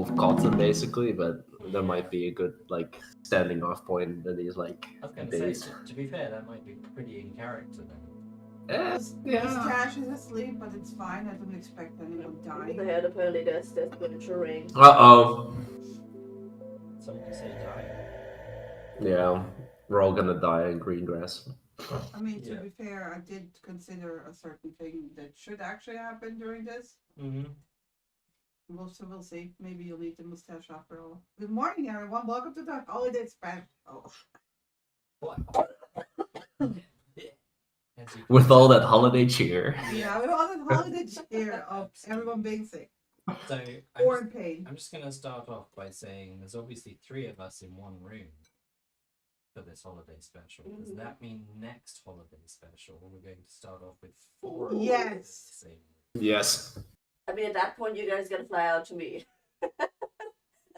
of cotton basically, but there Yeah. might be a good like standing off point in these like I was going to say, days. to be fair, that might be pretty in character then. Yeah. Mustache is asleep, but it's fine. I don't expect anyone dying. The head apparently there's going to rain. Uh-oh. Somebody say dying. Yeah, we're all gonna die in green grass. I mean, to Yeah. be fair, I did consider a certain thing that should actually happen during this. Mm-hmm. We'll see. Maybe you'll need the mustache after all. Good morning, everyone. Welcome to the holiday special. What? With all that holiday cheer. Yeah, with all the holiday cheer of everyone being sick So or in pain. I'm just going to start off by saying there's obviously 3 of us in one room for this holiday special. Does that mean next holiday special we're going to start off with 4 of us in the Yes. same room? Yes. I mean, at that point, you guys gotta fly out to me.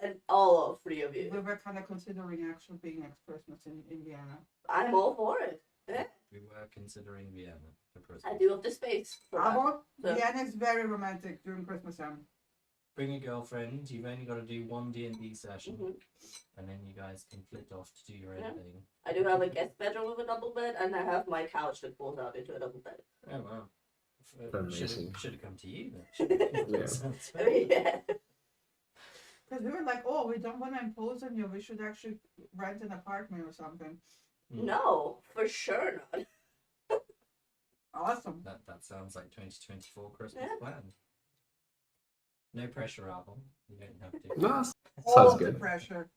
And all 3 of you. We were kind of considering actually being next Christmas in Vienna. I'm all for it. Yeah. We were considering Vienna for Christmas. I do have the space for that. So- Vienna is very romantic during Christmas time. Bring a girlfriend. You've only got to do 1 D&D session, Mhm. and then you guys can flit off to do your own Yeah. thing. I do have a guest bedroom with a double bed, and I have my couch that pulls out into a double bed. Oh wow! Amazing. Should have come to you then. Yeah. Sounds I mean, yeah. Because we were like, oh, we don't want to impose on you. We should actually rent an apartment or something. No, for sure not. Awesome. That sounds like 2024 Christmas Yeah. plan. No pressure, album. You don't have to. No, All sounds of the good. pressure.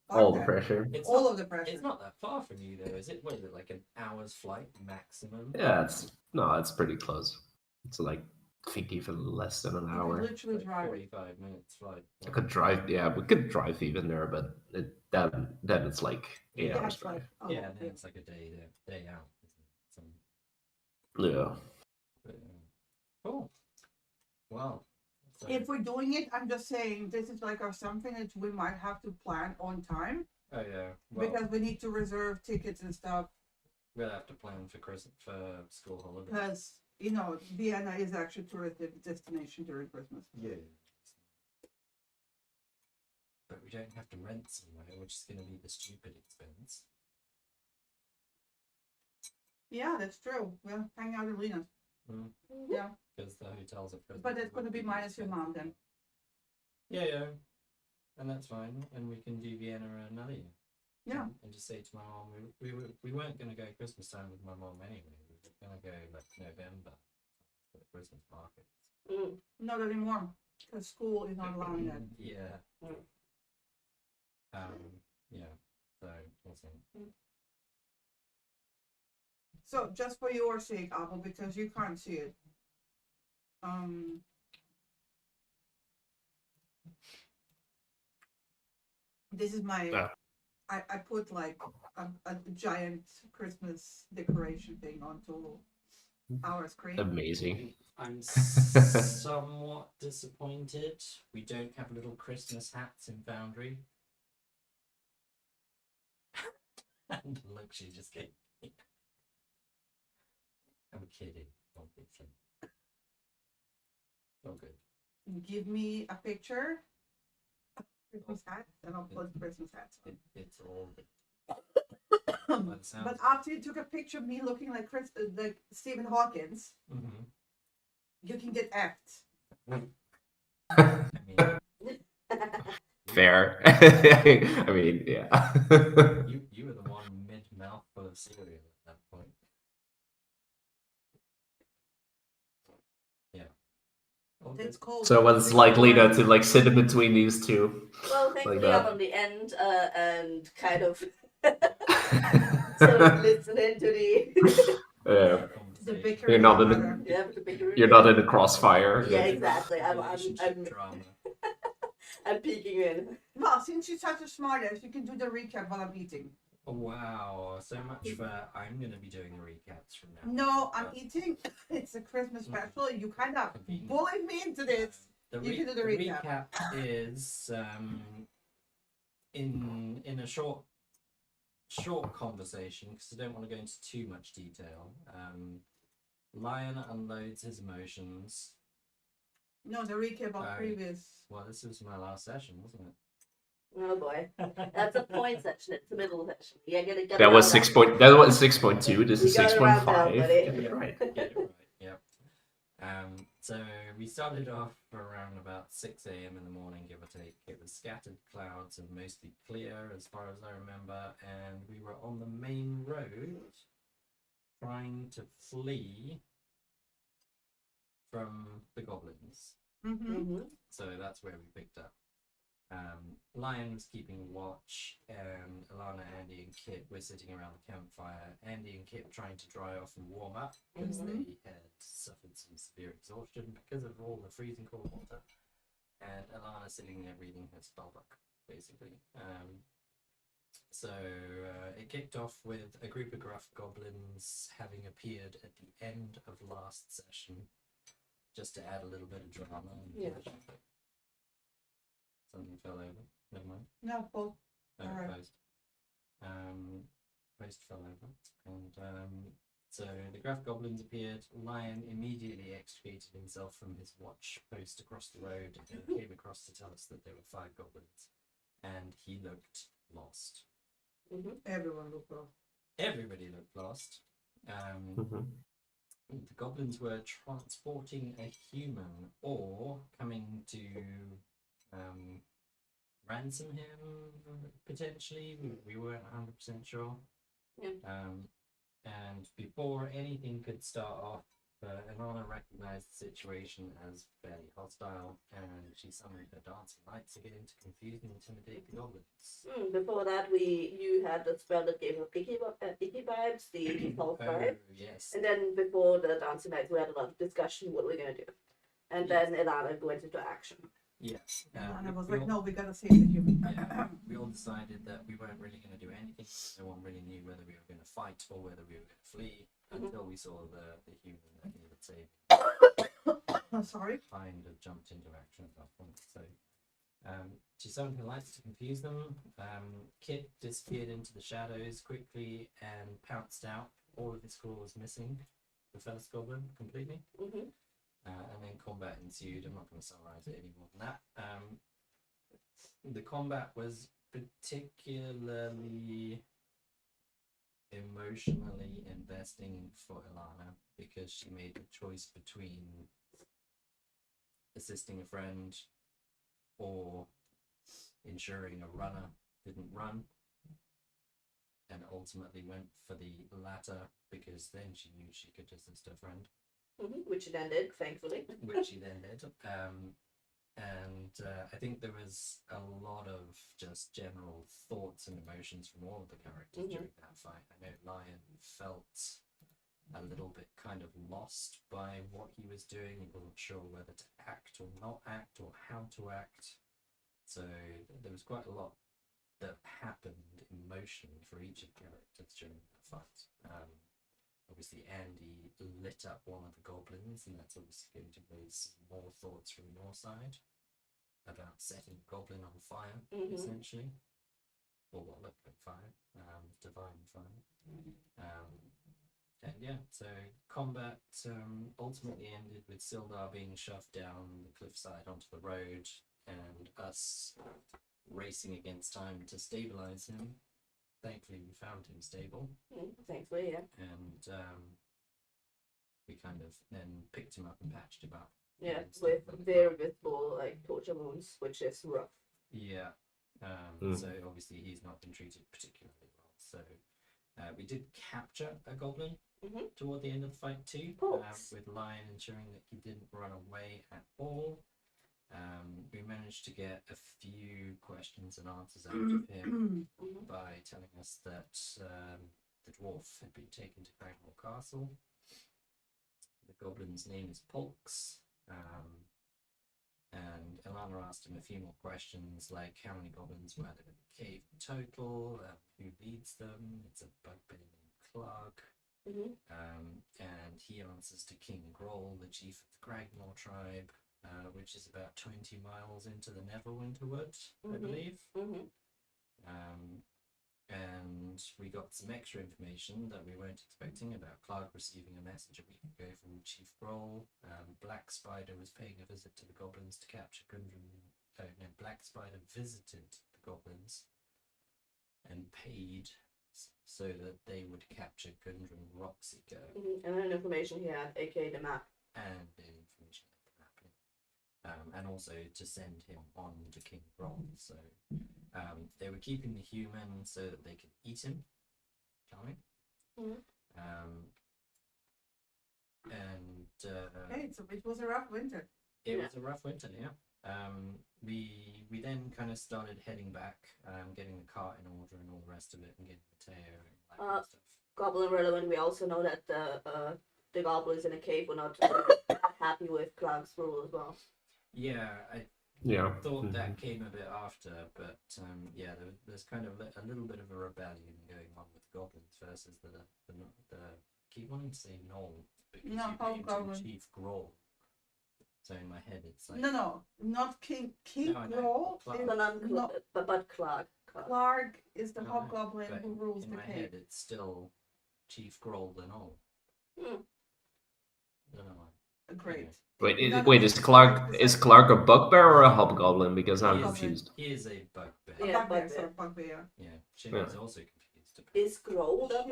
Fuck All the that. pressure. It's All not, of the pressure. it's not that far from you though, is it? What is it, like an hour's flight maximum? Yeah, it's pretty close. It's like I think even less than an You hour. could literally Like drive. 45 minutes flight. I could drive. Yeah, we could drive even there, but then it's like 8 Yeah, hours it's like, drive. oh, Yeah, and then it's like a day there, day out, isn't it? Yeah. But, cool. Well. So, If we're doing it, I'm just saying this is like something that we might have to plan on time oh yeah. Well, because we need to reserve tickets and stuff. we'll have to plan for school holidays. Because Vienna is actually a tourist destination during Christmas. Yeah. But we don't have to rent somewhere, which is going to be the stupid expense. Yeah, that's true. We'll hang out at Lena's. Mm. Yeah, Because the hotels at Christmas. but it's going to be minus your mom then. Yeah, yeah. And that's fine. And we can do Vienna another year. Yeah. And just say to my mom, we weren't going to go Christmas time with my mom anyway. We were going to go like November for the Christmas market. Mm. Not anymore because school is not allowing that. Yeah. Mm. Yeah. So we'll see. So just for your sake, Apple, because you can't see it. This is my. Yeah. I put like a giant Christmas decoration thing onto our screen. Amazing. I'm somewhat disappointed we don't have little Christmas hats in Foundry. And look, she just came. I'm kidding, obviously. Oh, good. Give me a picture of Christmas hats, and I'll put Christmas hats on. It's all. But after you took a picture of me looking like like Stephen Hawkins, Mm-hmm. you can get effed. I mean, Fair. I mean, yeah. you were the one mid-mouthful of cereal at that point. Yeah. All It's good. cold. So what's likely to like sit in between these two? Well, thankfully, that. I'm on the end and kind of sort of listening to the. Yeah. The bicker. You're not in the- matter. Yeah, with the bigger. You're not in the crossfire. Yeah, exactly. Relationship drama. I'm peeking in. Well, since you're such a smartass, you can do the recap while I'm eating. Oh, wow, so much for I'm gonna be doing the recaps from now. No, I'm But eating. It's a Christmas special. You kind of Convenient. bullied me into this. You can do the recap. is in a short conversation because I don't want to go into too much detail. Lion unloads his emotions No, the recap of Oh. previous. Well, this was my last session, wasn't it? Oh boy, that's a point section. It's the middle section. Yeah, get That was round up. That was 6.2. This You is gotta round down, 6.5. buddy. Get it right. Get it right. Yep. So we started off around about 6 a.m. in the morning, give or take. It was scattered clouds and mostly clear, as far as I remember, and we were on the main road trying to flee from the goblins. Mm-hmm. So that's where we picked up. Lion was keeping watch, and Alana, Andy, and Kit were sitting around the campfire. Andy and Kit trying to dry off and warm up because they had suffered some severe exhaustion because of all the freezing cold water. And Alana sitting there reading her spellbook, basically. So it kicked off with a group of gruff goblins having appeared at the end of last session, just to add a little bit of drama. Yeah. Something fell over. Never mind. No, both. No, Alright. Post. Post fell over. And so the Graf Goblins appeared. Lion immediately extricated himself from his watch post across the road and came across to tell us that there were 5 goblins. And he looked lost. Everyone looked off. Everybody looked lost. Mhm. The goblins were transporting a human or coming to ransom him, potentially. We weren't 100% sure. Yeah. And before anything could start off, Ilana recognized the situation as fairly hostile, and she summoned her dancing lights again to confuse and intimidate the goblins. Before that, you had the spell that gave her icky vibes, the default vibe. Yes. And then before the dancing nights, we had a lot of discussion. What are we gonna do? And then Ilana went into action. Yeah. And I was we like, all- no, we gotta save the human. Yeah, we all decided that we weren't really going to do anything. No one really knew whether we were going to fight or whether we were going to flee until we saw the human that needed saving. Oh, sorry. Kind of jumped into action at that point. So she summoned her lights to confuse them. Kit disappeared into the shadows quickly and pounced out. All of his claw was missing. The first goblin completely. And then combat ensued. I'm not going to summarize it any more than that. The combat was particularly emotionally investing for Ilana because she made the choice between assisting a friend or ensuring a runner didn't run, and ultimately went for the latter because then she knew she could assist her friend. Which it ended, thankfully. Which he then did. I think there was a lot of just general thoughts and emotions from all of the characters during that fight. I know Lion felt a little bit kind of lost by what he was doing. He wasn't sure whether to act or not act or how to act. So there was quite a lot that happened emotionally for each of the characters during that fight. Obviously, Andy lit up one of the goblins, and that's obviously going to raise more thoughts from your side about setting a goblin on fire, essentially. Or what looked like fire, divine fire. And yeah, so combat ultimately ended with Sildar being shoved down the cliffside onto the road, and us racing against time to stabilize him. Thankfully, we found him stable. Thankfully, yeah. And we kind of then picked him up and patched him up. Yeah, and stuff with like very that. visible torture wounds, which is rough. Yeah. So obviously he's not been treated particularly well. So we did capture a goblin toward the end of the fight too, with Lion ensuring that he didn't run away at all. We managed to get a few questions and answers out of him by telling us that the dwarf had been taken to Cragnall Castle. The goblin's name is Polks. And Ilana asked him a few more questions, like how many goblins were there in the cave in total, who leads them. It's a bugbear named Clark. And he answers to King Groll, the chief of the Cragnall tribe, which is about 20 miles into the Neverwinter Wood, I believe. and we got some extra information that we weren't expecting about Clark receiving a message a week ago from Chief Groll. Black Spider was paying a visit to the goblins to capture Gundren. No, Black Spider visited the goblins and paid so that they would capture Gundren Rockseeker. And then information he had, aka the map. And the information at the map, and also to send him on to King Groll. So they were keeping the human so that they could eat him. Charming. Okay, so it was a rough winter. It was a rough winter, yeah. We then kind of started heading back, getting the cart in order and all the rest of it, and getting Mateo and that kind of stuff. Goblin relevant, we also know that the goblins in the cave were not happy with Clark's rule as well. Yeah, I Yeah. thought that came a bit after, but yeah, there's kind of a little bit of a rebellion going on with goblins versus the I keep wanting to say Knoll because No, you named him Hobgoblin. Chief Groll. So in my head it's like No, not King No, I know. Groll. Clark. is No, not not- but Clark. Clark is the I know, hobgoblin but who rules in the my cave. head it's still Chief Groll the Knoll. Hmm. I don't know why. Great. Wait, None wait, of is this Clark is Clark a bugbear or a hobgoblin? Because I'm He is- confused. He is a bugbear. A Yeah, bugbear, bugbear. sorry, bugbear. Yeah, Shimmy's also confused. Is Groll the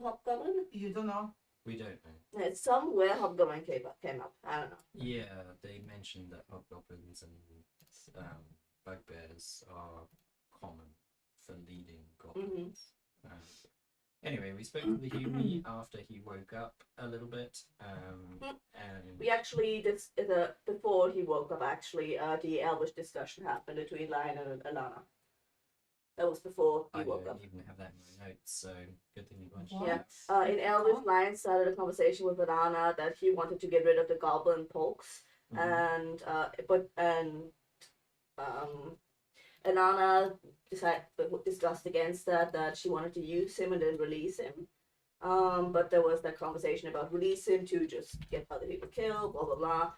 hobgoblin? You don't know. We don't know. Yeah, somewhere hobgoblin came up. I don't know. Yeah, they mentioned that hobgoblins and bugbears are common for leading goblins. Anyway, we spoke to the Hume after he woke up a little bit, and We actually before he woke up. Actually, the Elvish discussion happened between Lion and Alana. That was before he I woke don't up. even have that in my notes, so good thing you mentioned What? that. In Elvish, Lion started a conversation with Alana that he wanted to get rid of the goblin pokes, Mhm. and Alana discussed against that she wanted to use him and then release him. But there was that conversation about release him to just get other people killed, blah blah blah.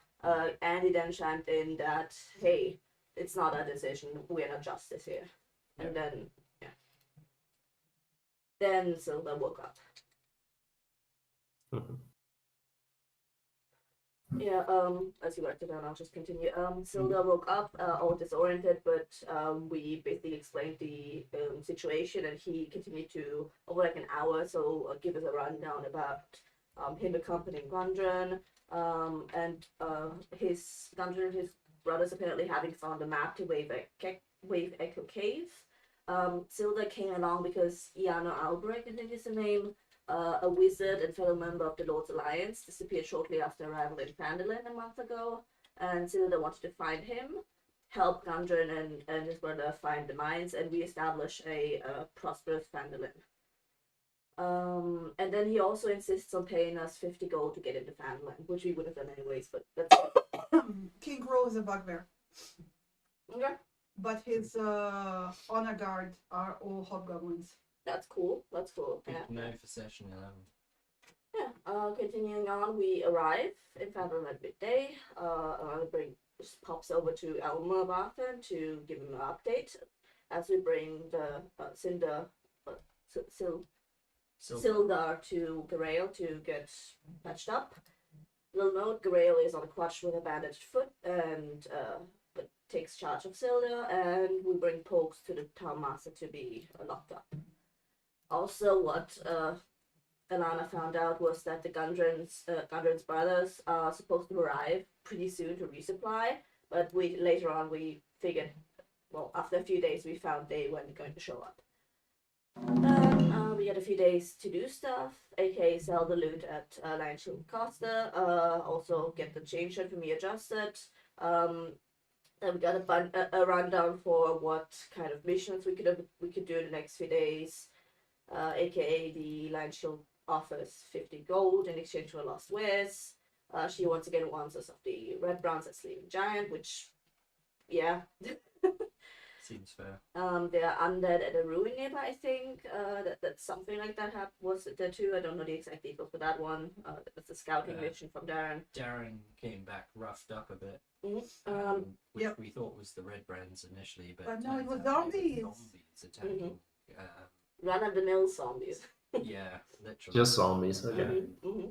Andy then chimed in that hey, it's not our decision, we're not justice here. And then then Silva woke up. Yeah, as you write it down, I'll just continue. Silda woke up, all disoriented, but we basically explained the situation, and he continued to, over like an hour, so give us a rundown about him accompanying Gundren, and his brothers apparently having found a map to Wave Echo Cave. Silda came along because Iana Albrecht, I think is the name, a wizard and fellow member of the Lord's Alliance, disappeared shortly after arrival in Phandelver a month ago, and Silda wanted to find him, help Gundren and his brother find the mines, and reestablish a prosperous Phandelver. And then he also insists on paying us 50 gold to get into Phandelver, which we would have done anyways, but that's King Groll is a bugbear, okay. but his honor guard are all hobgoblins. That's cool. That's cool. Good Yeah. to know for session 11. Yeah. Continuing on, we arrive in Phandelver at midday. Just pops over to Elmer Barton to give him an update as we bring the Sildar to Garael to get patched up. Little note: Garael is on a crutch with a bandaged foot, and but takes charge of Sildar, and we bring Pokes to the town master to be locked up. Also, what Alana found out was that the Gundren's brothers are supposed to arrive pretty soon to resupply, but later on we figured, well, after a few days we found they weren't going to show up. Then we had a few days to do stuff, aka sell the loot at Landshield Costa, also get the change for me adjusted. Then we got a rundown for what kind of missions we could do in the next few days. Aka the Landshield offers 50 gold in exchange for lost wares. She once again wants us of the red bronze at Sleeping Giant, which, yeah. Seems fair. They are undead at a ruin nearby, I think. That something like that was there too. I don't know the exact details for that one. That's a scouting mission from Darren. Darren came back roughed up a bit, which we thought was the red brands initially, but But no, it turns was out they were zombies. zombies attacking run-of-the-mill zombies. Yeah, literally. Just zombies. Okay. Mm-hmm.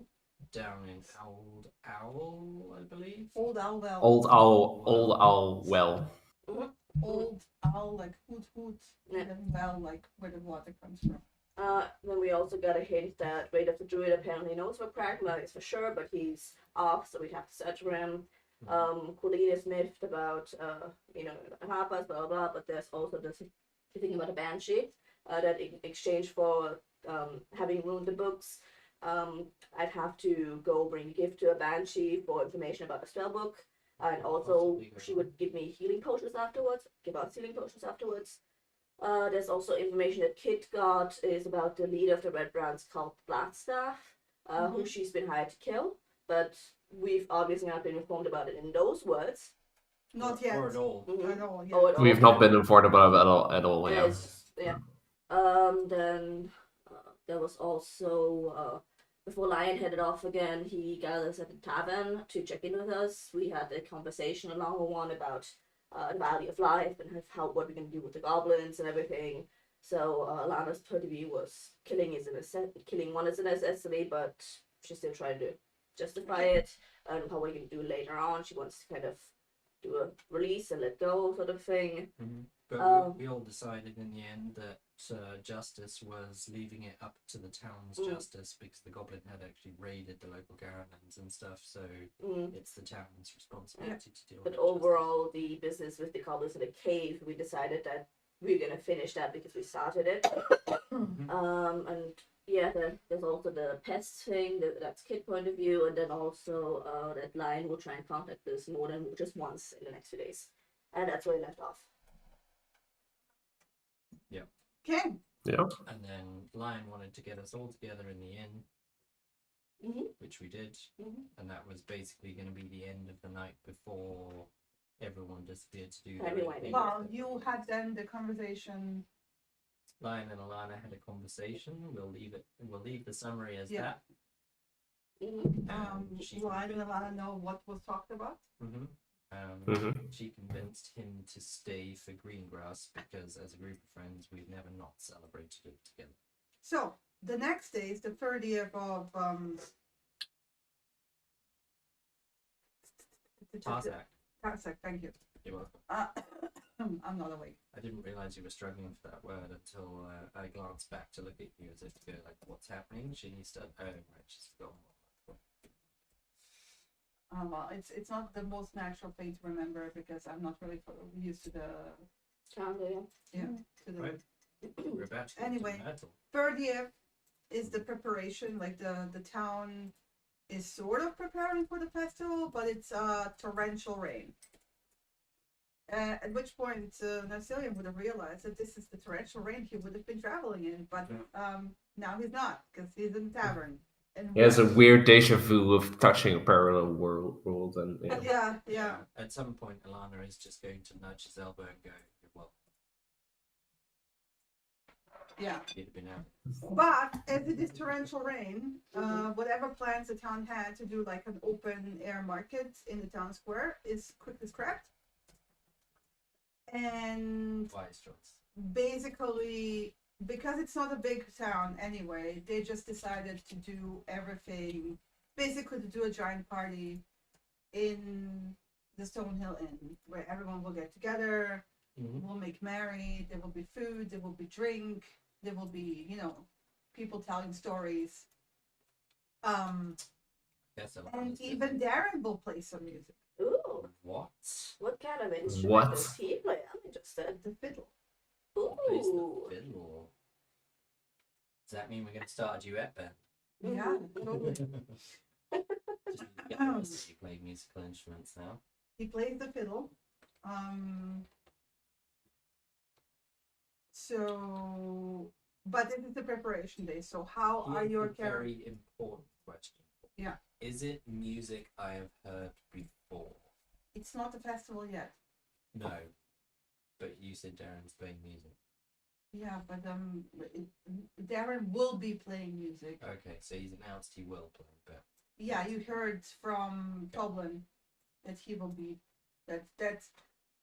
Down in Old Owl, I believe. Old owl well. Old owl. Well, Old owl like hoot hoot. Yeah. And then well like where the water comes from. Then we also got a hint that Radar the Druid apparently knows where Pragma is for sure, but he's off, so we have to search for him. Colleen is miffed about, Harper's, blah, blah, blah, but there's also this thing about a banshee that in exchange for having ruined the books, I'd have to go bring a gift to a banshee for information about the spell book, and also she would give me healing potions afterwards, give out healing potions afterwards. There's also information that Kit got is about the leader of the Red Browns called Blackstaff, who she's been hired to kill, but we've obviously not been informed about it in those words. Not yet. Or at all. At all, yeah. Or at all. we've not been informed about it at all. Yeah. Yeah. Then there was also before Lion headed off again, he gathered us at the tavern to check in with us. We had a conversation, a longer one, about the value of life and what we're gonna do with the goblins and everything. So Lana's point of view was killing one is a necessity, but she's still trying to justify it and how we're gonna do it later on. She wants to kind of do a release and let go sort of thing. But we all decided in the end that justice was leaving it up to the town's justice because the goblin had actually raided the local caravans and stuff, so it's the town's responsibility to deal with But overall, the business with the goblins in the cave, we decided that we're gonna finish that because we started it. And yeah, there's also the pests thing, that's Kid point of view, and then also that Lion will try and contact us more than just once in the next few days. And that's where we left off. Okay. Yeah. And then Lion wanted to get us all together in the inn, which we did, and that was basically going to be the end of the night before everyone disappeared to do their own thing. Well, you had then the conversation. Lion and Alana had a conversation. We'll leave the summary as that. Lion and Alana know what was talked about. She convinced him to stay for Greengrass because, as a group of friends, we've never not celebrated it together. So the next day is the 30th of Parsak, thank you. You're welcome. I'm not awake. I didn't realize you were struggling for that word until I glanced back to look at you as if to go like, "What's happening?" She needs to. Oh, right, she's forgotten. Well, it's not the most natural thing to remember because I'm not really used to the Calendar, to the Right. We're about to get Anyway. to metal. 30th is the preparation. Like the town is sort of preparing for the festival, but it's torrential rain. At which point Narcillion would have realized that this is the torrential rain he would have been traveling in, but now he's not because he's in the tavern. And He has a weird deja vu of touching a parallel world, and yeah. At some point, Alana is just going to nudge his elbow and go, "You're welcome." Yeah. He'd have been out. But as it is torrential rain, whatever plans the town had to do like an open air market in the town square is quickly scrapped. And Wise choice. basically, because it's not a big town anyway, they just decided to do everything, basically to do a giant party in the Stonehill Inn, where everyone will get together, we'll make merry, there will be food, there will be drink, there will be, people telling stories. Yes, And even Darren will play some music. Ooh, What? what kind of instrument What? does he play? I'm interested. The fiddle. Plays Ooh. the fiddle. Does that mean we're going to start a duet band? Yeah, totally. Just get the rest of you play musical instruments now. He plays the fiddle. So, but this is the preparation day. So, how are Here's your a characters? very important question. Yeah. Is it music I have heard before? It's not a festival yet. No. But you said Darren's playing music. Yeah, but Darren will be playing music. Okay, so he's announced he will play, but Yeah, you heard from Toblin that he will be. That's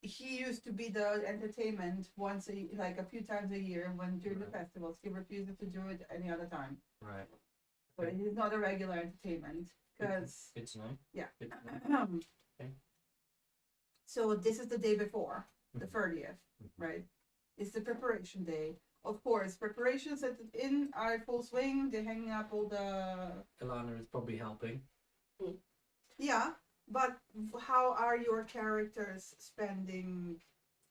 he used to be the entertainment like a few times a year when during the festivals. He refuses to do it any other time. Right. So he's not a regular entertainment because Good to know. yeah. Good to know. Okay. So this is the day before the Mhm. 30th, Mhm. right? It's the preparation day. Of course, preparations at the inn are in full swing. They're hanging up all the Ilana is probably helping. yeah. But how are your characters spending?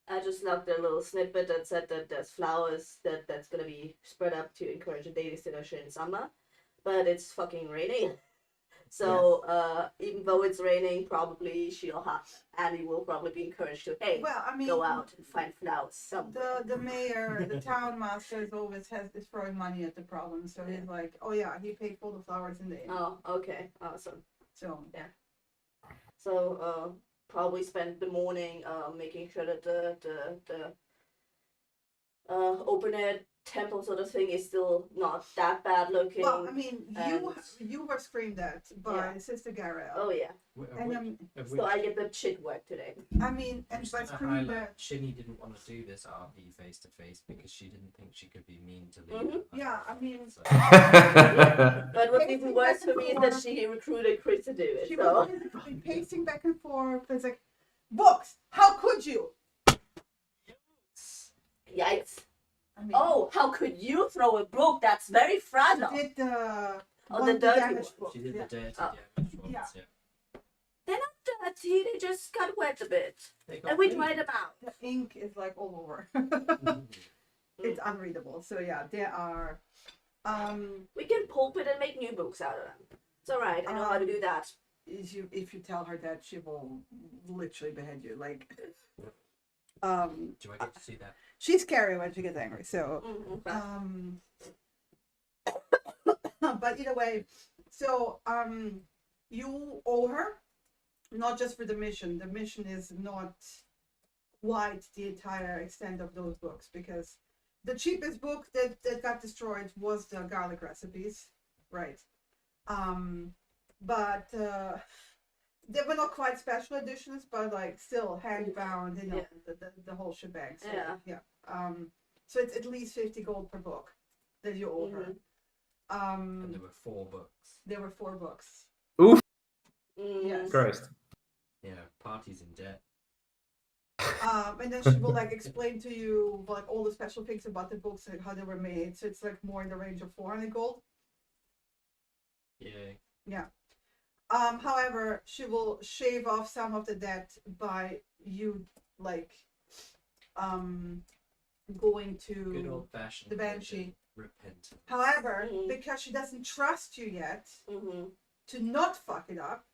I just logged a little snippet that said that there's flowers that's gonna be spread up to encourage a daily dinner in summer, but it's fucking raining. So even though it's raining, probably Annie will probably be encouraged to Well, I mean, go out and find flowers somewhere. the mayor, the town master, is throwing money at the problem. So he's like, oh yeah, he paid for the flowers in the inn. Oh, okay, awesome. So So probably spend the morning making sure that the open air temple sort of thing is still not that bad looking. well, I mean, and- you were screamed at by Sister Garel. Oh yeah. And So I get the shit work today. I mean, and Just by to screamed highlight, at. Shinny didn't want to do this RP face to face because she didn't think she could be mean to Mhm. Lena. Yeah, I mean, So, But what's even worse for me is that she recruited Chris to do it. she So was basically pacing back and forth. It's like, books. How could you? yikes. I mean, Oh, how could you throw a book that's very she fragile? did the Oh, one the of dirty damaged one. books. she did Yeah. the dirty Oh. damage ones, Yeah. yeah. They're not dirty, they just got wet a bit. They got And we clean. dried them out. The ink is like all over. Mhm. It's unreadable. So yeah, there are. We can pulp it and make new books out of them. It's alright, I know how to do that. If you tell her that, she will literally behead you. Like, Do I get to see that? she's scary when she gets angry. So, Mhm. but either way, so you owe her, not just for the mission. The mission is not quite the entire extent of those books because the cheapest book that got destroyed was the garlic recipes, right? But they were not quite special editions, but like still hand bound, you know, Yeah. the whole shebang. So, Yeah. So it's at least 50 gold per book that you owe her. And there were 4 books. There were 4 books. Yes. Christ. Yeah, party's in debt. And then she will like explain to you like all the special things about the books and how they were made. So it's like more in the range of 400 gold. Yay. However, she will shave off some of the debt by you like going Good to old fashioned the Banshee. repentance. However, Mhm. because she doesn't trust you yet Mhm. to not fuck it up,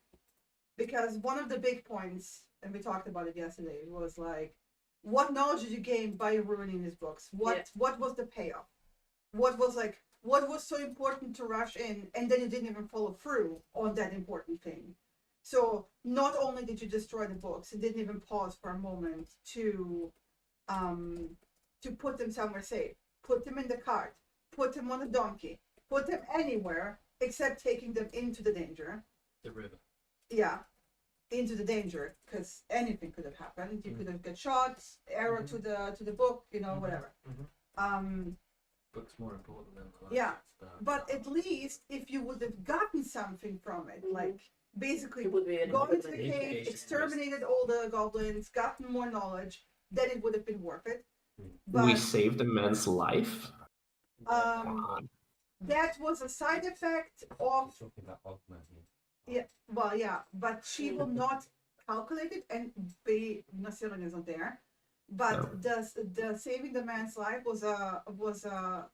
because one of the big points, and we talked about it yesterday, was like, what knowledge did you gain by ruining these books? What was the payoff? What was so important to rush in, and then you didn't even follow through on that important thing? So not only did you destroy the books, you didn't even pause for a moment to put them somewhere safe, put them in the cart, put them on a donkey, put them anywhere except taking them into the danger. The river. Yeah, into the danger, because anything could have happened. You could have got shot, arrow to the book, you know, whatever. Book's more important than the life. Yeah, but at least if you would have gotten something from it, like basically It would be an gone into the improvement. cave, Education exterminated all the goblins, gotten more knowledge, then it would have been worth it. We But saved a man's life. that was a side effect of talking about Ogma here. yeah. Well, yeah, but she will not calculate it, and Nasirin isn't there. But the saving the man's life was a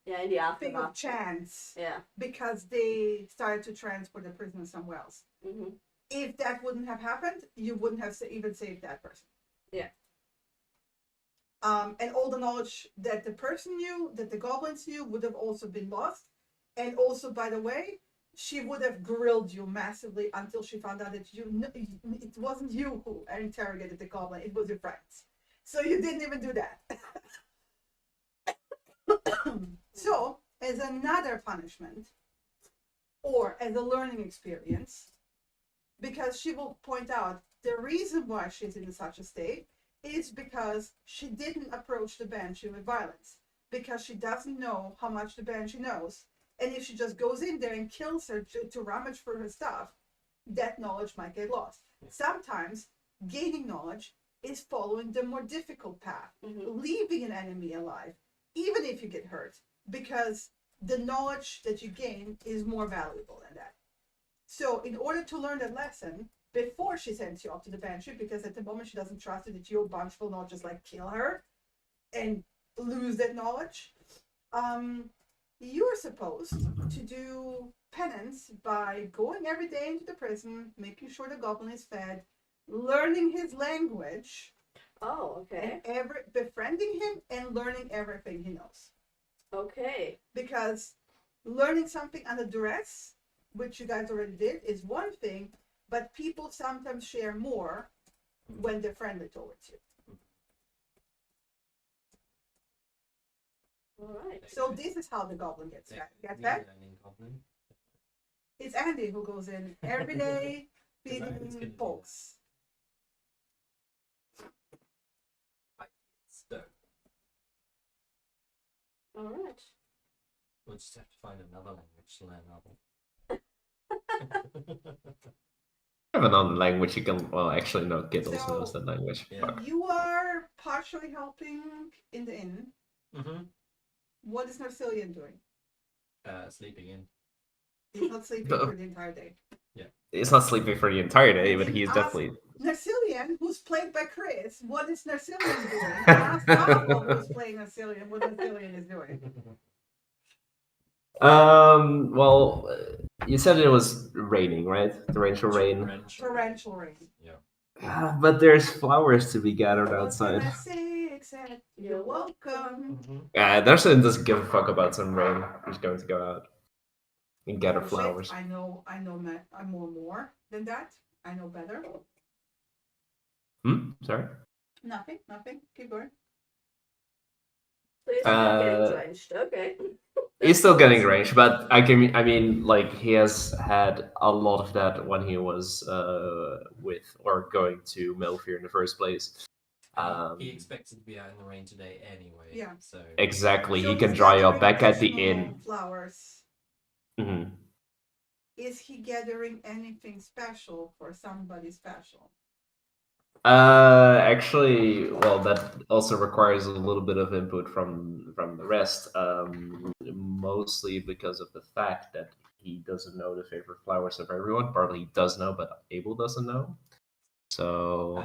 Yeah, in the thing of aftermath. chance Yeah. because they started to transport the prisoner somewhere else. Mhm. If that wouldn't have happened, you wouldn't have even saved that person. Yeah. And all the knowledge that the person knew, that the goblins knew, would have also been lost. And also, by the way, she would have grilled you massively until she found out that it wasn't you who interrogated the goblin, it was your friends. So you didn't even do that. So, as another punishment, or as a learning experience, because she will point out the reason why she's in such a state is because she didn't approach the banshee with violence, because she doesn't know how much the banshee knows. And if she just goes in there and kills her to rummage for her stuff, that knowledge might get lost. Sometimes gaining knowledge is following the more difficult path, leaving an enemy alive, even if you get hurt, because the knowledge that you gain is more valuable than that. So in order to learn that lesson, before she sends you off to the banshee, because at the moment she doesn't trust you that your bunch will not just like kill her and lose that knowledge, you're supposed to do penance by going every day into the prison, making sure the goblin is fed, learning his language. Oh, okay. And befriending him and learning everything he knows. Okay. Because learning something under duress, which you guys already did, is one thing, but people sometimes share more when they're friendly towards you. All right. So this is how the goblin gets fed. Get Me fed? learning goblin. It's Andy who goes in every day It's gonna feeding be- folks. So All right. we'll just have to find another language to learn goblin. Have another language you can. Well, actually, no. Kid also So- knows that language. Yeah. Fuck. You are partially helping in the inn. Mm-hmm. What is Narcillian doing? Sleeping in. He's not sleeping for the entire day. He's not sleeping for the entire day, but he's Ask definitely. Narcillian, who's played by Chris, what is Narcillian doing? Ask Alpha, who's playing Narcillian, what Narcillian is doing. Well, you said it was raining, right? Torrential rain. Torrential rain. Yeah. But there's flowers to be gathered What outside. can I say except you're welcome? Mm-hmm. Narcissism doesn't give a fuck about some rain. He's going to go out and gather Oh, shit, flowers. I know more than that. I know better. Sorry? Nothing. Keep going. So you're still getting Uh, drenched. Okay. He's still getting range, but I mean, like, he has had a lot of that when he was with or going to Melfear in the first place. He expected to be out in the rain today anyway. Yeah. So Exactly, So he can he's dry up gathering back at the additional inn. flowers. hmm Is he gathering anything special for somebody special? Actually, well, that also requires a little bit of input from the rest. Mostly because of the fact that he doesn't know the favorite flowers of everyone. Partly he does know, but Abel doesn't know. So,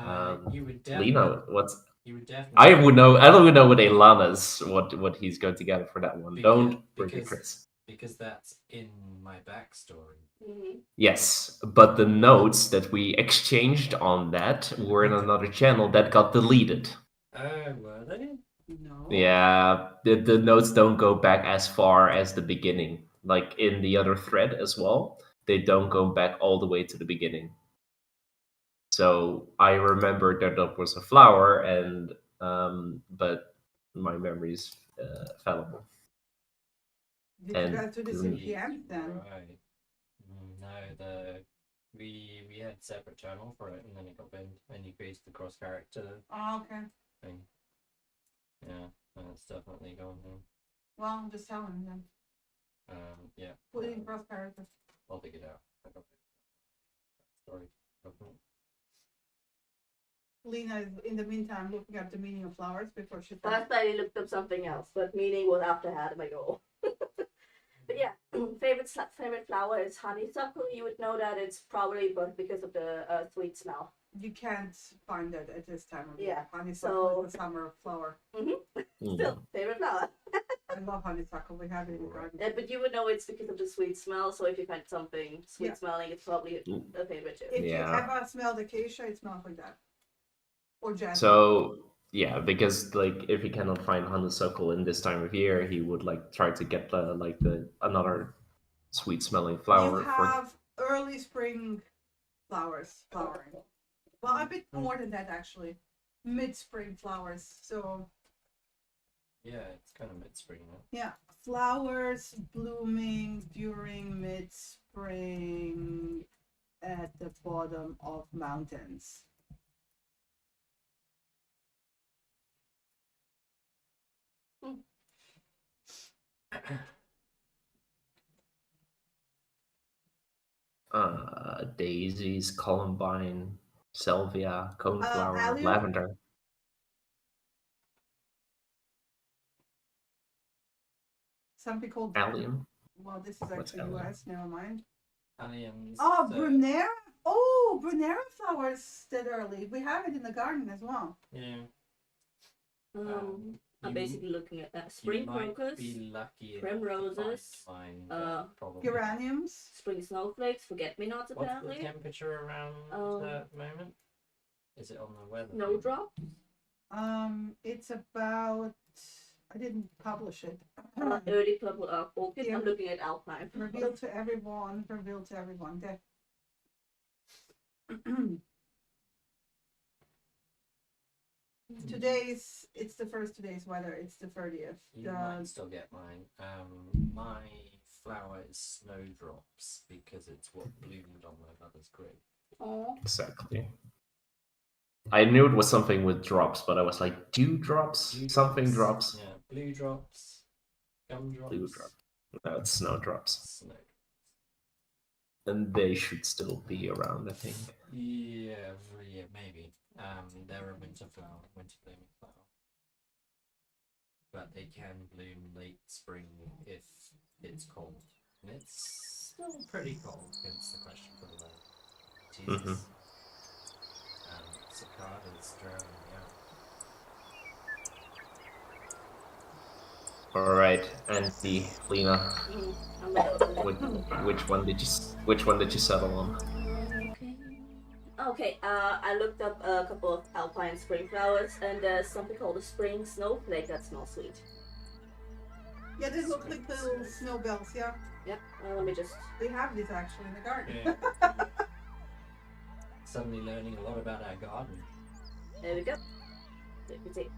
you would definitely. Lena, what's You would definitely. I would know. I don't even know what Elana's what he's going to get for that one. Don't break it, because- Chris. Because that's in my backstory. Mm-hmm. Yes, but the notes that we exchanged on that were in another channel that got deleted. Oh, were they? No. Yeah, the notes don't go back as far as the beginning. Like in the other thread as well, they don't go back all the way to the beginning. So I remember that was a flower, and but my memory's fallible. Did And you guys do this in PM then? Right. No, we had separate channel for it, and then it got banned, and you created the cross character Oh, okay. thing. Yeah, that's definitely gone now. Well, I'm just telling them. Yeah. Put it in cross characters. I'll dig it out. I got it. Sorry. Lena is in the meantime looking up the meaning of flowers before she. First I looked up something else, but meaning was after I had my goal. But yeah, favorite flower is honeysuckle. You would know that it's probably because of the sweet smell. You can't find that at this time of Yeah, year. Honeysuckle so- is the summer flower. Still, favorite flower. I love honeysuckle. We have it in the garden. But you would know it's because of the sweet smell. So if you find something sweet Yeah. smelling, it's probably a favorite too. If you Yeah. ever smelled acacia, it smells like that. Or jasmine. So yeah, because like if he cannot find honeysuckle in this time of year, he would like try to get the another sweet smelling flower. You have early spring flowers flowering. Well, a bit more than that actually. Mid-spring flowers. So Yeah, it's kind of mid-spring now. yeah, flowers blooming during mid-spring at the bottom of mountains. Daisies, columbine, salvia, coneflower, allium? lavender. Something called. Allium? Well, this is What's actually allium? US. Never mind. Alliums. Oh, Brunera. Oh, Brunera flowers did early. We have it in the garden as well. Yeah. I'm You- basically looking at You spring might crocus, be lucky primroses, probably. Geraniums. spring snowflakes, forget-me-nots What's the apparently, temperature around at the moment? Is it on the weather? snowdrop, It's about. I didn't publish it. early purple orchid. Yeah. I'm looking at alpine. Reveal to everyone. Reveal to everyone. There. It's the first today's weather. It's the 30th. You might still get mine. My flower is snowdrops because it's what bloomed on my mother's grave. Oh, Exactly. I knew it was something with drops, but I was like, dewdrops? Something drops. Yeah, blue drops, gumdrops. Blue drop. No, it's snowdrops. Snow. And they should still be around, I think. Yeah, maybe. They're a winter blooming flower. But they can bloom late spring if it's cold. And it's still pretty cold, hence the question for the weather. Jesus. Cicadas drowning out. Alright, and the Lena, I'm gonna which one did you settle on? Okay, I looked up a couple of alpine spring flowers, and there's something called a spring snowflake that smells sweet. Yeah, they look like little snowbells. Yeah, Yep, let me just. they have these actually in the garden. Yeah. Suddenly learning a lot about our garden. There we go. Let me see.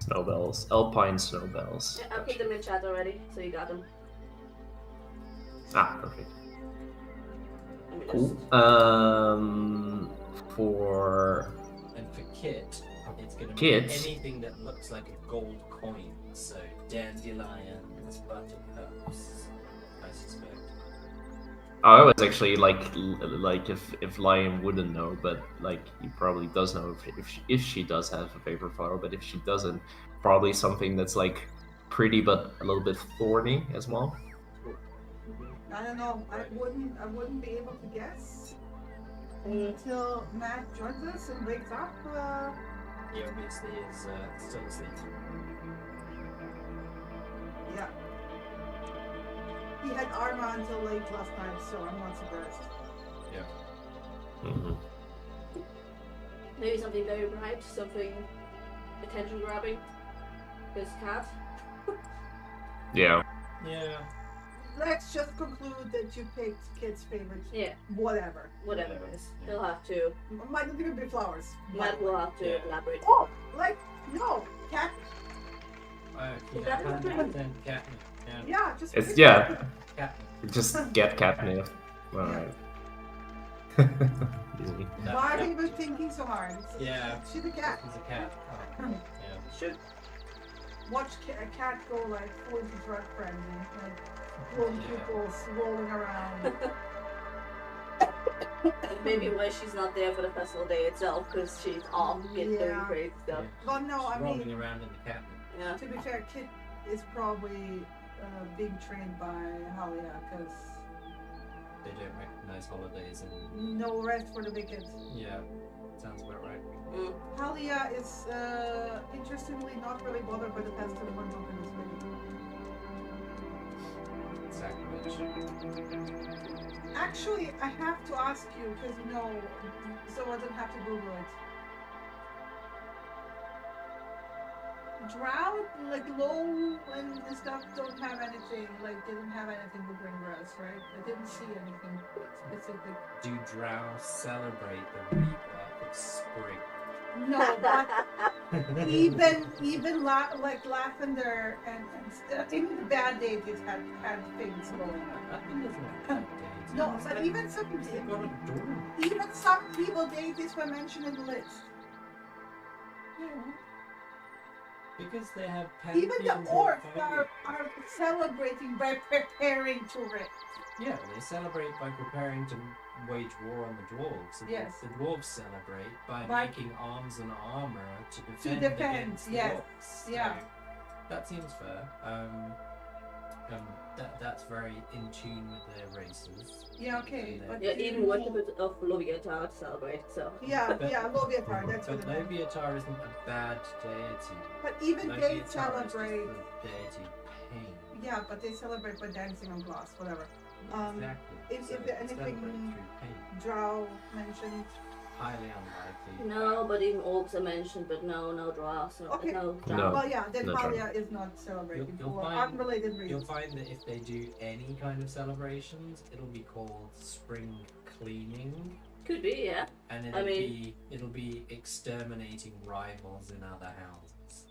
Snowbells. Alpine snowbells. Yeah, I put them in chat already, so you got them. Ah, perfect. Let me Cool. just- And for Kit, it's going to be Kit? anything that looks like a gold coin. So dandelions, buttercups, I suspect. I was actually like if Lion wouldn't know, but like he probably does know if she does have a favorite flower, but if she doesn't, probably something that's like pretty but a little bit thorny as well. I don't know. I wouldn't be able to guess until Matt joins us and wakes up. He obviously is still asleep. Yeah. He had Arma until late last night, so I'm not surprised. Yeah. Mm-hmm. Maybe something very bright, something attention grabbing. This cat. Yeah. Yeah. Let's just conclude that you picked Kid's favorite. Yeah, Whatever. whatever it is. He'll have to. Might not even be flowers. Matt will have to Yeah. elaborate. Oh, like no cat. You That know, is pretty- then catnip. Yeah. Yeah, just It's pick yeah. Catnip. Just get catnip. Alright. Easy. Why are you thinking so hard? Yeah. She's a cat. He's a cat. Oh, yeah. Shoot. Watch a cat go like full into drug frenzy, like blown Yeah. pupils rolling around. Maybe why she's not there for the festival day itself, because she's off doing Yeah. crazy stuff. But no, I She's rolling mean, around in the catnip. Yeah. to be fair, Kit is probably being trained by Halia, because They don't recognize holidays and no rest for the wicked. yeah, sounds about right. Mm. Halia is interestingly not really bothered by the festival when Vulcan is ready. Sacrilege. Actually, I have to ask you, because you know, so I don't have to Google it. Drought, like low and stuff, don't have anything, like didn't have anything with Ringgrass, right? I didn't see anything specific. Do drow celebrate the rebirth of spring? No, but even like Lavender and even the bad deities had things going on. Nothing is not bad days. No, It's but like- even some They've got a door. even some evil deities were mentioned in the list. Because they have Even the pantheon orcs portfolio. are celebrating by preparing to it. Yeah, they celebrate by preparing to wage war on the dwarves. And Yes. The dwarves celebrate by By- making arms and armor to defend, defend, against the yes. orcs. Yeah. So that seems fair. That's very in tune with their races. Yeah, okay. And But Yeah, even worshippers of Loviatar celebrate, so. Yeah, But- yeah, Loviatar, that's But what it is. Loviatar isn't a bad deity. But even they Loviatar is just celebrate. the deity of pain. Yeah, but they celebrate by dancing on glass, whatever. Exactly. Is So there it's anything- celebrated through pain. Drow mentioned. Highly unlikely. No, but even orcs are mentioned, but no drow. So Okay. no drow. No. Well, yeah, then No, Talia is not celebrating You'll for find- unrelated You'll reasons. find that if they do any kind of celebrations, it'll be called spring cleaning, Could be, yeah. and it'll be exterminating rivals in other houses.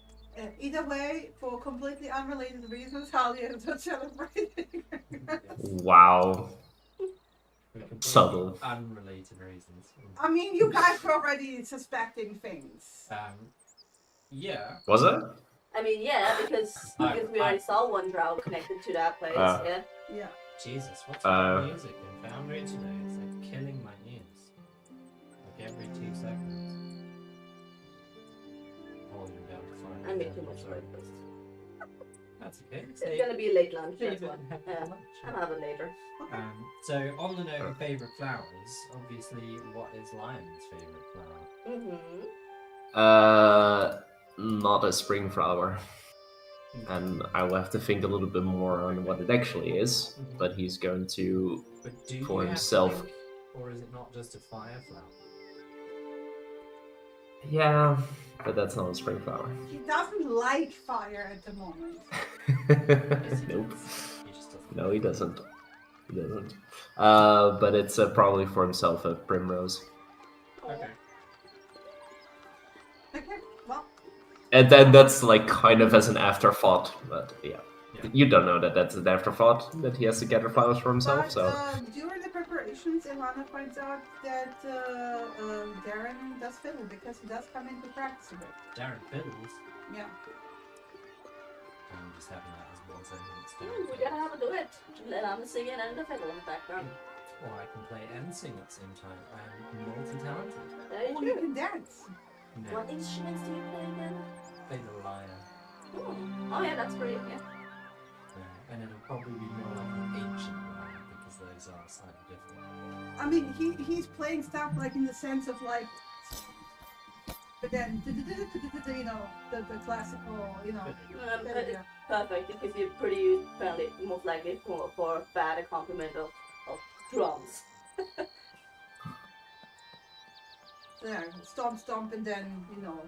Either way, for completely unrelated reasons, Talia is not celebrating. Wow. For completely Subtle. unrelated reasons. I mean, you guys were already suspecting things. Yeah. Was it? I mean, yeah, because we already saw one drow connected to that place. Yeah. Yeah. Jesus, what's with the music in Foundry today? It's like killing my ears. Like every 2 seconds. Volume down to 5. I made too much breakfast. That's okay. It's gonna be late lunch, Save that's it why. and have Yeah. lunch. I'll have it later. So on the note of favourite flowers, obviously, what is Lion's favourite flower? Not a spring flower. And I will have to think a little bit more on what it actually is. But he's going to, But do for you himself. have to think, or is it not just a fire flower? yeah, but that's not a spring flower. He doesn't like fire at the moment. Yes, he Nope. does. He just doesn't. No, he doesn't. He doesn't. But it's probably for himself a primrose. Okay. Okay, well, And then that's like kind of as an afterthought, but yeah. Yeah. You don't know that that's an afterthought, that he has to gather flowers for himself, but so... during the preparations, Ilana finds out that Darren does fiddle because he does come into practice a bit. Darren fiddles. Yeah. I'm just having that as one sentence. We Darren gotta fiddles. have a duet. Let Anna sing it and the fiddle in the background. Or I can play and sing at the same time. I'm multi-talented. There Oh, you you go. can dance. No, What instruments do you play again? play the lyre. Oh yeah, that's great, yeah. And it'll probably be more like an ancient lyre because those are slightly different. I mean, he's playing stuff like in the sense of like, but then you know the classical, you know. But it's perfect because you're pretty fairly most likely for bad accompaniment of drums. Yeah, stomp stomp and then you know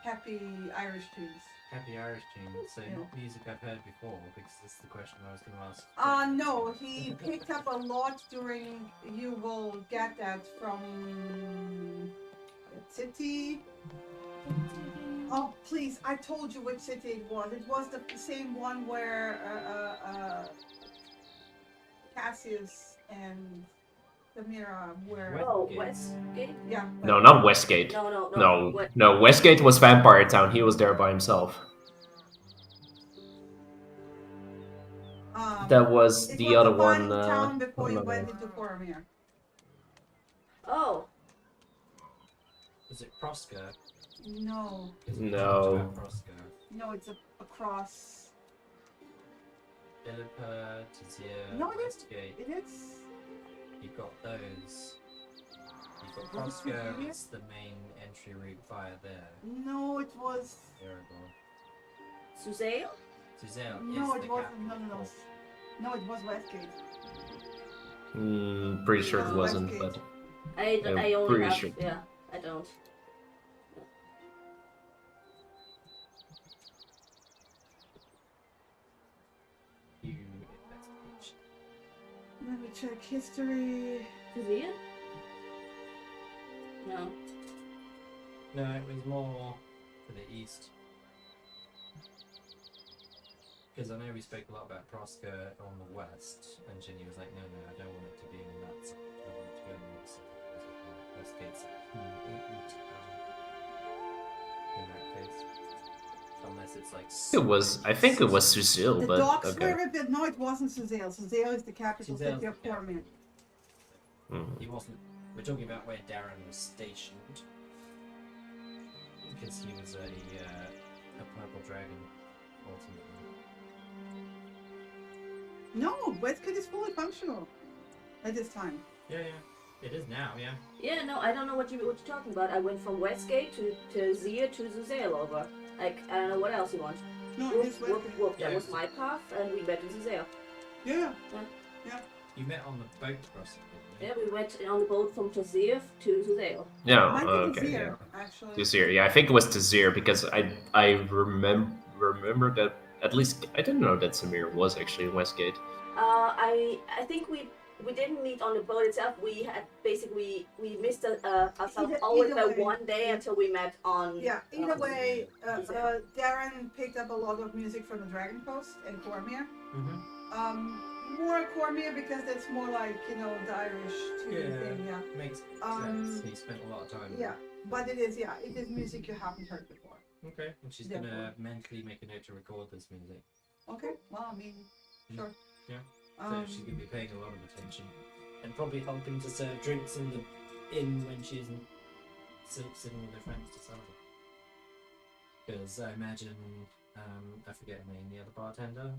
happy Irish tunes. Happy Irish tune. So Yeah. not music I've heard before because this is the question I was going to ask. No, he picked up a lot during. You will get that from city. Oh please! I told you which city it was. It was the same one where Cassius and Samira were. What? Westgate? Yeah. No, not Westgate. No, Westgate was Vampire Town. He was there by himself. That was It the was other the one. town before you another went one. into Boromir. Was it Prosker? No, No. Prosker. no, it's across. Philippa, Tizia, No, it is. Westgate. It is. You've got those. You've got Was it Prosker, Tizia? it's the main entry route via there. No, it was. Aragorn. Suzail? Tizia No, is it the wasn't. No, capital. no, no. No, it was Westgate. Pretty sure it No, wasn't, Westgate. but I I'm only pretty have, sure. yeah, I don't. You investigation. Let me check history. Suzail? No. No, it was more to the east. Because I know we spoke a lot about Prosker on the west, and Ginny was like, no, I don't want it to be in that side. I want it to be on the other side. I was like, well, Westgate's in that case. it's like. I think it was Susil, The but docks okay. were a bit. No, it wasn't Suzail. Suzail is the capital city of Cormier. He wasn't. We're talking about where Darren was stationed, because he was a purple dragon, ultimately. No, Westgate is fully functional at this time. Yeah, it is now. Yeah. Yeah, no, I don't know what you're talking about. I went from Westgate to Zia to Zuzail over. Like, I don't know what else you want. No, Whoop, it is whoop, Westgate. whoop. Yeah. That was my path, and we went to Zuzail. Yeah. You met on the boat crossing. Yeah, we went on the boat from Tazir to Zuzail. Yeah, Might be okay, Tazir, yeah. actually. Tazir, yeah, I think it was Tazir because I remember that at least I didn't know that Samir was actually in Westgate. I think we didn't meet on the boat itself. We had basically we missed ourselves always by either way. one day until we met on. Yeah, either way, Zuzail. Darren picked up a lot of music from the Dragon Coast and Cormier. Mm-hmm. More Cormier because that's more like, the Irish thing, yeah. Makes Um, sense. He spent a lot of time. Yeah, but it is music you haven't heard before. Okay, and she's Therefore. gonna mentally make a note to record this music. Okay, well, I mean, sure. Yeah. So she's gonna be paying a lot of attention, and probably helping to serve drinks in the inn when she isn't sitting with her friends to celebrate. Because I imagine, I forget her name, the other bartender.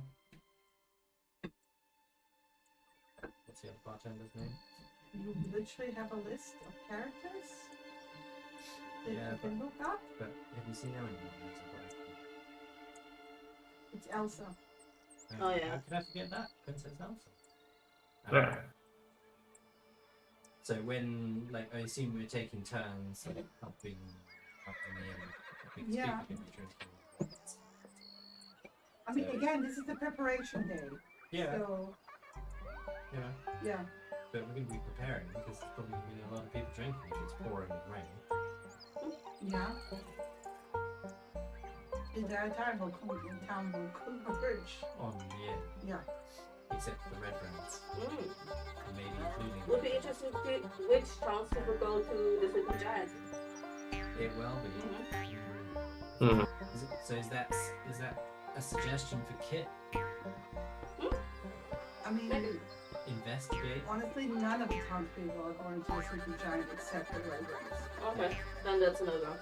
What's the other bartender's name? You literally have a list of characters that Yeah, you can look up. But have you seen her in the It's Elsa. Oh, yeah. How could I forget that? Princess Elsa. Yeah. So when, I assume we're taking turns helping the Yeah. I mean, again, this is the preparation day. Yeah, So, yeah. but we're going to be preparing because there's probably going to be a lot of people drinking if it's pouring with rain. Yeah. The entire town will converge. On the end, Yeah. except for the red brands, maybe including. Would be interesting to see which townspeople will go to the Sleeping Giant. It will be. Mhm. So is that a suggestion for Kit? I mean, Maybe. Investigate. honestly, none of the townspeople are going to the Sleeping Giant except the Red Rays. Okay, then that's a no-go.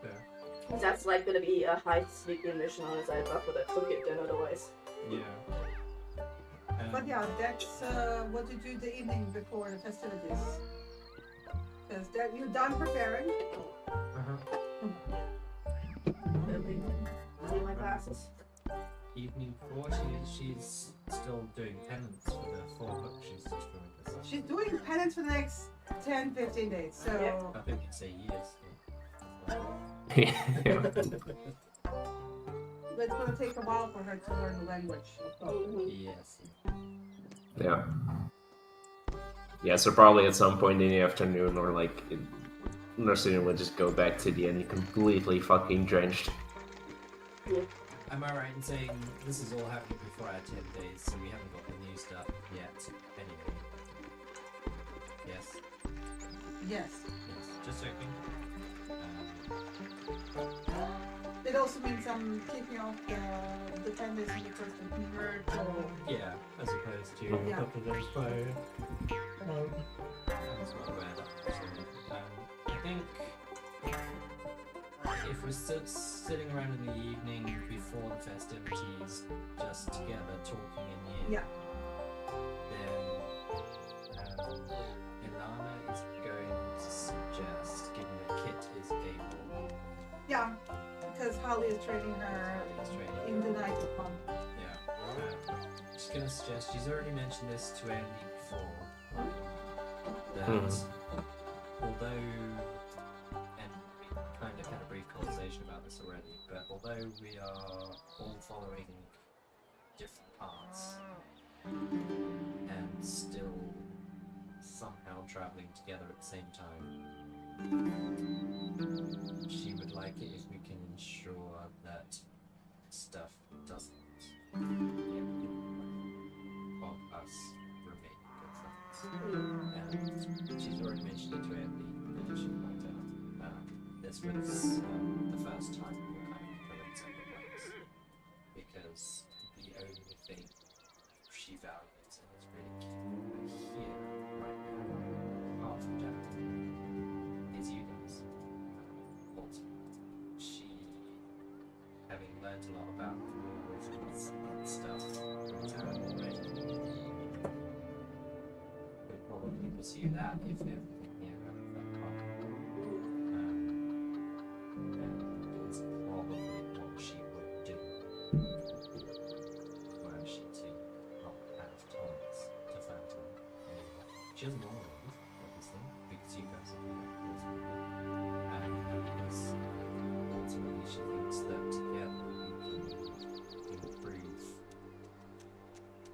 Fair. That's like gonna be a high sleeping mission on his side, but that forget then otherwise. Yeah. But yeah, that's what you do the evening before the festivities. Because you're done preparing. Uh-huh. See my glasses. Evening before, she's still doing penance for the 4 books she's destroyed herself. She's doing penance for the next 10-15 days. So I think you'd say years. Yeah. but it's going to take a while for her to learn the language of both. Yes. Yeah. Yeah, so probably at some point in the afternoon or Nursing will just go back to the end completely fucking drenched. Am I right in saying this is all happening before our 10 days, so we haven't got the new stuff yet? Anyway. Yes? Yes. Yes. Just checking. It also means I'm kicking off the 10 days in the first of convert. Yeah, as opposed to Mhm. a couple of days prior. I was not aware of that actually. I think if we're sitting around in the evening before the festivities, just together talking in the inn, Yeah. then Ilana is going to suggest, given that Kit is able, Yeah, because Holly is training her is training. in the night of fun. Yeah. She's gonna suggest, she's already mentioned this to Andy before, that although, and we kind of had a brief conversation about this already, but although we are all following different paths and still somehow traveling together at the same time, she would like it if we can ensure that stuff doesn't of us remain good friends. And she's already mentioned it to Andy, but she should point out this was the first time we were kind of put in separate ways. Because the only thing she values and is really here right now, apart from Jack, is you guys. Ultimately, she, having learned a lot about wizards and stuff from Tarot already, would probably pursue that if everything here had that common. And is probably what she would do were she to not have ties to Phantom anymore. She doesn't want to leave, obviously, because you guys are here, ultimately. And because ultimately she thinks that together we can improve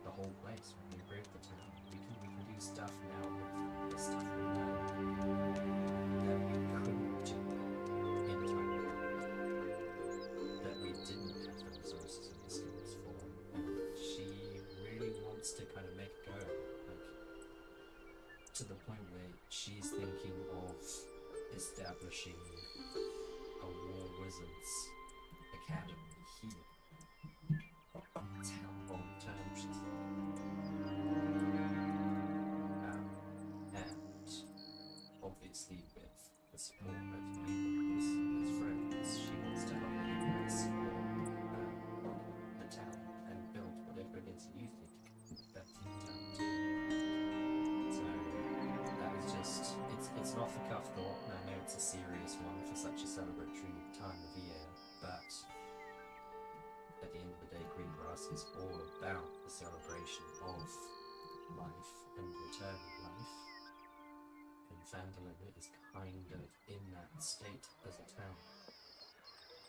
the whole place, we can improve the town. We can do stuff now with the stuff we know that we couldn't do in time that we didn't have the resources and the skills for. And she really wants to kind of make it go, like, to the point where she's thinking of establishing a War Wizards Academy here. That's how long term she's and obviously with the support of you as friends, she wants to help you guys support the town and build whatever it is you think that's in town too. So that was just, it's an off the cuff thought, and I know it's a serious one for such a celebratory time of year, but at the end of the day, Greengrass is all about the celebration of life and returning life. And Phandelver is kind of in that state as a town.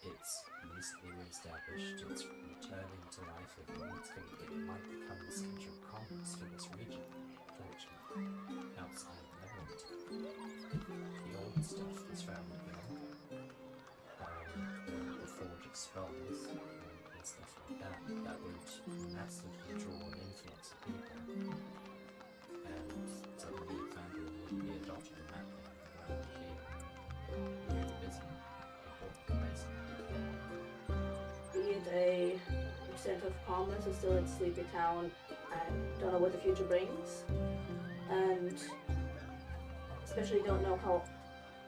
It's recently re-established, it's returning to life again, it might become the centre of commerce for this region, fortunately, outside of Neverland. The old stuff was found there, the Forge of Skulls and stuff like that, that would massively draw an influx of people. And suddenly Phandelver would be adopted in that way, and that would be really busy, important place. Be it a center of commerce or still in Sleepy Town, I don't know what the future brings. And especially don't know how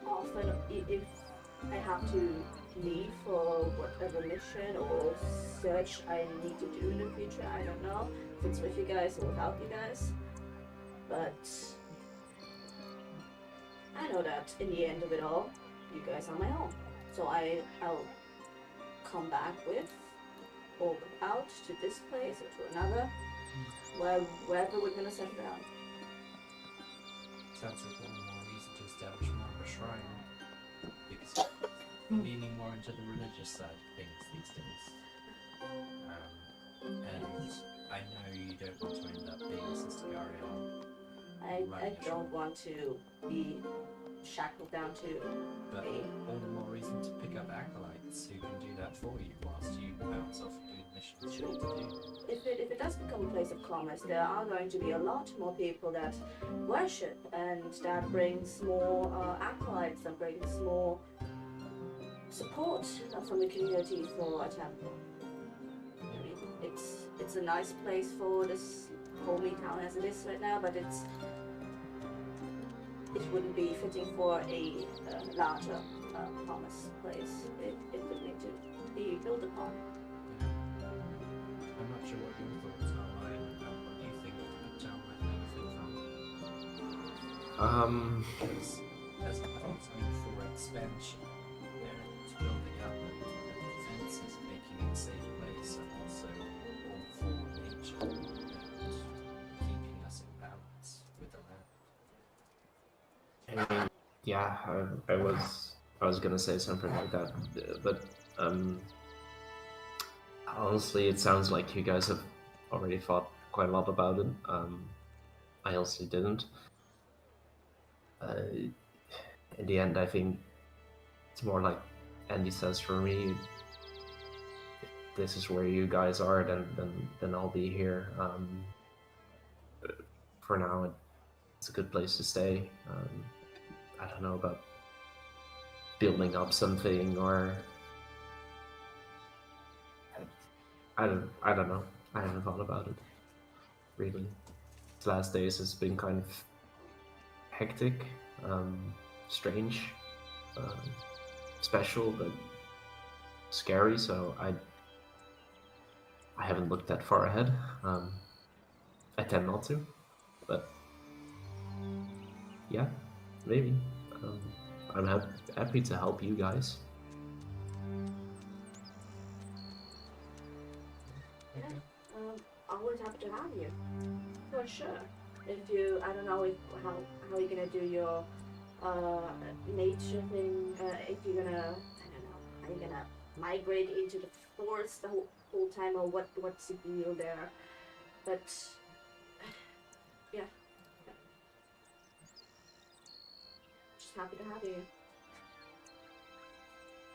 often, if I have to leave for whatever mission or search I need to do in the future. I don't know if it's with you guys or without you guys. But I know that in the end of it all, you guys are my own. So I'll come back with or without to this place or to another, wherever we're gonna settle down. Sounds like one more reason to establish more of a shrine, because leaning more into the religious side of things these days. And I know you don't want to end up being Sister Garion. I don't want to be shackled down to But a all the more reason to pick up acolytes who can do that for you whilst you bounce off and do the missions you need to do. if it does become a place of commerce, there are going to be a lot more people that worship, and that brings more acolytes, that brings more support from the community for a temple. I mean, it's a nice place for this homey town as it is right now, but it wouldn't be fitting for a larger commerce place. It would need to be built upon. I'm not sure what your thoughts are, Ryan, about what you think the town might benefit from. Because as opposed for expansion, it's building up and defences, making it a safe place, and also all for nature and keeping us in balance with the land. I mean, yeah, I was gonna say something like that, but honestly, it sounds like you guys have already thought quite a lot about it. I also didn't. In the end, I think it's more like Andy says for me. If this is where you guys are, then I'll be here. For now, it's a good place to stay. I don't know about building up something, or I don't know. I haven't thought about it really. These last days has been kind of hectic, strange, special, but scary. So I haven't looked that far ahead. I tend not to, but yeah, maybe. I'm happy to help you guys. Yeah, always happy to have you. For sure. If you, I don't know how you're gonna do your nature thing. If you're gonna, I don't know, are you gonna migrate into the forest the whole time, or what's the deal there? But yeah. Just happy to have you.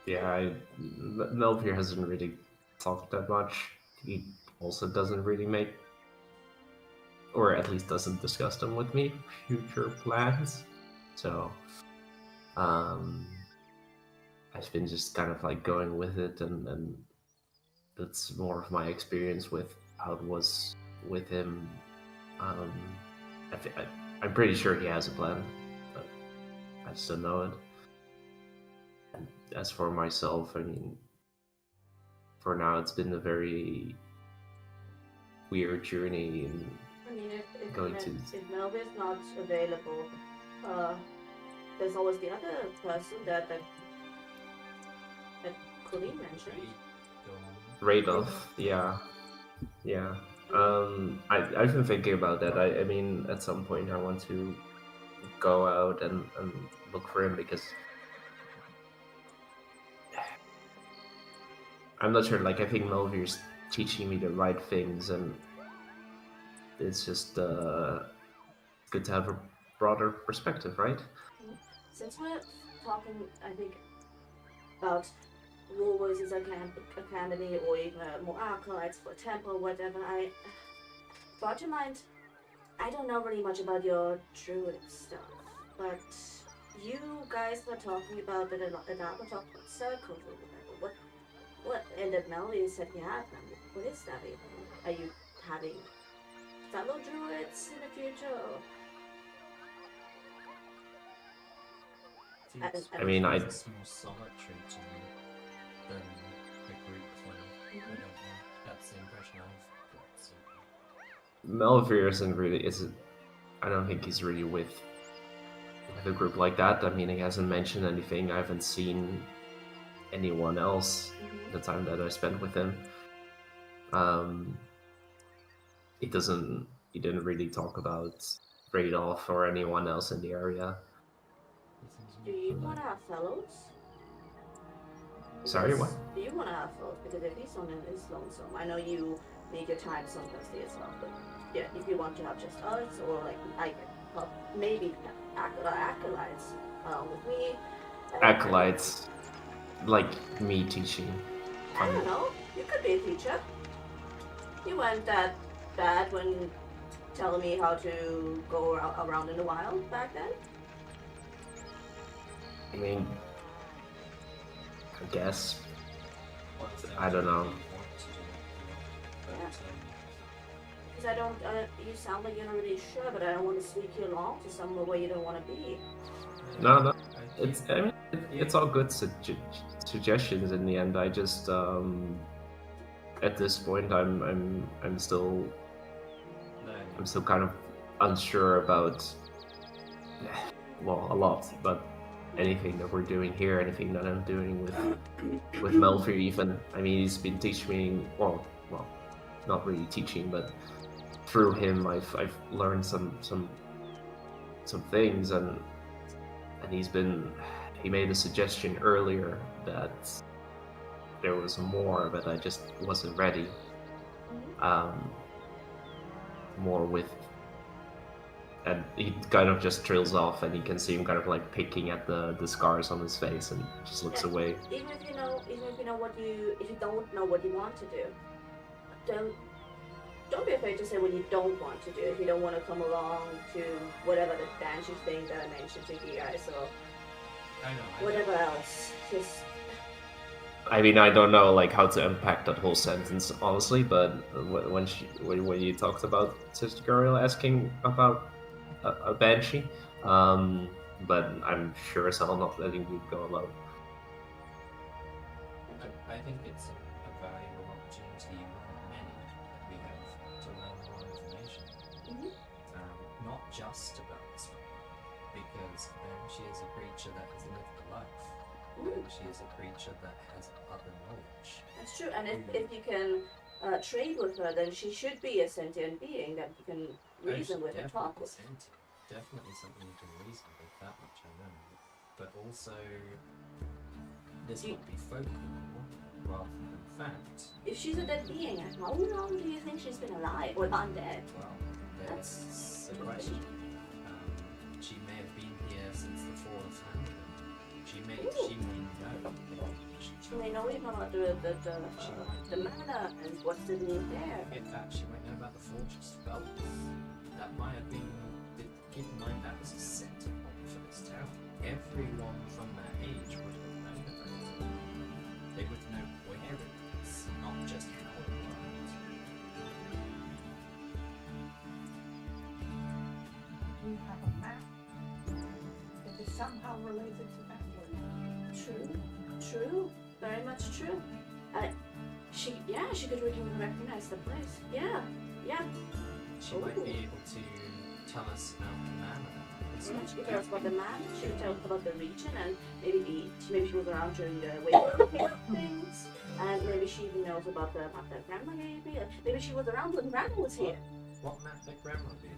Yeah, Melvir hasn't really talked that much. He also doesn't really make, or at least doesn't discuss them with me, future plans. So, I've been just kind of like going with it, and that's more of my experience with how it was with him. I'm pretty sure he has a plan, but I just don't know it. And as for myself, I mean, for now it's been a very weird journey, and I mean, if going to if Melvin's not available, there's always the other person that Colleen mentioned. Radolf, yeah. I've been thinking about that. I mean, at some point I want to go out and look for him, because I'm not sure. Like, I think Melvir's teaching me the right things, and it's just good to have a broader perspective, right? Since we're talking, I think, about War Voices Academy, or even more acolytes for temple, whatever, I brought to mind. I don't know really much about your druid stuff, but you guys were talking about that a lot. We're talking about circles or whatever. What? And that Melody said you had them. What is that even? Are you having fellow druids in the future? Or? I mean, It's more solitary to me than a group thing. I don't know. That's the impression I've got. So. Melvir isn't really. I don't think he's really with a group like that. I mean, he hasn't mentioned anything. I haven't seen anyone else the time that I spent with him. He didn't really talk about Radolf or anyone else in the area. Do you want to have fellows? Sorry, what? Do you want to have fellows? Because if he's lonesome, I know you need your time sometimes as well, but yeah, if you want to have just us, or like maybe acolytes with me. Acolytes, like me teaching. I don't know. You could be a teacher. You weren't that bad when telling me how to go around in the wild back then. I mean, I guess. I don't know. Yeah. Because I don't, you sound like you're not really sure, but I don't want to sneak you along to somewhere where you don't want to be. No. It's all good suggestions in the end. I just, at this point, I'm still kind of unsure about, well, a lot, but anything that we're doing here, anything that I'm doing with Melvir even. I mean, he's been teaching me, well, not really teaching, but through him I've learned some things, and he made a suggestion earlier that there was more, but I just wasn't ready. More with, and he kind of just trails off, and you can see him kind of like picking at the scars on his face, and just looks away. Even if you know if you don't know what you want to do, don't be afraid to say what you don't want to do. If you don't want to come along to whatever the dancing thing that I mentioned to you guys, or I know. whatever else. Just I mean, I don't know like how to unpack that whole sentence honestly, but when you talked about Sister Guriel asking about a banshee, but I'm sure as hell not letting you go alone. I think it's a valuable opportunity, one of many that we have to learn more information. Not just about this one, because she is a creature that has lived a life. She is a creature that has other knowledge. that's true. And if you can trade with her, then she should be a sentient being that you can reason with and talk with. Definitely something you can reason with, that much I know. But also, this would be folklore rather than fact. If she's a dead being, how long do you think she's been alive or undead? Well, That's the question. She may have been here since the fall of Phandelver. She may know. She may know even about the manor and what's beneath there. In fact, she might know about the Forge of Spells. That might have been, keep in mind, that was a center point for this town. Everyone from that age would have known about it. They would know where it is, not just how it worked. We have a map that is somehow related to that one. True, very much true. She could really recognize the place. Yeah. She might be able to tell us about the manor. She could tell us about the man. She could tell us about the region, and maybe she was around during the wave things, and maybe she even knows about the map that Grandma gave me. Maybe she was around when Grandma was here. What map that Grandma did?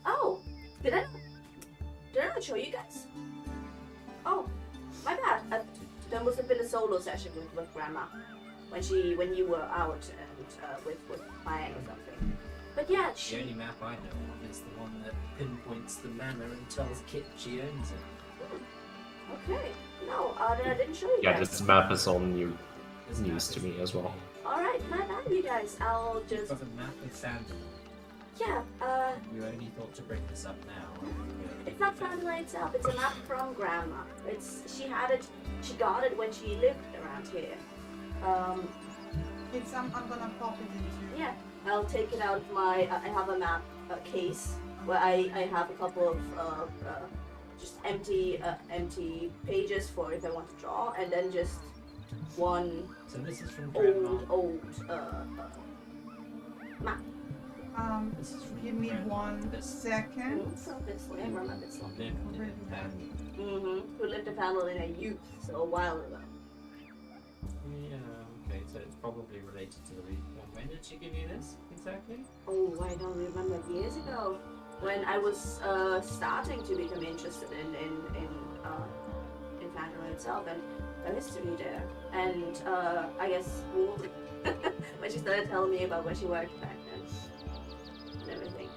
Oh, did I not show you guys? Oh, my bad. There must have been a solo session with Grandma when you were out and with Ryan or something. But yeah, The only map I know of is the one that pinpoints the manor and tells Kit she owns it. Okay. No, then I didn't show you Yeah, guys. this map is all news This to map me is as well. Alright, my bad, you guys. I'll just... For the map of Phandelver. Yeah, You only thought to bring this up now. it's not Phandelver itself. It's a map from Grandma. She got it when she lived around here. I'm gonna pop it into. Yeah, I'll take it out of my... I have a map case where I have a couple of just empty pages for if I want to draw, and then just one So this is from Grandma. old map. This is from Give me Grandma. 1 second. So this one, I remember this one. Lived in Phandelver. Who lived in Phandelver in a youth, so a while ago. Yeah, okay, so it's probably related to the region. When did she give you this exactly? Oh, I don't remember, years ago, when I was starting to become interested in Phandelver itself and the history there, and I guess when she started telling me about where she worked back then and everything.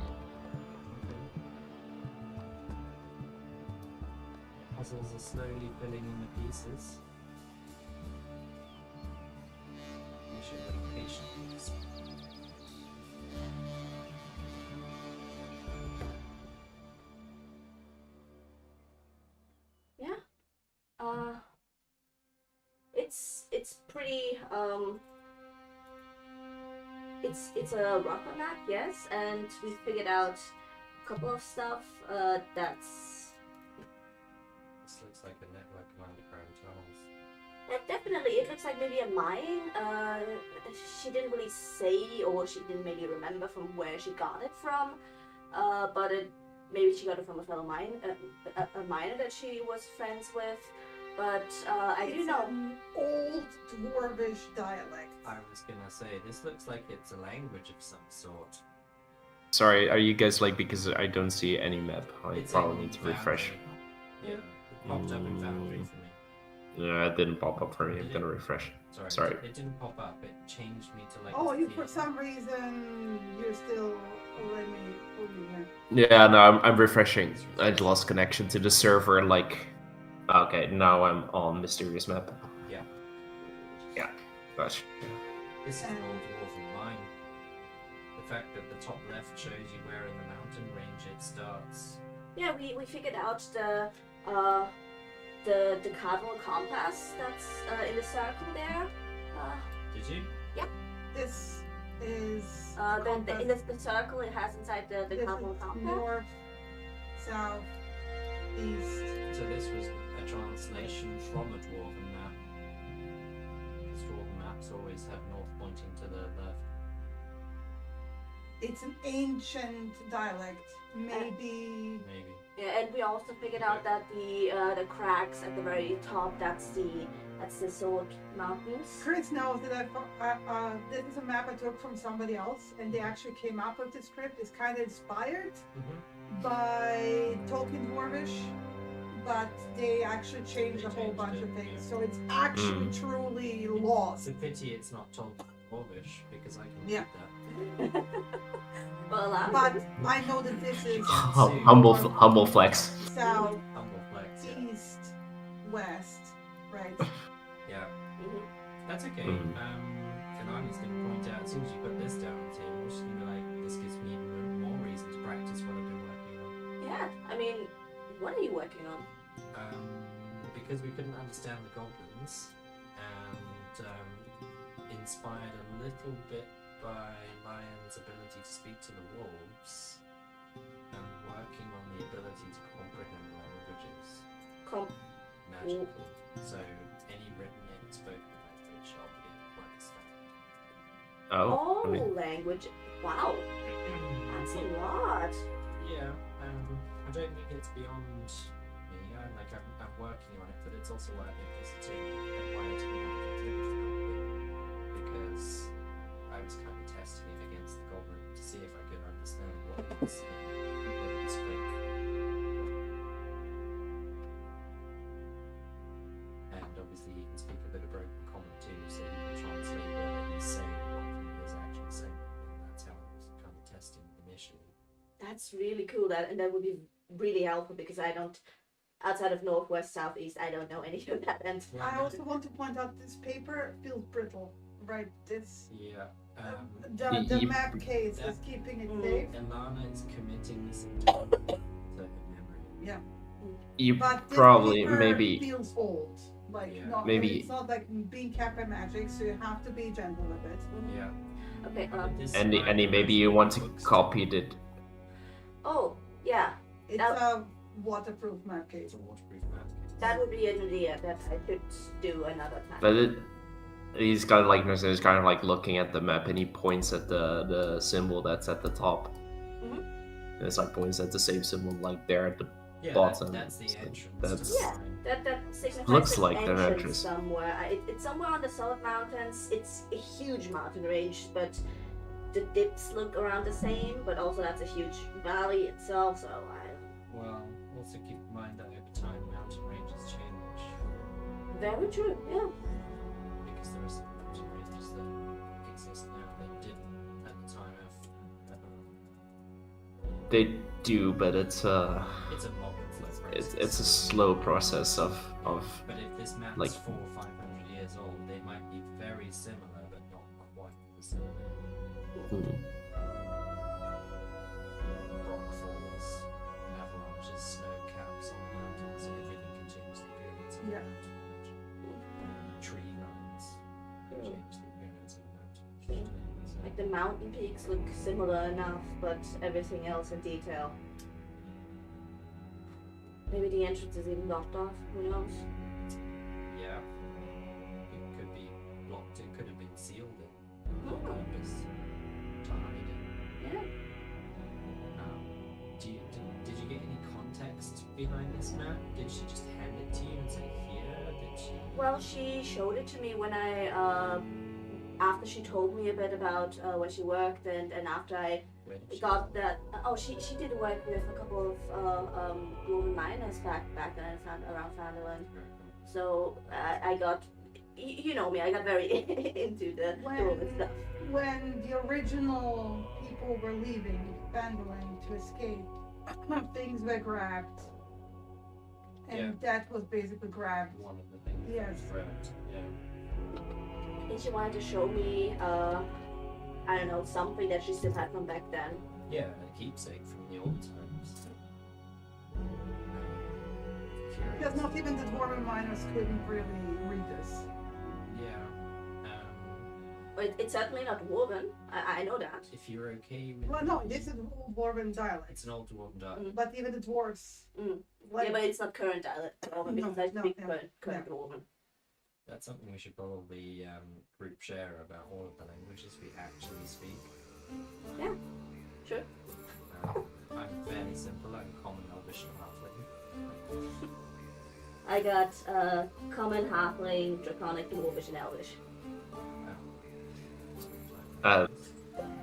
Puzzles are slowly filling in the pieces. You should wait patiently. Yeah. It's pretty it's a rocker map, yes, and we figured out a couple of stuff that's This looks like a network of underground tunnels. definitely it looks like maybe a mine. She didn't really say, or she didn't maybe remember from where she got it from, but maybe she got it from a fellow a miner that she was friends with. But I do It's know. an old dwarvish dialect. I was gonna say, this looks like it's a language of some sort. Sorry, are you guys like, because I don't see any map, I It's probably in need to refresh. Valerie. Yeah, it popped up in Valerie for me. Yeah, it didn't pop up for me. I'm gonna refresh. Sorry. It didn't pop up. It changed me to like. Oh, you the- for some reason you're still already over Yeah, no, I'm refreshing. I lost connection to the server. Like, okay, now I'm on mysterious map. Yeah. Yeah, gosh. This is an old dwarven mine. The fact that the top left shows you where in the mountain range it starts. Yeah, we figured out the cardinal compass that's in the circle there. Did you? This is In the circle it has inside the this cardinal is compass. north, south, east. So this was a translation from a dwarven map. Because dwarven maps always have north pointing to the left. It's an ancient dialect. Maybe Yeah, and we also figured out that the cracks at the very top that's the Sword Mountains. Chris knows that this is a map I took from somebody else, and they actually came up with this script. It's kind of inspired by Tolkien Dwarvish, but they actually changed a whole bunch of things. So it's actually truly It's lost. a pity it's not told Dwarvish, because I can Yeah. read that. Well, But I know that this is Humble flex. south, Humble flex, yeah. east, west, right? Yeah, Mhm. that's okay. Mhm. Kanani's going to point out, as soon as you put this down on the table, she's going to be like, this gives me more reason to practice what I've been working on. Yeah, I mean, what are you working on? Because we couldn't understand the goblins, and inspired a little bit by Lion's ability to speak to the wolves, and working on the ability to comprehend languages magically. So any written and spoken language I'll be able to understand. Oh. Oh, I mean, language. Wow, that's a lot. Yeah, I don't think it's beyond me. I'm working on it, but it's also why I think visiting acquired to because I was kind of testing it against the goblin to see if I could understand what it spoke. And obviously he can speak a bit of broken common too, so he can translate whether he's saying what he is actually saying. And that's how I was kind of testing initially. That's really cool. And that would be really helpful because I don't, outside of northwest, southeast, I don't know any of that. And I also want to point out this paper feels brittle, right? This Yeah. the You- map case is keeping it safe. Elana is committing this into her memory. Yeah, You but this probably paper maybe feels old. Like Yeah. not, Maybe- it's not like being capped by magic, so you have to be gentle with it. Yeah. okay. This Andy scribe maybe you actually want to looks- copy it. Oh, yeah, It's Now- a waterproof map case. It's a waterproof map. that would be an idea that I could do another time. But he's kind of like he's kind of like looking at the map and he points at the symbol that's at the top. Mhm. And it's like points at the same symbol like there at the Yeah, bottom. that's the So entrance. that's- to the Yeah. shrine. That signifies Looks an like an entrance entrance. somewhere. It's somewhere on the South Mountains. It's a huge mountain range, but the dips look around the same. But also that's a huge valley itself. So Well, also keep in mind that over time mountain ranges change. very true. Yeah. Because there are some mountain ranges that exist now that didn't at the time of they do, but it's It's a long and slow process. it's a slow process of But if this map's like- 400 or 500 years old, they might be very similar, but not quite the same. Rock falls, avalanches, snow caps on mountains, and everything continues the appearance of Yeah. a mountain. Tree lines change the appearance of a mountain. Like the mountain peaks look similar enough, but everything else in detail. Maybe the entrance is even blocked off. Who knows? Yeah. It could be blocked, it could have been sealed in on Oh. purpose to hide it. Yeah. Did you get any context behind this map? Did she just hand it to you and say here? Did she? Well, she showed it to me when I, after she told me a bit about where she worked, and after I Where did she got that. Oh, she did work with a couple of Golden miners back then around Phandelver. So I got, you know me, I got very into the Golden stuff. When the original people were leaving Phandelver to escape, things were grabbed, and Yeah. that was basically grabbed. One of the things. that Yes. was grabbed, yeah. I think she wanted to show me, I don't know, something that she still had from back then. Yeah, a keepsake from the old times. curious. Because not even the dwarven miners couldn't really read this. Yeah. It's certainly not woven. I know that. If you're okay with. Well, no, this is dwarven dialect. It's an old dwarven dialect. But even the dwarves, Mm. like, Yeah, but it's not current dialect dwarven because I speak current dwarven. That's something we should probably group share about all of the languages we actually speak. Yeah, sure. I'm fairly simple. I'm common, elvish, and halfling. I got common, halfling, draconic, dwarvish, and elvish.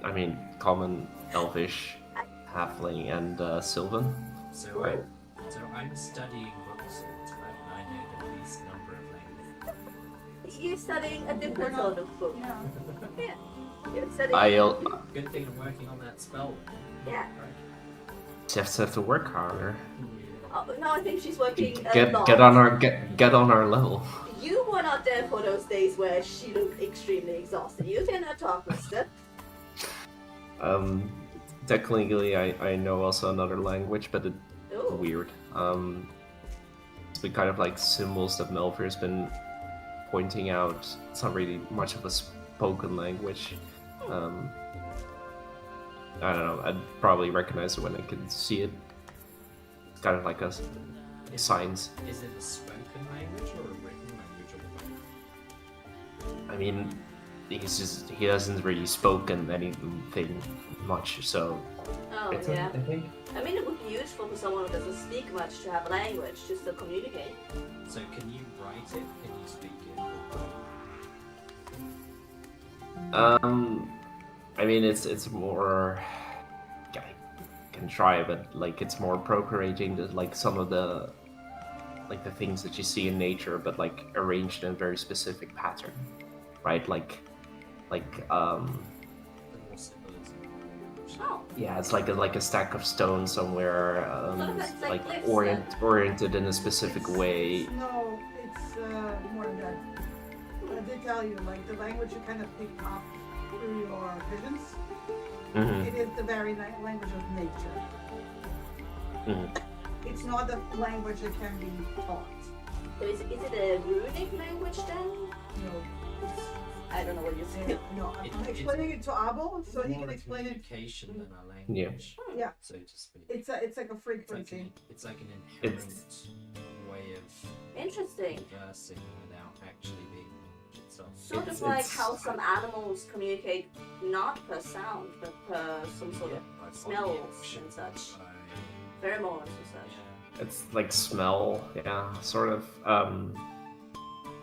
I mean, common, elvish, halfling, and sylvan. So, Right. so I'm studying books all the time, and I know the least number of languages. You're studying a different We're not- sort of book. yeah. Yeah. You're studying. Good thing I'm working on that spell. Yeah. Right? Just have to work harder. No, I think she's working a Get lot. get on our level. You were not there for those days where she looked extremely exhausted. You cannot talk, mister. Technically, I know also another language, but it's Ooh. weird. It's been kind of like symbols that Melville's been pointing out. It's not really much of a spoken language. I don't know. I'd probably recognize it when I can see it. It's kind of like a signs. Is it a spoken language or a written language or both? I mean, he hasn't really spoken anything much, so Oh, it's yeah. I think. I mean, it would be useful for someone who doesn't speak much to have a language just to communicate. So can you write it? Can you speak it? I mean, it's more. I can try, but like it's more appropriating to like some of the things that you see in nature, but like arranged in a very specific pattern, right? Like The more symbolism. Oh, yeah, it's like a stack of stone somewhere, Sort of like like glyphs, oriented in a specific way. No, it's more than that. I did tell you, like the language you kind of pick up through your visions. Mhm. It is the very language of nature. Mhm. It's not a language that can be taught. so is it a runic language then? No, I don't know what you're saying. no. I'm It- explaining it to Abo, so he More can a explain it. communication than a language. Yeah. So to speak. It's like a It's like frequency. an inherent way of Interesting. conversing without actually being itself. Sort of It's- like it's- how some animals communicate not per sound, but per some sort of by body smells action, and such. by- pheromones and such. yeah. It's like smell, yeah, sort of.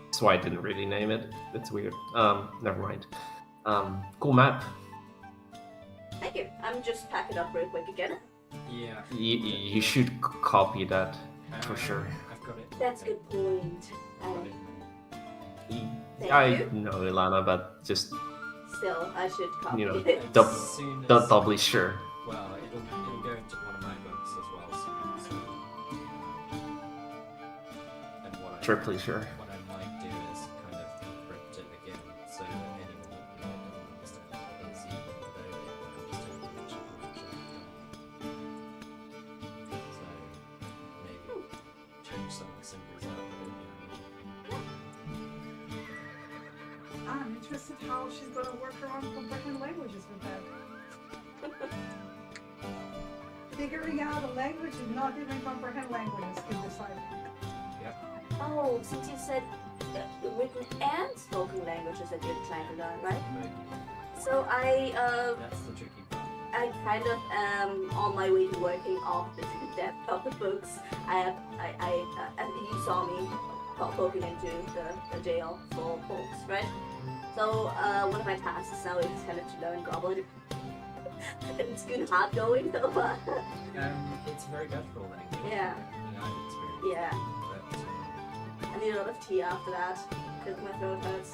That's why I didn't really name it. It's weird. Never mind. Cool map. Thank you. I'm just packing up real quick again. Yeah. You should copy that for sure. I've got it. That's a good point. I've got it. Thank I you. know Ilana, but just Still, I should copy know, it. Dub- As soon as- doubly sure. Well, it'll go into one of my books as well soon. So. And Triply sure. What I might do is kind of encrypt it again so that anyone that doesn't understand what it is, even though they understand the original language I've done. So maybe change some of the symbols out. I'm interested how she's gonna work around comprehend languages with that. Figuring out a language and not even comprehend languages can decide. Oh, since you said written and spoken languages that you're trying to learn, right? So That's the tricky part. I kind of am on my way to working off the depth of the books. And you saw me poking into the jail for books, right? So one of my tasks now is kind of to learn Goblin. It's been hard going though. It's a very guttural language. Yeah. I've experienced Yeah. but, I need a lot of tea after that because my throat hurts.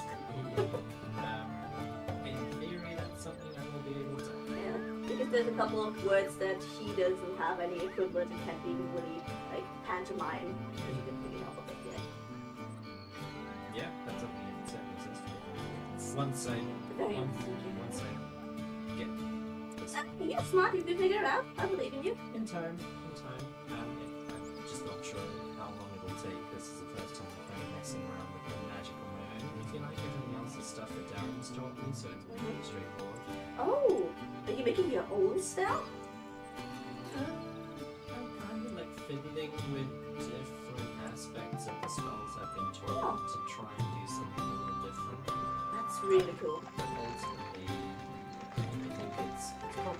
in theory, that's something I will be able to. Yeah, because there's a couple of words that he doesn't have any equivalent and can't even really like pantomime because he didn't really help a bit yet. Yeah, that's something that certainly says to me. Once I Very get this You're smart, you can figure it out. I believe in you. in time. I'm just not sure how long it'll making your own spell? I'm kind of like fiddling with different aspects of the spells I've been told Oh. to try and do something a little different. That's really cool. But ultimately, I think it's well,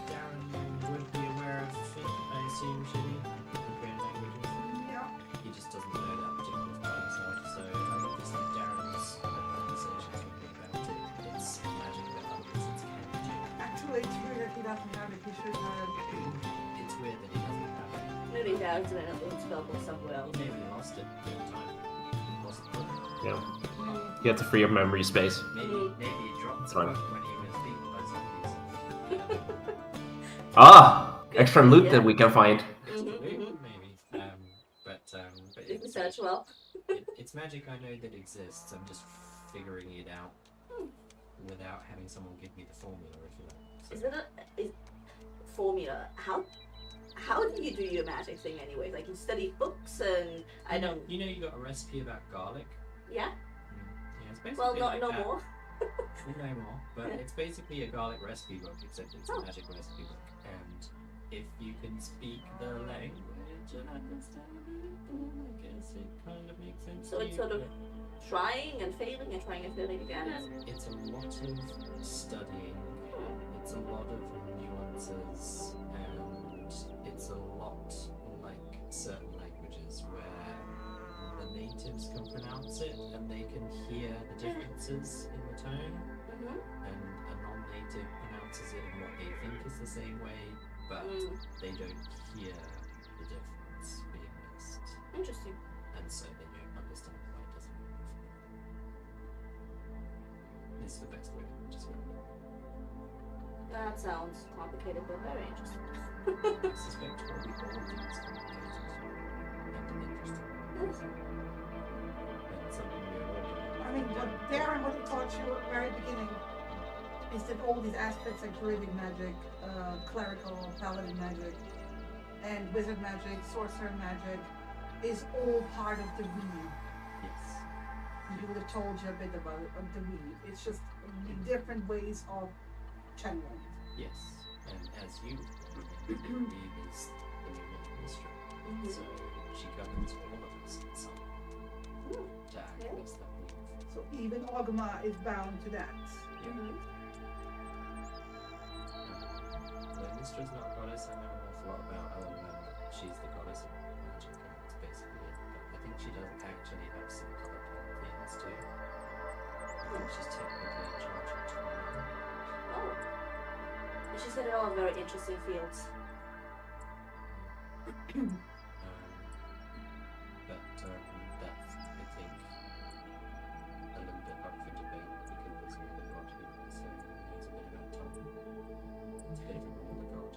Darren would be aware of it, I assume, Shitty, in creative languages. Yeah. He just doesn't know that particular by himself, so I think it's like Darren's conversations with me about it. It's magic that other wizards can do. Actually, it's weird that he doesn't have it. He should have it. It's weird that he doesn't have it. Maybe Darren's in a spell book somewhere else. Maybe he lost it in time. Lost it. Yeah. Mm. You have to free up memory space. Maybe he dropped It's fine. it when he was beaten by zombies. Ah! Good Extra loot idea. that we can find. Maybe. But If we search well. it's magic I know that exists. I'm just figuring it out without having someone give me the formula, if you like. So Is it a formula? How do you do your magic thing anyway? Like you study books and I don't. You know, you got a recipe about garlic. Yeah. Yeah, it's basically Well, like no that. more. No more, but it's basically a garlic recipe book, except it's Oh. a magic recipe book. And if you can speak the language and understand it, I guess it kind of makes sense. So to it's you, sort of but trying and failing and trying and failing again. it's a lot of studying. It's a lot of nuances, and it's a lot like certain languages where the natives can pronounce it and they can hear the differences in the tone, and a non-native pronounces it in what they think is the same way, but they don't hear the difference being missed, Interesting. and so they don't understand why it doesn't work. This is the best way to describe it. That sounds complicated but very interesting. I suspect probably all of these complicated and interesting, Yes. and something we all can. I mean, what he taught you at the very beginning is that all these aspects like druidic magic, clerical, paladin magic, and wizard magic, sorcerer magic is all part of the weave. Yes. He would have told you a bit about it, of the weave. It's just different ways of channeling. Yes. And as you Eve is the new mistress, so she governs all of us in some to access that weave. So even Ogma is bound to that. Yeah. So Mistra's not a goddess. I know an awful lot about other than she's the goddess of magic, and that's basically it. But I think she does actually have some other pantheons too. I think she's technically in charge of 20. Oh. And she said they're all very interesting fields. That's, I think, a little bit up for debate because there's another god who also knows a bit about time. It's a bit of a ruler god.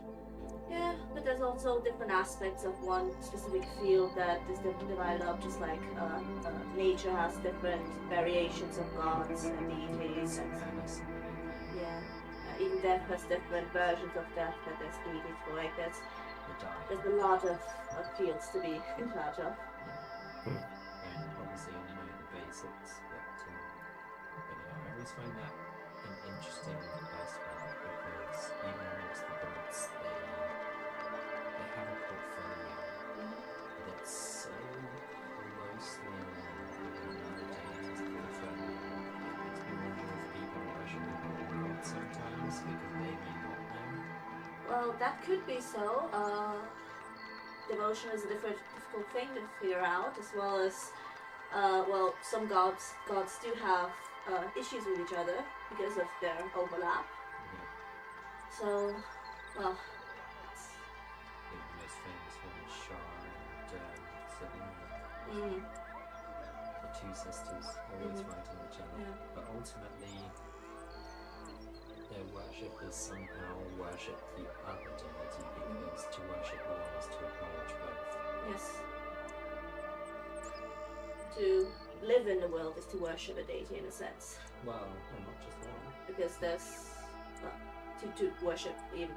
Yeah, but there's also different aspects of one specific field that is divided up, just like nature has different variations of gods and deities. And, yeah, even death has different versions of death that there's deities for. Like there's a lot of fields to be in charge of. And obviously only know the basics, but I always find that an interesting aspect because even amongst the gods, they have a portfolio that's so closely aligned with another deity's portfolio. It's beyond of people worshiping other gods sometimes because they may not know. Well, that could be so. Devotion is a difficult thing to figure out, as well as, well, some gods do have issues with each other because of their overlap. So, well, I think the most famous one is Shar and Selena. The two sisters always fighting each other, Yeah. but ultimately their worshippers somehow worship the other deity because to worship one is to acknowledge both. yes. To live in the world is to worship a deity in a sense, Well, and not just one. because there's to worship even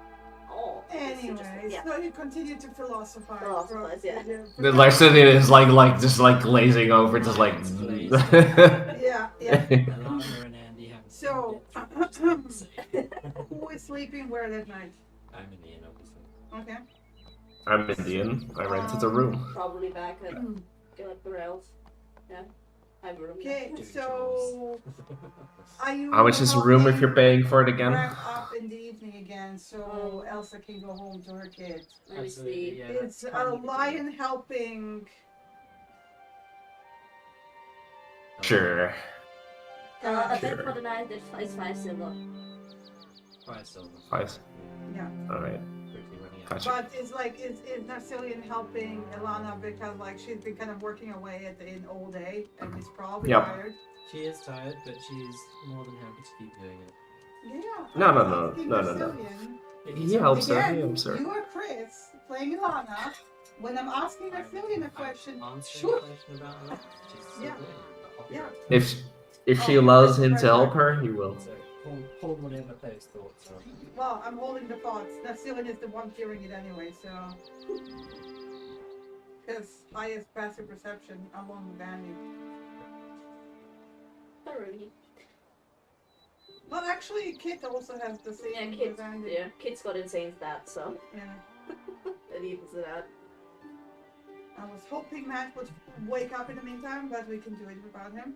all. because you just- Anyways, yeah. so you continue to philosophize. Philosophize, yeah. The Larcenian is like just like glazing over, just like. Yeah, yeah. Alana and Andy haven't So, seen it. Who is sleeping where that night? I'm in the inn, obviously. Okay. I'm Indian. I rented a room. Probably back at Galax. Yeah. I have a room. Okay, Doing so are you How much is a room if you're paying for it again? wrap up in the evening again so Elsa can go home to her kid? Let me Absolutely, see. yeah. It's that's a kind of the lion helping. deal. Sure. A bed Sure. for the night is 5 silver. 5 silver. 5. Yeah. Alright. Quickly running out. Gotcha. But it's like is Narcillian helping Ilana because like she's been kind of working away at the inn all day and is probably Yep. tired. She is tired, but she's more than happy to keep doing it. Yeah. No, I was no, asking no, no. Narcillian. He helps her. He Again, helps her. you are Chris playing Ilana. When I'm asking Narcillian a question, Answering sure. a question about her. She's still Yeah. doing it, but I'll be Yeah. right back. If she Oh, allows press- him press to help back. her, he will. So hold whatever those thoughts are. Well, I'm holding the thoughts. Narcillian is the one hearing it anyway, so. Because highest passive perception along with Andy. Alrighty. Well, actually, Kit also has the same Yeah, Kit. as Andy. Yeah, Kit's got insane stats, so Yeah. it evens it out. I was hoping Matt would wake up in the meantime, but we can do it without him.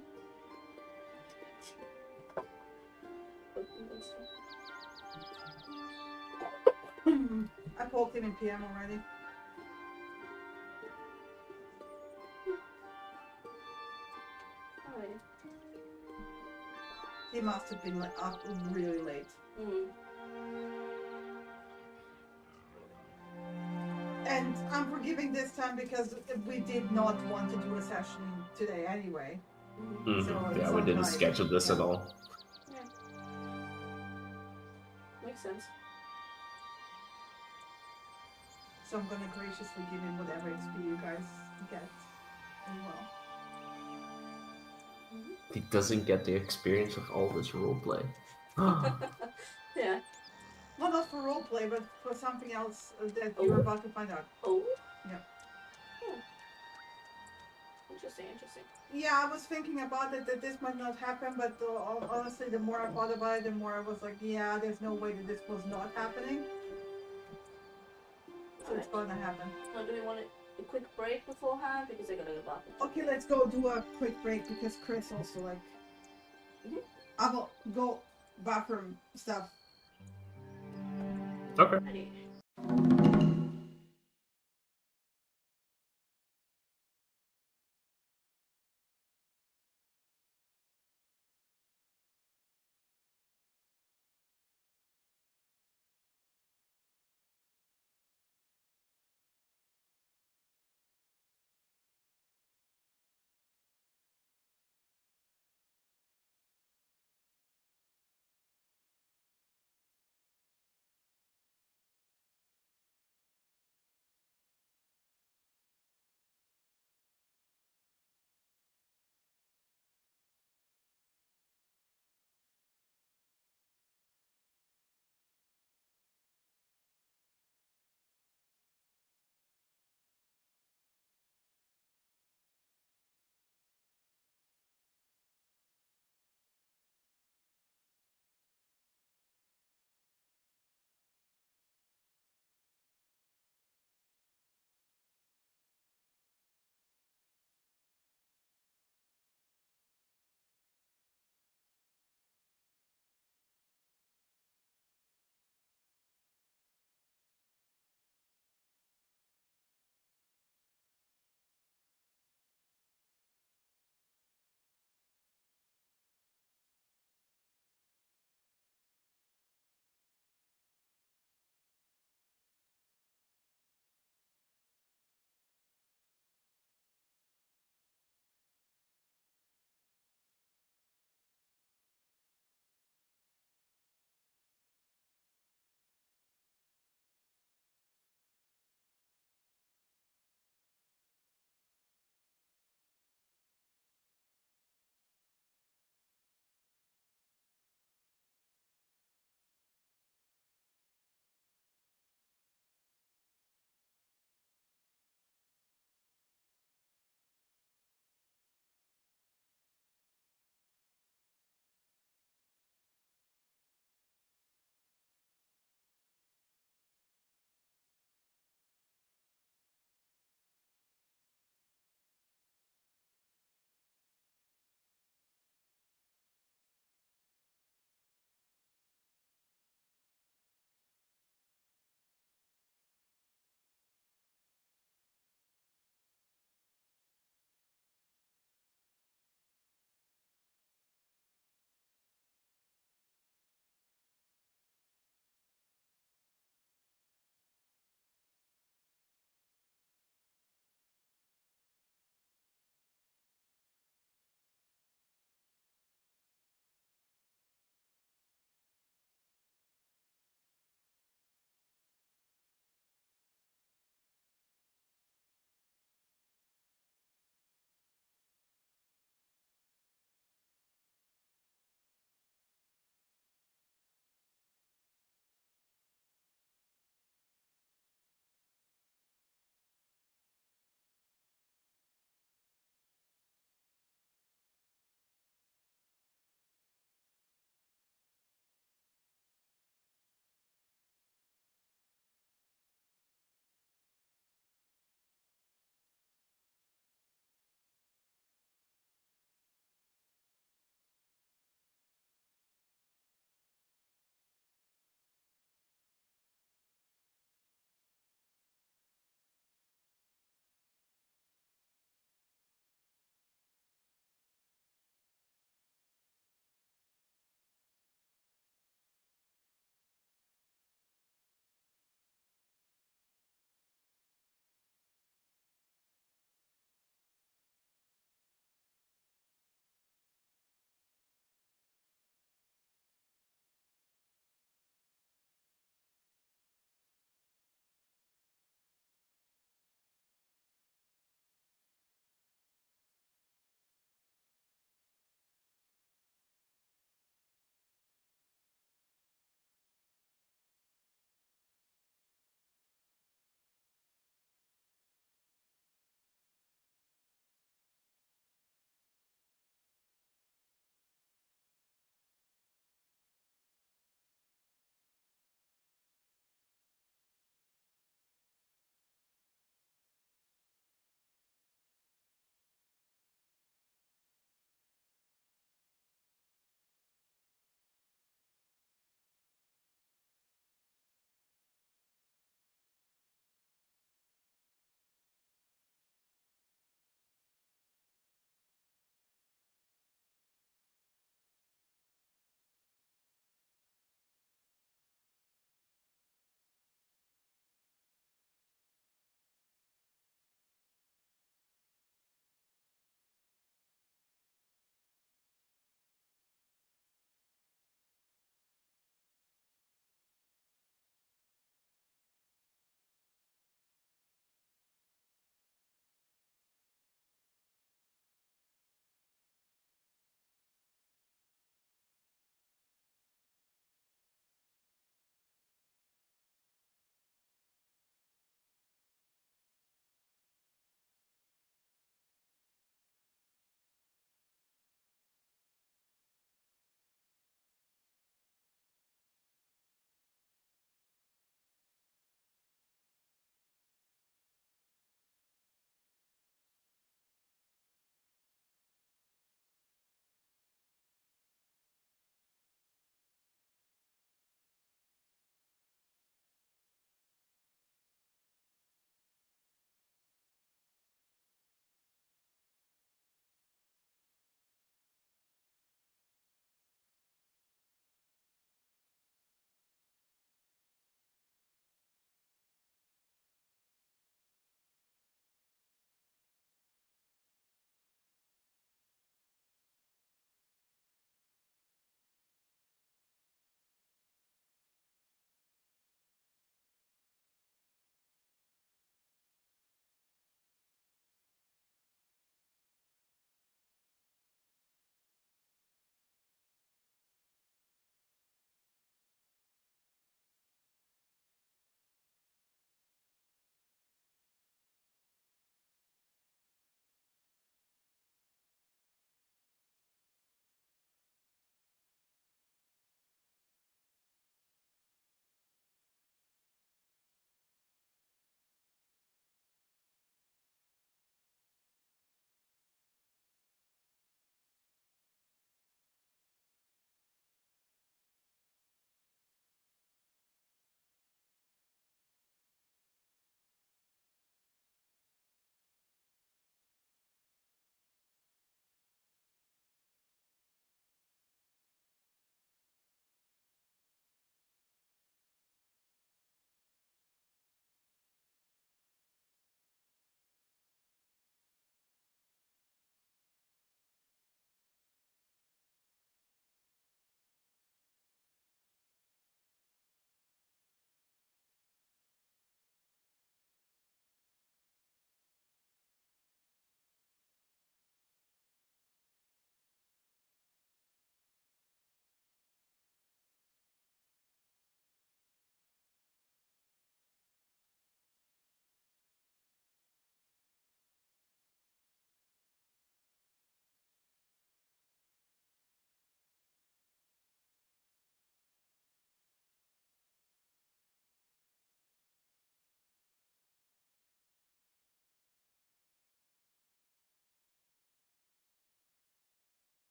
I poked him in PM already. Alrighty. He must have been like up really late. And I'm forgiving this time because we did not want to do a session today anyway. Mhm. So it's Yeah, we not didn't like- schedule this yeah. at all. Makes sense. So I'm gonna graciously give him whatever XP you guys get as well. He doesn't get the experience of all this roleplay. Yeah. Well, not for roleplay, but for something else that Oh. you're about to find out. Oh. Yeah. Interesting, interesting. Yeah, I was thinking about it that this might not happen, but honestly, the more I thought about it, the more I was like, yeah, there's no way that this was not happening. So it's gonna happen. Now, do we want a quick break beforehand? Because I gotta go bathroom. Okay, let's go do a quick break because Chris also like. I will go bathroom stuff. Okay. Ready.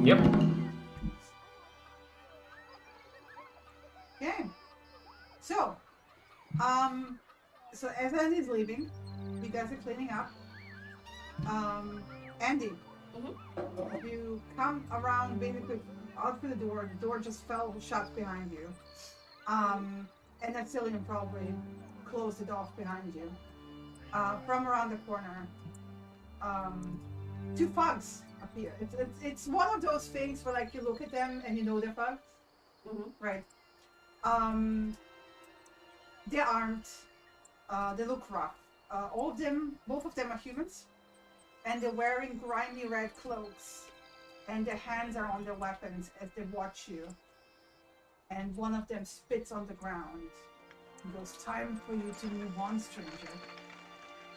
Yep. Okay. So, so as Andy's leaving, you guys are cleaning up. Andy, you come around basically out through the door. The door just fell shut behind you. And Axilian probably closed it off behind you. From around the corner, two thugs appear. It's one of those things where like you look at them and you know they're thugs, right? They aren't. They look rough. Both of them are humans, and they're wearing grimy red cloaks, and their hands are on their weapons as they watch you. And one of them spits on the ground and goes, "Time for you to move on, stranger.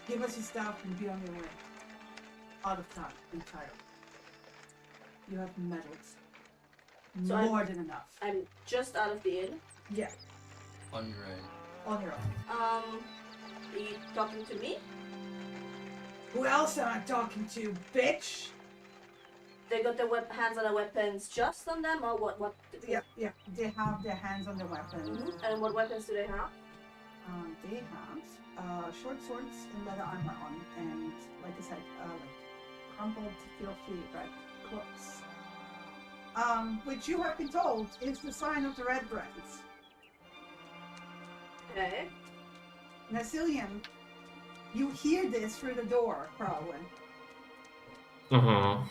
Give us your stuff and be on your way. Out of time entirely. You have medals. So More than enough." I'm just out of the inn. Yeah, On your own. on your own. Are you talking to me? Who else am I talking to, bitch? They got their hands on their weapons just on them, or what? Yeah. They have their hands on their weapons. And what weapons do they have? They have short swords and leather armor on, and like I said, like crumpled, filthy red cloaks. Which you have been told is the sign of the Red Brands. Okay. Nasilian, you hear this through the door, probably. Mm-hmm.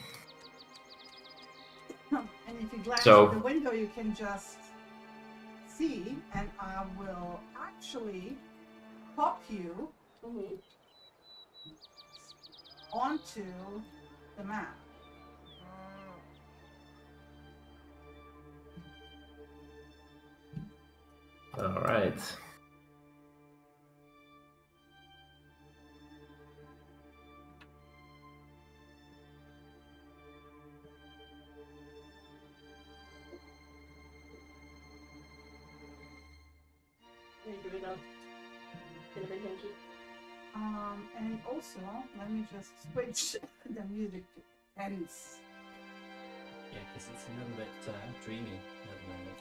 And if you glance So- out the window, you can just see, and I will actually pop you onto the map. All right. Here we go. Been a bit hinky. And also, let me just switch the music to tense. Yeah, because it's a little bit dreamy at the moment.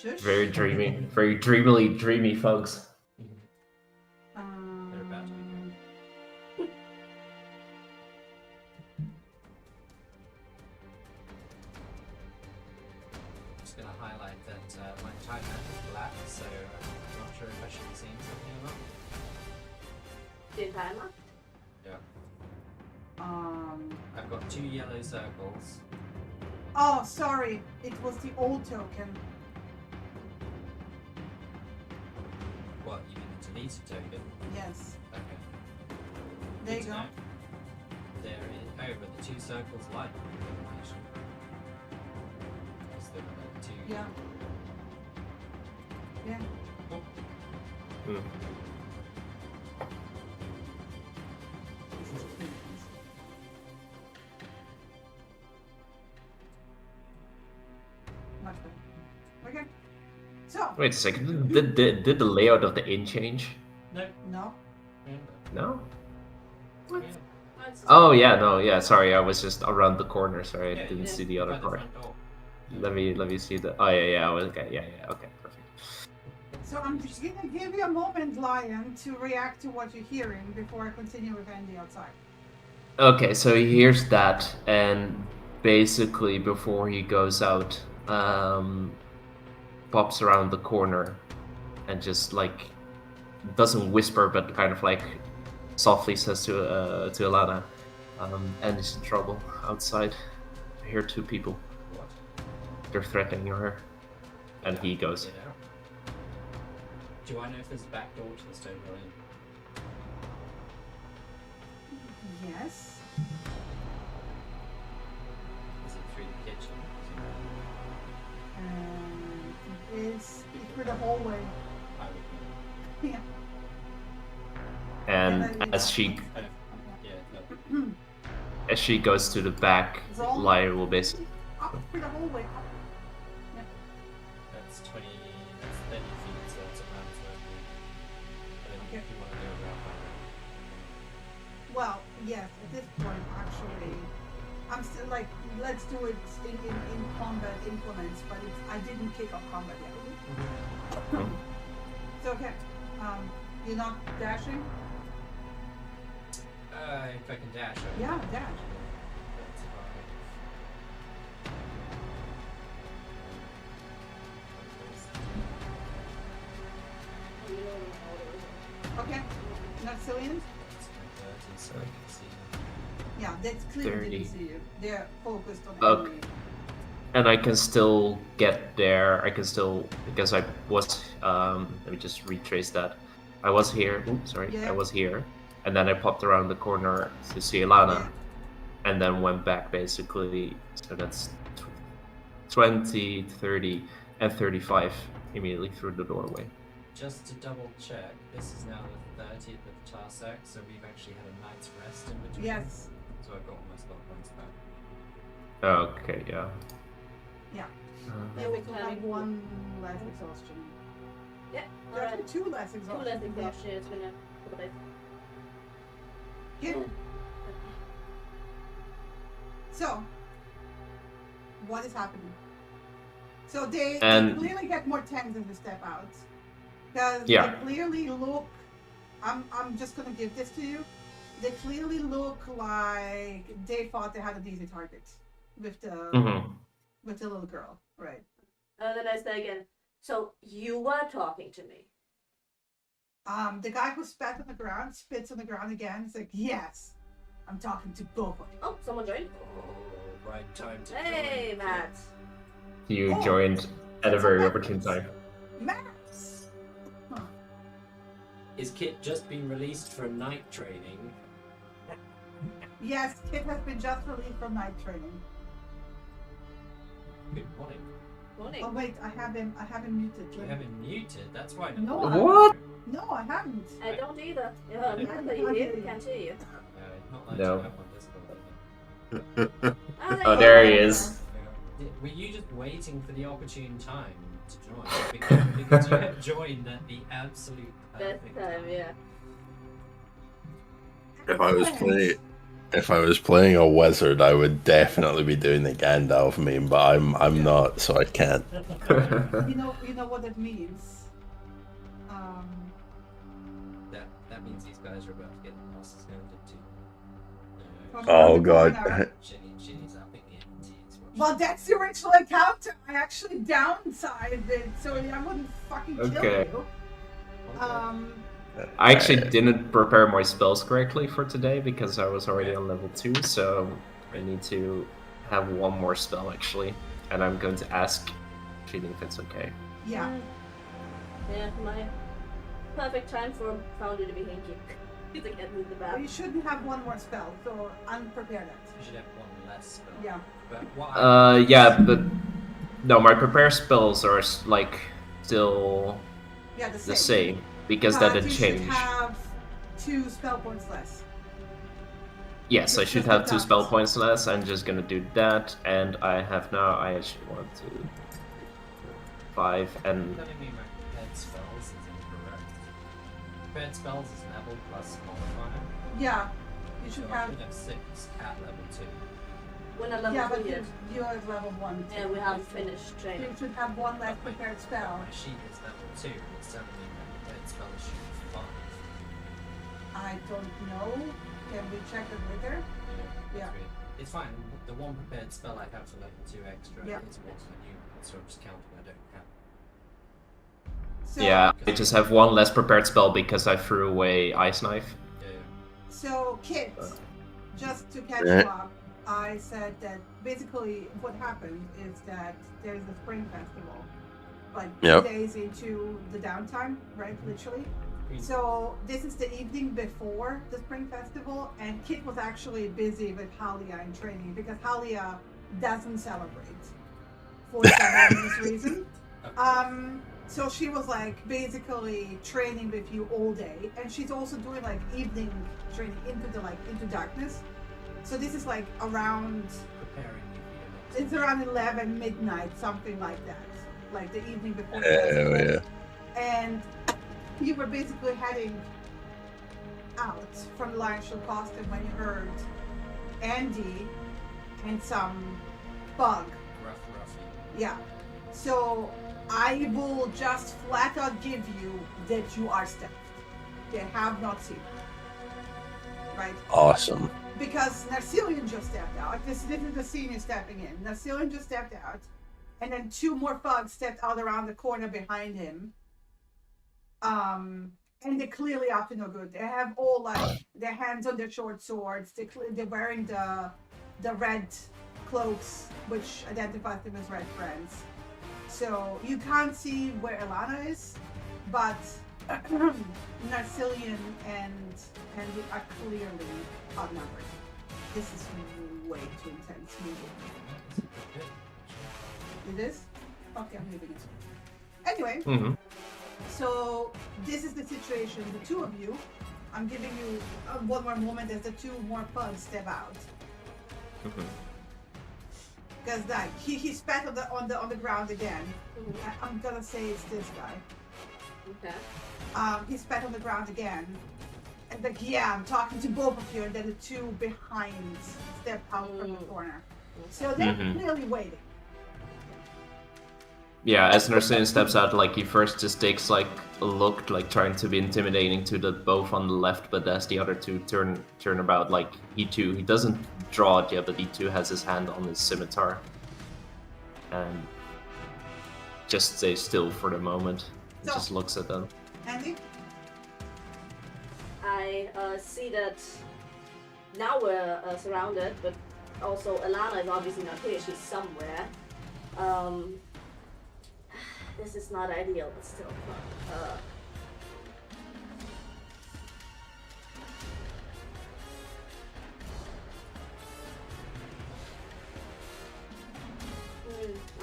Shush. Very dreamy. Very dreamy folks. They're about to begin. Just going to highlight that my time map is black, so I'm not sure if I should be seeing something or not. The entire map? Yeah. Um. I've got 2 yellow circles. Oh, sorry. It was the old token. What, you mean the deleted token? Yes. Okay. There Good you to go. know. There is. Oh, but the 2 circles light information. Because there were 2. Yeah. Yeah. Much better. Okay. So, Wait a second. Did the layout of the inn change? No. no. No. Yeah. Oh yeah, no, yeah. Sorry, I was just around the corner. Sorry, I Yeah, didn't yeah. see the other By the part. front door. Let me see the. Oh yeah. Okay, yeah. Okay, perfect. So I'm just gonna give you a moment, Lion, to react to what you're hearing before I continue with Andy outside. Okay, so he hears that, and basically before he goes out, pops around the corner, and just like doesn't whisper, but kind of like softly says to Alana, Andy's in trouble outside. I hear 2 people. What? They're threatening her, and he goes. Yeah. Do I know if there's a back door to the stone building? Yes. Is it through the kitchen? And it's through the hallway. I would know. Yeah. And as she Oh, yeah, no. as she goes to the back, Roll. Lyre will basically. Up through the hallway. Up. That's 20, that's 30 feet, so that's around 30. I don't Okay. think you want to go around by Well, yes, at this point, actually, I'm still like, let's do it in combat implements, but I didn't kick off combat yet. Mhm. So okay, you're not dashing? If I can dash. I Yeah, dash. That's Okay, not Cillian? That's my 30, so I can see. Yeah, that's clear 30. didn't see you. They're focused on Okay. enemy. And I can still get there. I can still, because I was, let me just retrace that. I was here. Oops, sorry. Yeah. I was here, and then I popped around the corner to see Ilana, and then went back basically. So that's 20, 30, and 35 immediately through the doorway. Just to double check, this is now the 30th of Tarsak, so we've actually had a night's rest in between. Yes. So I've got all my spell points back. Okay, yeah. Yeah. Uh, You also have one less exhaustion. Yeah. There are Alright. two less Two exhaustion. less exhaustion. It's been a couple days. Yeah. So, what is happening? So they And- clearly get more tense as you step out. Because Yeah. they clearly look, I'm just gonna give this to you. They clearly look like they thought they had an easy target with the mhm. with the little girl, right? And then I say again, so you were talking to me. The guy who spat on the ground spits on the ground again. It's like, yes, I'm talking to both of you. Oh, someone joined. Oh, right time to Hey, join. Matt. You Oh, joined at a that's very a opportune reference. time. Max! Is Kit just been released from night training? Yes, Kit has been just released from night training. Good morning. Morning. Oh wait, I have him muted. You have him muted, that's why. No, What? No, I haven't. I don't either. Yeah, Yeah, Matt, you are you can't here? hear We you. can't hear you. Not like No. you have on Discord. Oh, there he is. Were you just waiting for the opportune time to join? Because you have joined at the absolute Best perfect time, yeah. If I was playing a wizard, I would definitely be doing the Gandalf meme, but I'm not, so I can't. You know what that means. That means these guys are about to get the losses counted too. From Oh the god. corner. Shinny's upping the ante. Is what Well, that's the original encounter. I actually downsized it so I wouldn't fucking kill Okay. you. I actually didn't prepare my spells correctly for today because I was already on level 2, so I need to have one more spell actually. And I'm going to ask Shinny if it's okay. Yeah. Yeah, my perfect time for Founder to be hinky. He's like, in the Well, back. you shouldn't have one more spell, so unprepare that. You should have one less spell. Yeah. But what Yeah, but no, my prepare spells are like still Yeah, the same because that But didn't you change. should have 2 spell points less. Yes, I It's should just have a 2 dot. spell points less. I'm just gonna do that, and I have now. I actually want to 5 and telling me my prepared spells is incorrect. Prepared spells is level plus modifier. Yeah. You So should I have. should have 6 at level 2. We're not level Yeah, 2 but yet. you're at level 1. Yeah, we haven't finished training. You should have 1 less prepared spell. My sheet is level 2. It's telling me my prepared spell sheet is 5. I don't know. Can we check it later? Yeah. That's weird. It's fine. The one prepared spell I have for level 2 extra Yeah. is what's the new one, so I'm just counting I don't have. So, yeah, I just have 1 less prepared spell because I threw away Ice Knife. Yeah. So, kids, just to catch Eh. you up, I said that basically what happened is that there's the spring festival, like 2 Yep. days into the downtime, right? Literally. Green- So this is the evening before the spring festival, and Kit was actually busy with Halia in training because Halia doesn't celebrate for some obvious reason. So she was like basically training with you all day, and she's also doing like evening training into darkness. So this is like around Preparing you for your next it's around 11 midnight, something like that, like the evening before. the Hell festival. yeah. And you were basically heading out from the Lion Show costume when you heard Andy and some bug. Roughly. Yeah. So I will just flat out give you that you are stealthed. They have not seen you. Right? Awesome. Because Narcilian just stepped out. This is the senior stepping in. Narcilian just stepped out. And then 2 more thugs stepped out around the corner behind him. And they're clearly up to no good. They have all like their hands on their short swords. They're wearing the red cloaks, which identifies them as red friends. So you can't see where Ilana is, but Narcilian and Henry are clearly outnumbered. This is way too intense moving. It is? Okay, I'm leaving it. Anyway, so this is the situation. The 2 of you, I'm giving you one more moment as the 2 more thugs step out. Because like he spat on the ground again. I'm gonna say it's this guy. Okay. He spat on the ground again. And like, yeah, I'm talking to both of you, and then the 2 behind step out from the corner. So they're clearly waiting. Yeah, as Narcilian steps out, like he first just takes like a look, like trying to be intimidating to the both on the left, but as the other 2 turn about, like he doesn't draw it yet, but he too has his hand on his scimitar. And just stays still for the moment. So, just looks at them. Andy? I see that now we're surrounded, but also Ilana is obviously not here. She's somewhere. This is not ideal, but still fun.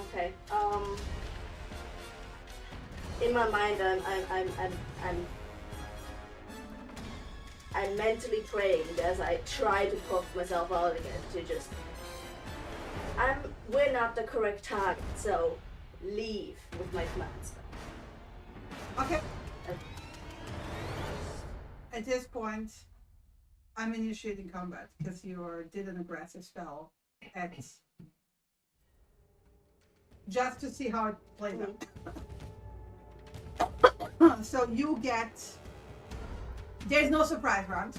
Okay. In my mind, I'm mentally praying as I try to pop myself out again to just. We're not the correct target, so leave with my commands. Okay. At this point, I'm initiating combat because you did an aggressive spell at just to see how it plays out. So you get. There's no surprise round.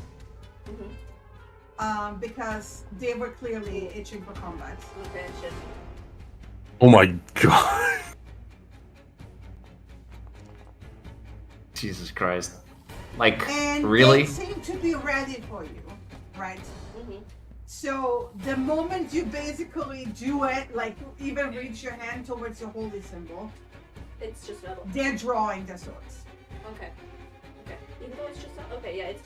Because they were clearly itching for combat. Okay, shit. Oh my god. Jesus Christ. Like, And really? they seem to be ready for you, right? So the moment you basically do it, like even reach your hand towards your holy symbol, It's just rebel. they're drawing their swords. Okay. Okay. Even though it's just okay, yeah, it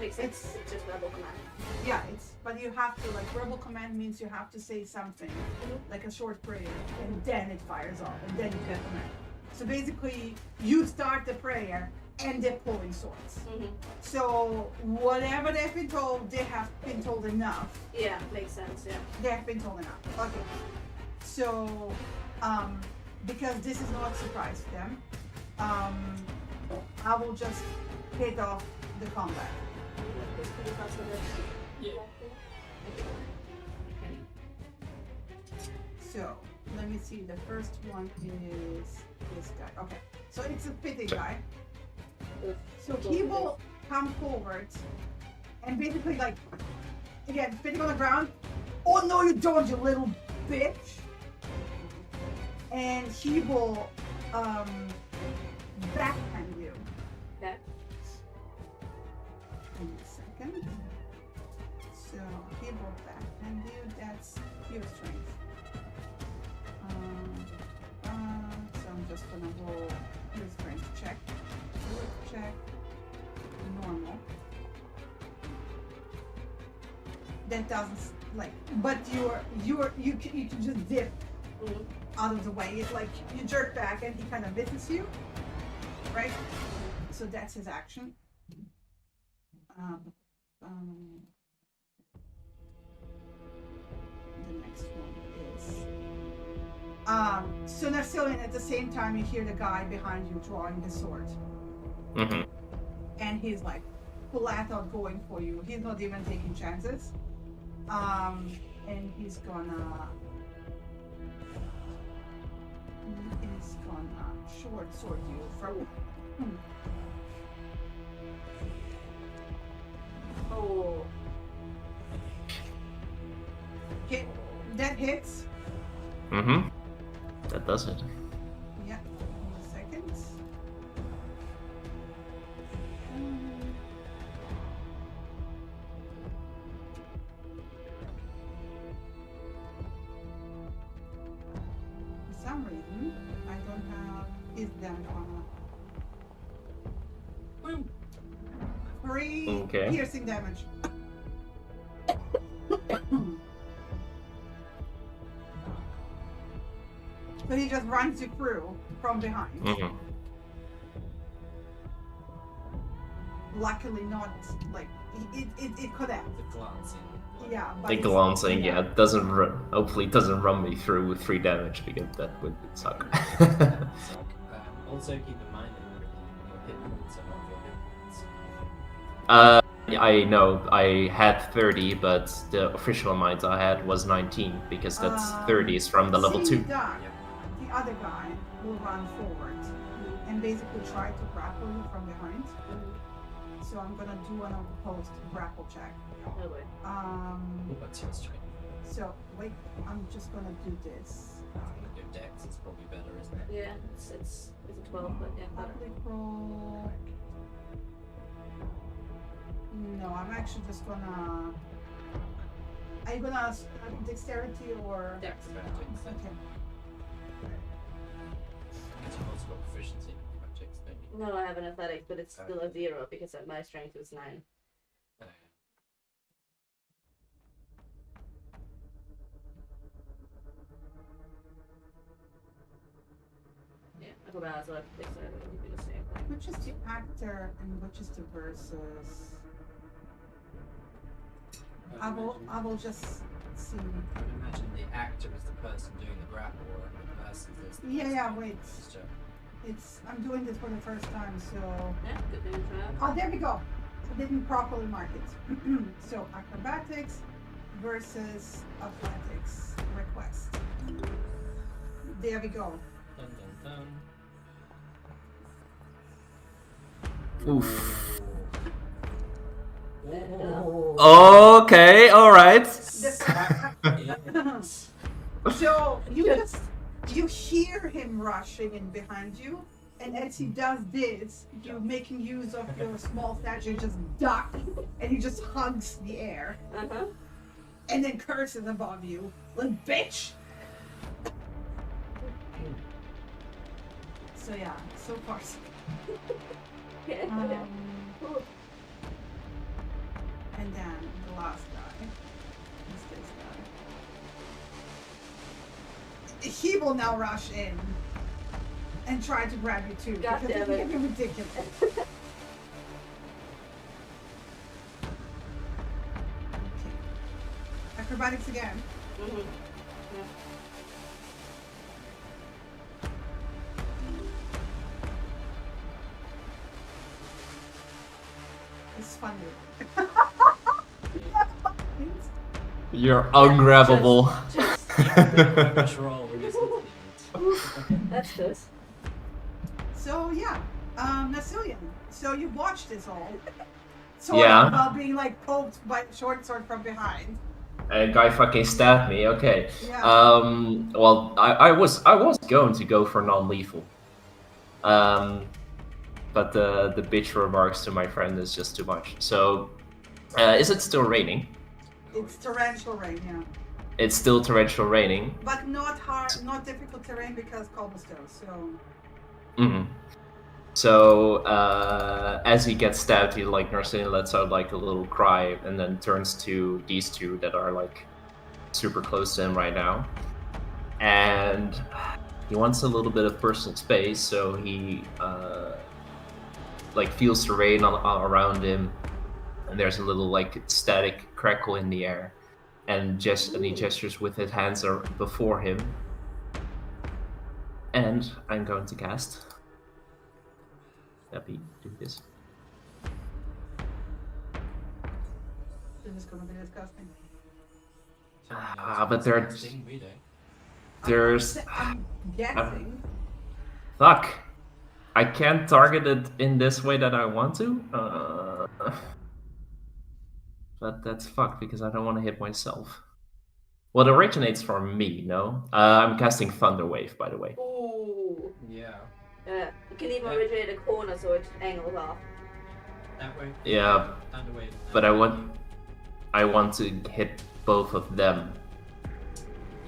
makes sense. It's just rebel command. Yeah, but you have to, like, verbal command means you have to say something, like a short prayer, and then it fires off, and then you get command. So basically, you start the prayer, and they're pulling swords. So whatever they've been told, they have been told enough. Yeah, makes sense. Yeah. They have been told enough. Okay. So, because this is not a surprise to them, I will just hit off the combat. Yeah. So, let me see. The first one is this guy. Okay. So it's a spitting guy. So he will come forward and basically, like, again, spitting on the ground. Oh no, you don't, you little bitch! And he will backhand you. Okay. In a second. So he will backhand you. That's pure strength. So I'm just gonna roll his strength check. Check. Normal. That doesn't, like, but you can just dip out of the way. It's like you jerk back and he kind of misses you, right? So that's his action. The next one is so Narcilian, at the same time you hear the guy behind you drawing his sword. And he's like flat out going for you. He's not even taking chances. and he's gonna short sword you from. Oh. Okay, that hits. Mm-hmm. That does it. Yeah, hold a second. For some reason, I don't have his damage armor. Boom! 3 Okay. piercing damage. So he just runs you through from behind. Mm-hmm. Luckily, not like it could have. The glancing. Yeah, but The it's- glancing, yeah, it doesn't hopefully it doesn't run me through with 3 damage because that would suck. Also keep in mind that your hit points are not your hit points. I know I had 30, but the official amount I had was 19 because that's 30 is from the level 2. Doc, the other guy will run forward and basically try to grapple you from behind. So I'm gonna do an opposed grapple check. No way. What's your strength? So wait, I'm just gonna do this. Your dex is probably better, isn't it? Yeah, it's a 12, but yeah, better. Public roll. No, I'm actually just gonna. Are you gonna dexterity or? Dex better. Okay. Because you've also got proficiency in projects, don't you? No, I have an athletics, but it's still a 0 because my strength is 9. Oh, Yeah, acrobatics or dexterity would be the same thing. Which is the actor and which is the versus? yeah. I will just see. I would imagine the actor is the person doing the grapple, and the person is the Yeah, wait. Just, I'm doing this for the first time, so. Yeah, good thing to try. Oh, there we go. I didn't properly mark it. So acrobatics versus athletics request. There we go. dun dun dun. Oof. Oh. Okay, alright. Yes. So you hear him rushing in behind you, and as he does this, you're making use of your small stature, you just duck, and he just hugs the air, and then curses above you, like bitch. So yeah, so far. Okay, Um, okay. Cool. and then the last guy is this guy. He will now rush in and try to grab you too. God because damn it's it. getting ridiculous. Okay. Acrobatics again. Mm-hmm. Yeah. It's funny. You're ungrabbable. Just, Control release that's good. So yeah, Nasilian. So you watched this all. Sort Yeah. of while being like poked by the short sword from behind. A guy fucking stabbed me, okay. Yeah. Well, I was going to go for non-lethal. But the bitch remarks to my friend is just too much. So, is it still raining? It's torrential rain, yeah. It's still torrential raining. But not hard, not difficult terrain because cobblestone. So Mm-hmm. So, as he gets stabbed, he like Narcina lets out like a little cry and then turns to these two that are like super close to him right now. And he wants a little bit of personal space, so he like feels the rain around him, and there's a little like static crackle in the air, and he gestures with his hands before him. And I'm going to cast. Happy do this. this is gonna be disgusting. But there- We don't. There's I'm guessing. fuck. I can't target it in this way that I want to. But that's fucked because I don't want to hit myself. Well, it originates from me, no? I'm casting Thunder Wave, by the way. Ooh. Yeah. You can even originate a corner so it angles off. That way. Yeah, Underway. but I want to hit both of them.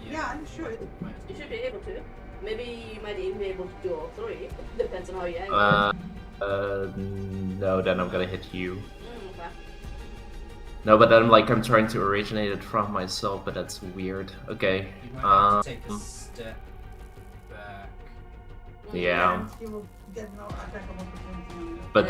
Yeah, I'm sure. You should be able to. Maybe you might even be able to do all three. Depends on how you angle. No, then I'm gonna hit you. Okay. No, but then I'm trying to originate it from myself, but that's weird. Okay. You might have to take a step back. Yeah. And you will get no attack of opportunity. But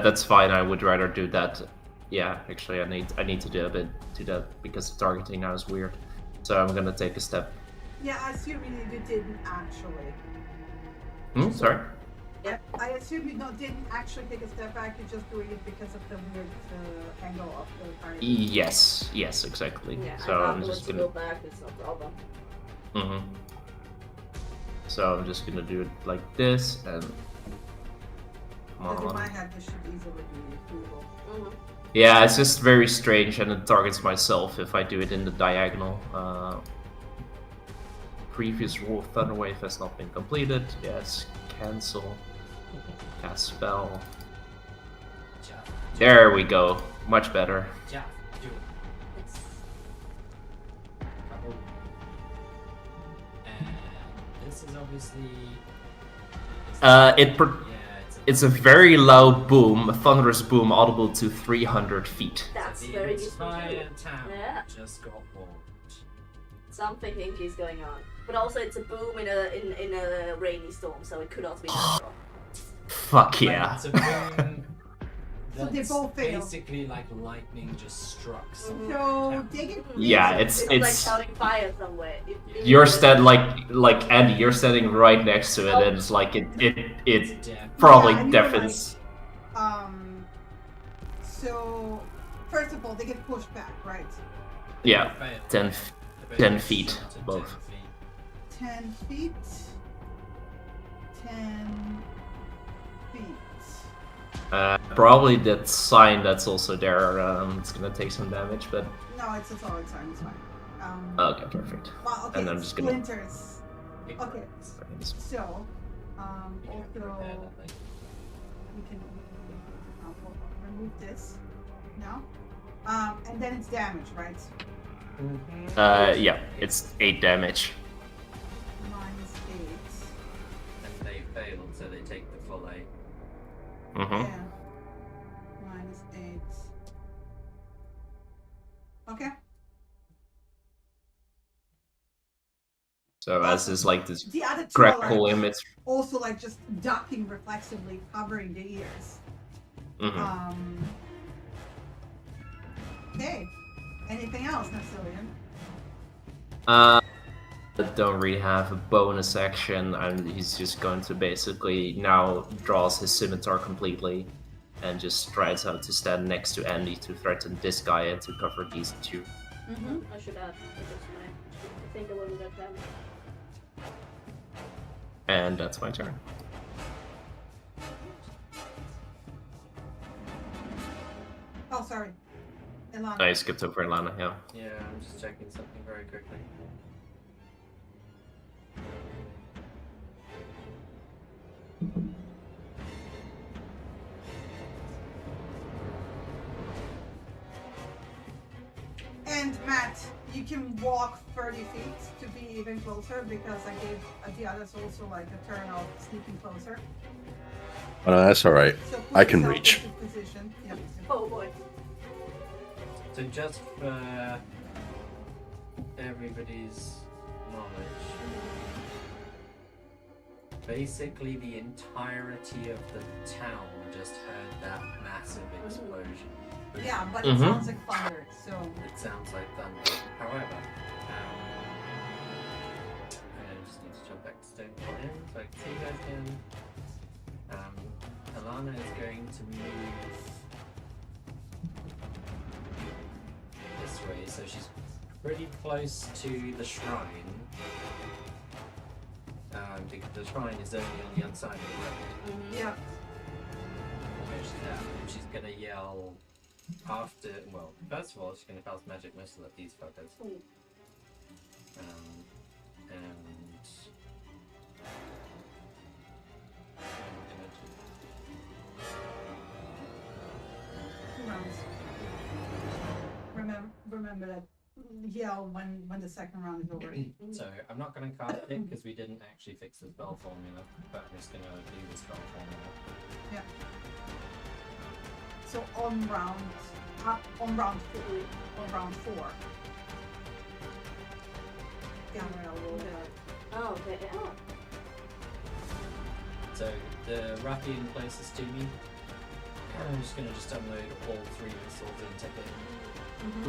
that's fine. I would rather do that. Yeah, actually, I need to do a bit to that because the targeting now is weird. So I'm gonna take a step. Yeah, I assume you didn't actually. Sorry. Yeah, I assume you didn't actually take a step back. You're just doing it because of the weird angle of the target. Yes, exactly. Yeah, So I I'm thought just to gonna. go back, it's no problem. So I'm just gonna do it like this and. Come Because in my on. head, this should easily be doable. Yeah, it's just very strange, and it targets myself if I do it in the diagonal. Previous rule of Thunder Wave has not been completed. Yes, cancel. Cast spell. There we go. Much better. Yeah, do it. Couple. And this is obviously. It's a very loud boom, a thunderous boom, audible to 300 feet. That's the very useful entire too. town Yeah. just got warmed. Something hinky is going on. But also it's a boom in a rainy storm, so it could also be natural. Fuck yeah. It's a boom So they that's both fail. basically like lightning just struck something. So they get. Yeah, It's like it's shouting fire somewhere. you're like Andy, you're standing right next to it, and it's like it Dead. probably Yeah, and you're deafens. So first of all, they get pushed back, right? Yeah, Failed. 10 They 10 both feet, shot at both. 10 feet. 10 feet. 10 feet. Probably that sign that's also there. It's gonna take some damage, but No, it's a solid sign. It's fine. okay, perfect. Well, okay. And I'm just gonna- Splinters. Okay. So, You can also repair that thing. we can remove this now. And then it's damage, right? Yeah, it's 8 damage. Minus 8. And they failed, so they take the full 8. Yeah. Minus 8. Okay. So as is like this The other two crackle are like, image. also like just ducking reflexively, covering the ears. Okay. Anything else, Necilian? I don't really have a bonus action, and he's just going to basically now draws his scimitar completely and just tries out to stand next to Andy to threaten this guy and to cover these two. I should add. I think I wasn't that damage. And that's my turn. Oh, sorry. Ilana. I skipped over Lana, yeah. Yeah, I'm just checking something very quickly. And Matt, you can walk 30 feet to be even closer because I gave the others also like a turn of sneaking closer. Oh, no, that's all right. So put I can yourself reach. into position. Yep. Oh boy. So just for everybody's knowledge, basically the entirety of the town just heard that massive explosion. Yeah, but it sounds like thunder, so It sounds like thunder. However, I just need to jump back to stone in so I can see you guys again. Alana is going to move this way, so she's pretty close to the shrine. Because the shrine is only on the other side of the road. Yeah. Where she's at, and she's gonna yell after. Well, first of all, she's gonna cast magic missile at these fuckers. Mm. And 2 rounds. Remember that yell when the second round is over. so I'm not gonna cast it because we didn't actually fix the spell formula, but I'm just gonna do the spell formula. Yeah. So on round 4. Gabrielle will Oh, okay. Oh. So the ruffian closest to me, I'm just gonna unload all 3 missiles into him,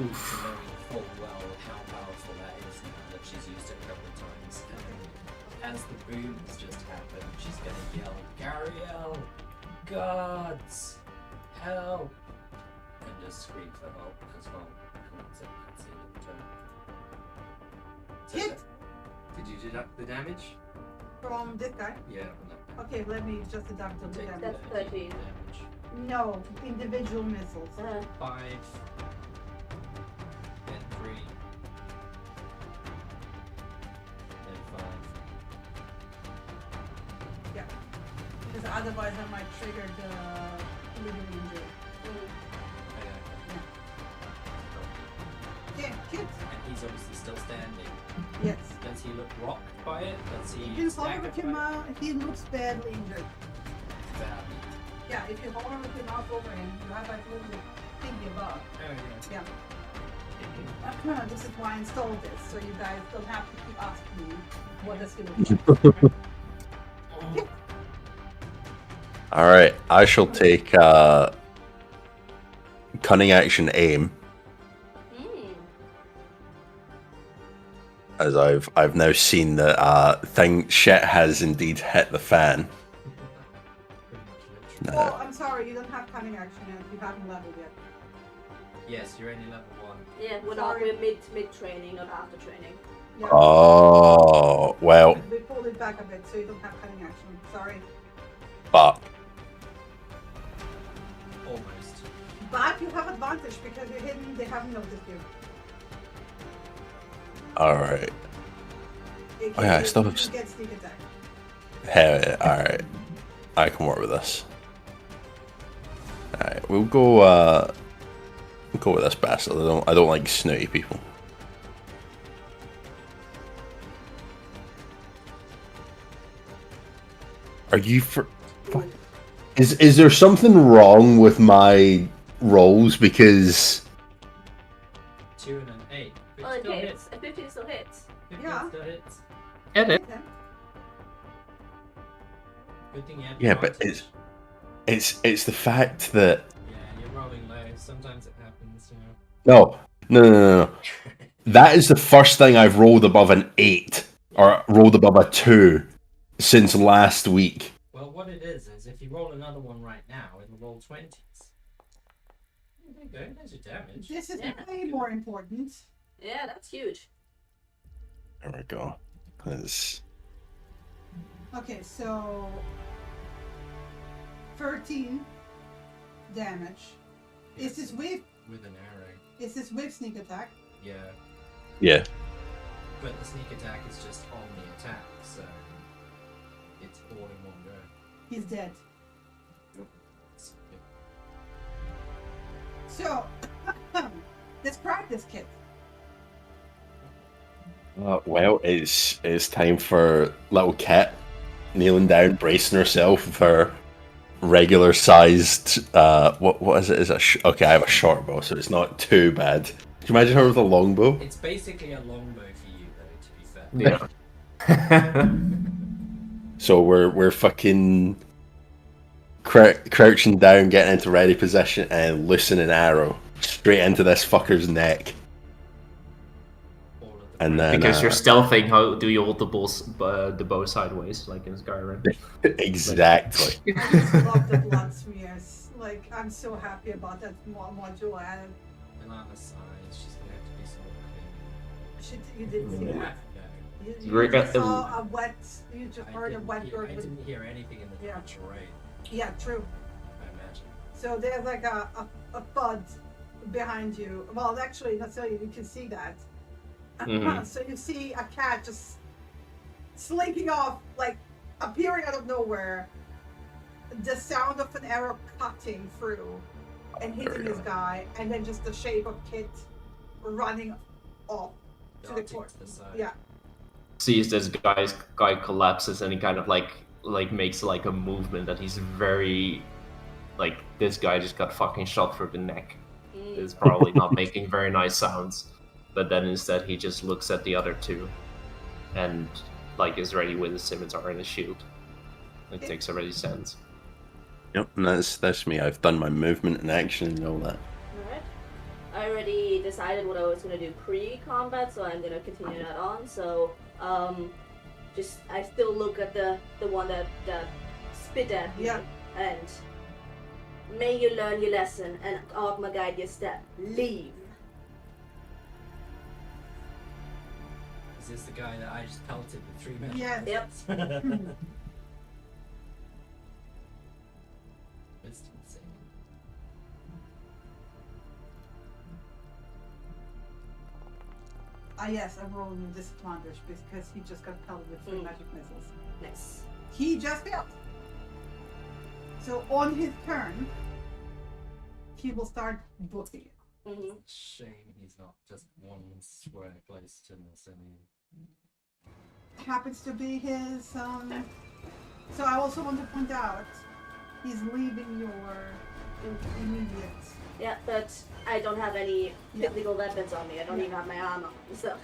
Oof. knowing full well how powerful that is now that she's used it a couple of times. And as the boom has just happened, she's gonna yell, "Gariel, gods, help!" and just scream for help because well, I can't say the turn. So Hit! did you deduct the damage? from this guy. Yeah, on that. Okay, let me just deduct the Take damage. That's 13. damage. No, individual missiles. 5 and 3 and 5. Because otherwise I might trigger the living injury. Yeah, kids. And he's obviously still standing. Yes. Does he look rocked by it? Does he If you hover staggered him by it? out, he looks badly injured. Badly. Yeah, if you hover with your mouse over him, you have like a little thingy above. Oh yeah. Yeah. This is why I installed this, so you guys don't have to keep asking me what does he look like. All right, I shall take cunning action aim, as I've now seen that shit has indeed hit the fan. Pretty much literally. Oh, I'm sorry, you don't have cunning action yet. You haven't leveled yet. Yes, you're only level 1. Yeah, we're mid training, not after training. Yeah. Oh well, We pulled it back a bit, so you don't have cunning action. Sorry. but Almost. But you have advantage because you're hidden, they haven't noticed you. all right. It Oh, yeah, I can- still you have- can get sneak attack. Hell yeah, all right, I can work with this. All right, we'll go with this bastard. I don't like snooty people. Are you for? Is there something wrong with my rolls? Because 2 and an 8. Which Oh, it still hits. hits. A 15 still hits. 15 Yeah. still hits. Edit. Okay. Good thing you had yeah, but advantage. it's the fact that Yeah, you're rolling low. Sometimes it happens, you know. no. That is the first thing I've rolled above an 8 or rolled above a 2 since last week. Well, what it is if you roll another one right now, it'll roll 20s. There you go, there's your damage. This is Yeah. way more important. Yeah, that's huge. There we go. 'Cause- Okay, so 13 damage. Is this with With an arrow. sneak attack? Yeah. yeah. But the sneak attack is just on the attack, so it's all in one go. He's dead. So, So describe this kid. Well, it's time for little Kit kneeling down, bracing herself with her regular sized. What is it? Is it okay? I have a short bow, so it's not too bad. Can you imagine her with a long bow? it's basically a longbow for you, though, to be fair. Yeah. So we're fucking crouching down, getting into ready position, and loosing an arrow straight into this fucker's neck. All of them. And then Because you're stealthing, how do you hold the bow sideways, like in Skyrim? exactly. I just love the blood smears. Like, I'm so happy about that module added. Milana sighs, she's gonna have to be so clean. You didn't see Yeah, that. no. You We're just gonna- saw a wet. You just heard a wet I bird. didn't hear anything in the Yeah. natural rain, Yeah, true. I imagine. So there's like a thud behind you. Well, actually, not so you can see that. Mhm. So you see a cat just slinking off, like appearing out of nowhere. The sound of an arrow cutting through and hitting this guy, and then just the shape of Kit running off to the Darting court. to the side. Yeah. Sees this guy collapses, and he kind of like makes like a movement that he's very like, this guy just got fucking shot through the neck. It's probably not making very nice sounds, but then instead he just looks at the other two and like is ready with his scimitar and his shield. It takes a ready stance. Yep, and that's me. I've done my movement and action and all that. Alright. I already decided what I was gonna do pre-combat, so I'm gonna continue that on. So, just I still look at the one that spit at me, Yeah. and may you learn your lesson and Ogma guide your step. Leave. Is this the guy that I just pelted with 3 minutes? Yes. Yep. Wisdom saving. Yes, I'm rolling with disadvantage because he just got pelted with 3 magic missiles. Nice. He just failed. So on his turn, he will start booking it. Mm-hmm. Shame he's not just one square close to this. I mean, Happens to be his. So I also want to point out, he's leaving your immediate. Yeah, but I don't have any Yeah. physical weapons on me. I don't even have my armor. So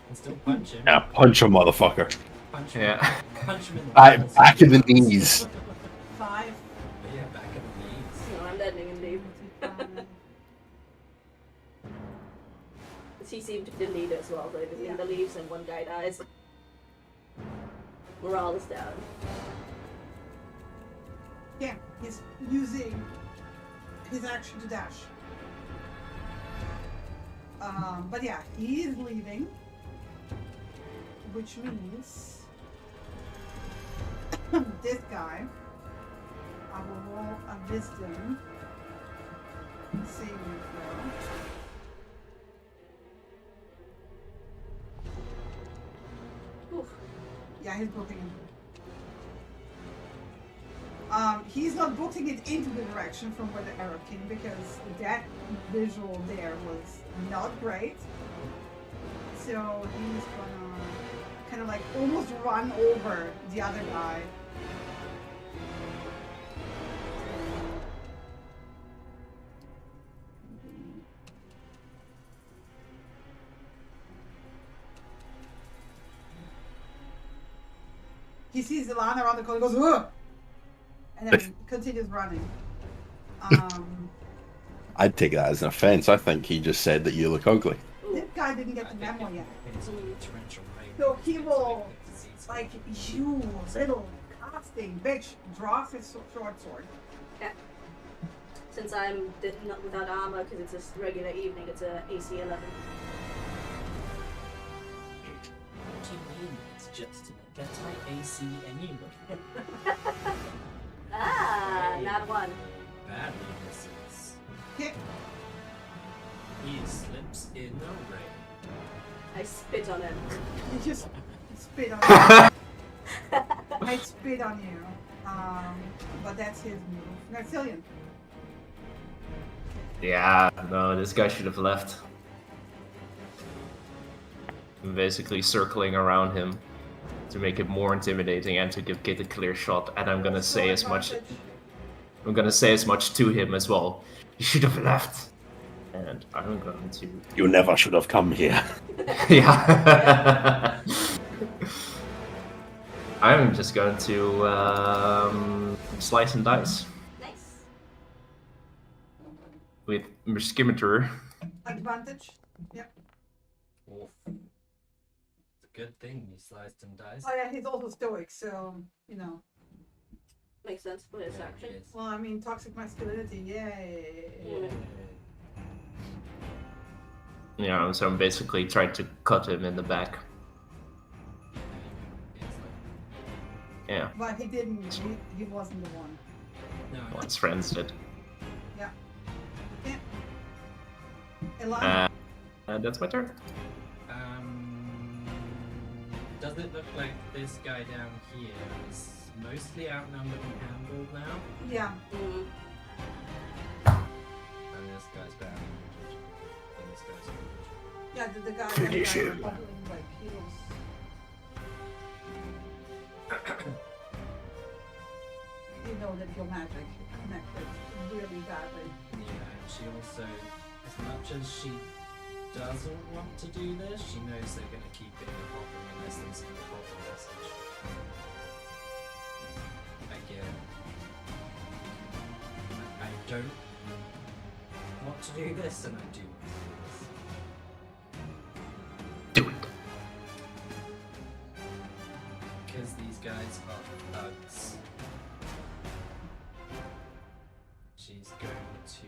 can still punch him. Yeah, punch a motherfucker. Punch him. Yeah. Punch him in the balls. Back in the knees. 5. Yeah, back in the knees. no, I'm letting him leave. 25. He seemed to be the leader as well, so if Yeah. in the leaves and one guy dies, morale is down. Yeah, he's using his action to dash. But yeah, he is leaving, which means this guy, I will roll a wisdom saving throw. Oof. Yeah, he's booking it. He's not booking it into the direction from where the arrow came because that visual there was not great. So he's gonna kind of like almost run over the other guy. He sees Ilana around the corner, goes, "Ugh!" and then continues running. I'd take that as an offense. I think he just said that you look ugly. Ooh. This guy didn't get the memo yet. It's only torrential rain. So he It's will, a disease. like, you little casting bitch, draws his short sword. Since I'm not without armor because it's a regular evening, it's a AC 11. What do you mean? It's just an anti-AC anyway. Ah, not one. Badly misses. Okay. He slips in the rain. I spit on him. He just spit on you. I spit on you. But that's his move. Maxillian. Yeah, no, this guy should have left. I'm basically circling around him to make it more intimidating and to give Kit a clear shot. And I'm gonna say as much. I'm gonna say as much to him as well. You should have left. And I'm going to. You never should have come here. Yeah. I'm just going to slice and dice Nice. with Scimitar. Advantage. Yep. Oof. It's a good thing he sliced and diced. Oh yeah, he's also stoic, so, you know. Makes sense for his Yeah, action. it is. Well, I mean, toxic masculinity, yay. Yeah. Yeah, so I'm basically trying to cut him in the back. Yeah, But he didn't. He wasn't the one. No, well, his friends did. Yeah. Elijah. That's my turn. Does it look like this guy down here is mostly outnumbered and handled now? Yeah. Mm. And this guy's bad. And this guy's good. Yeah, the guy Pretty that sure. was bubbling like heels. You know that your magic connected really badly. Yeah, and she also, as much as she doesn't want to do this, she knows they're going to keep it popping unless they send a proper message. Again, I don't want to do this, and I do want to do this. Do it. Because these guys are thugs. She's going to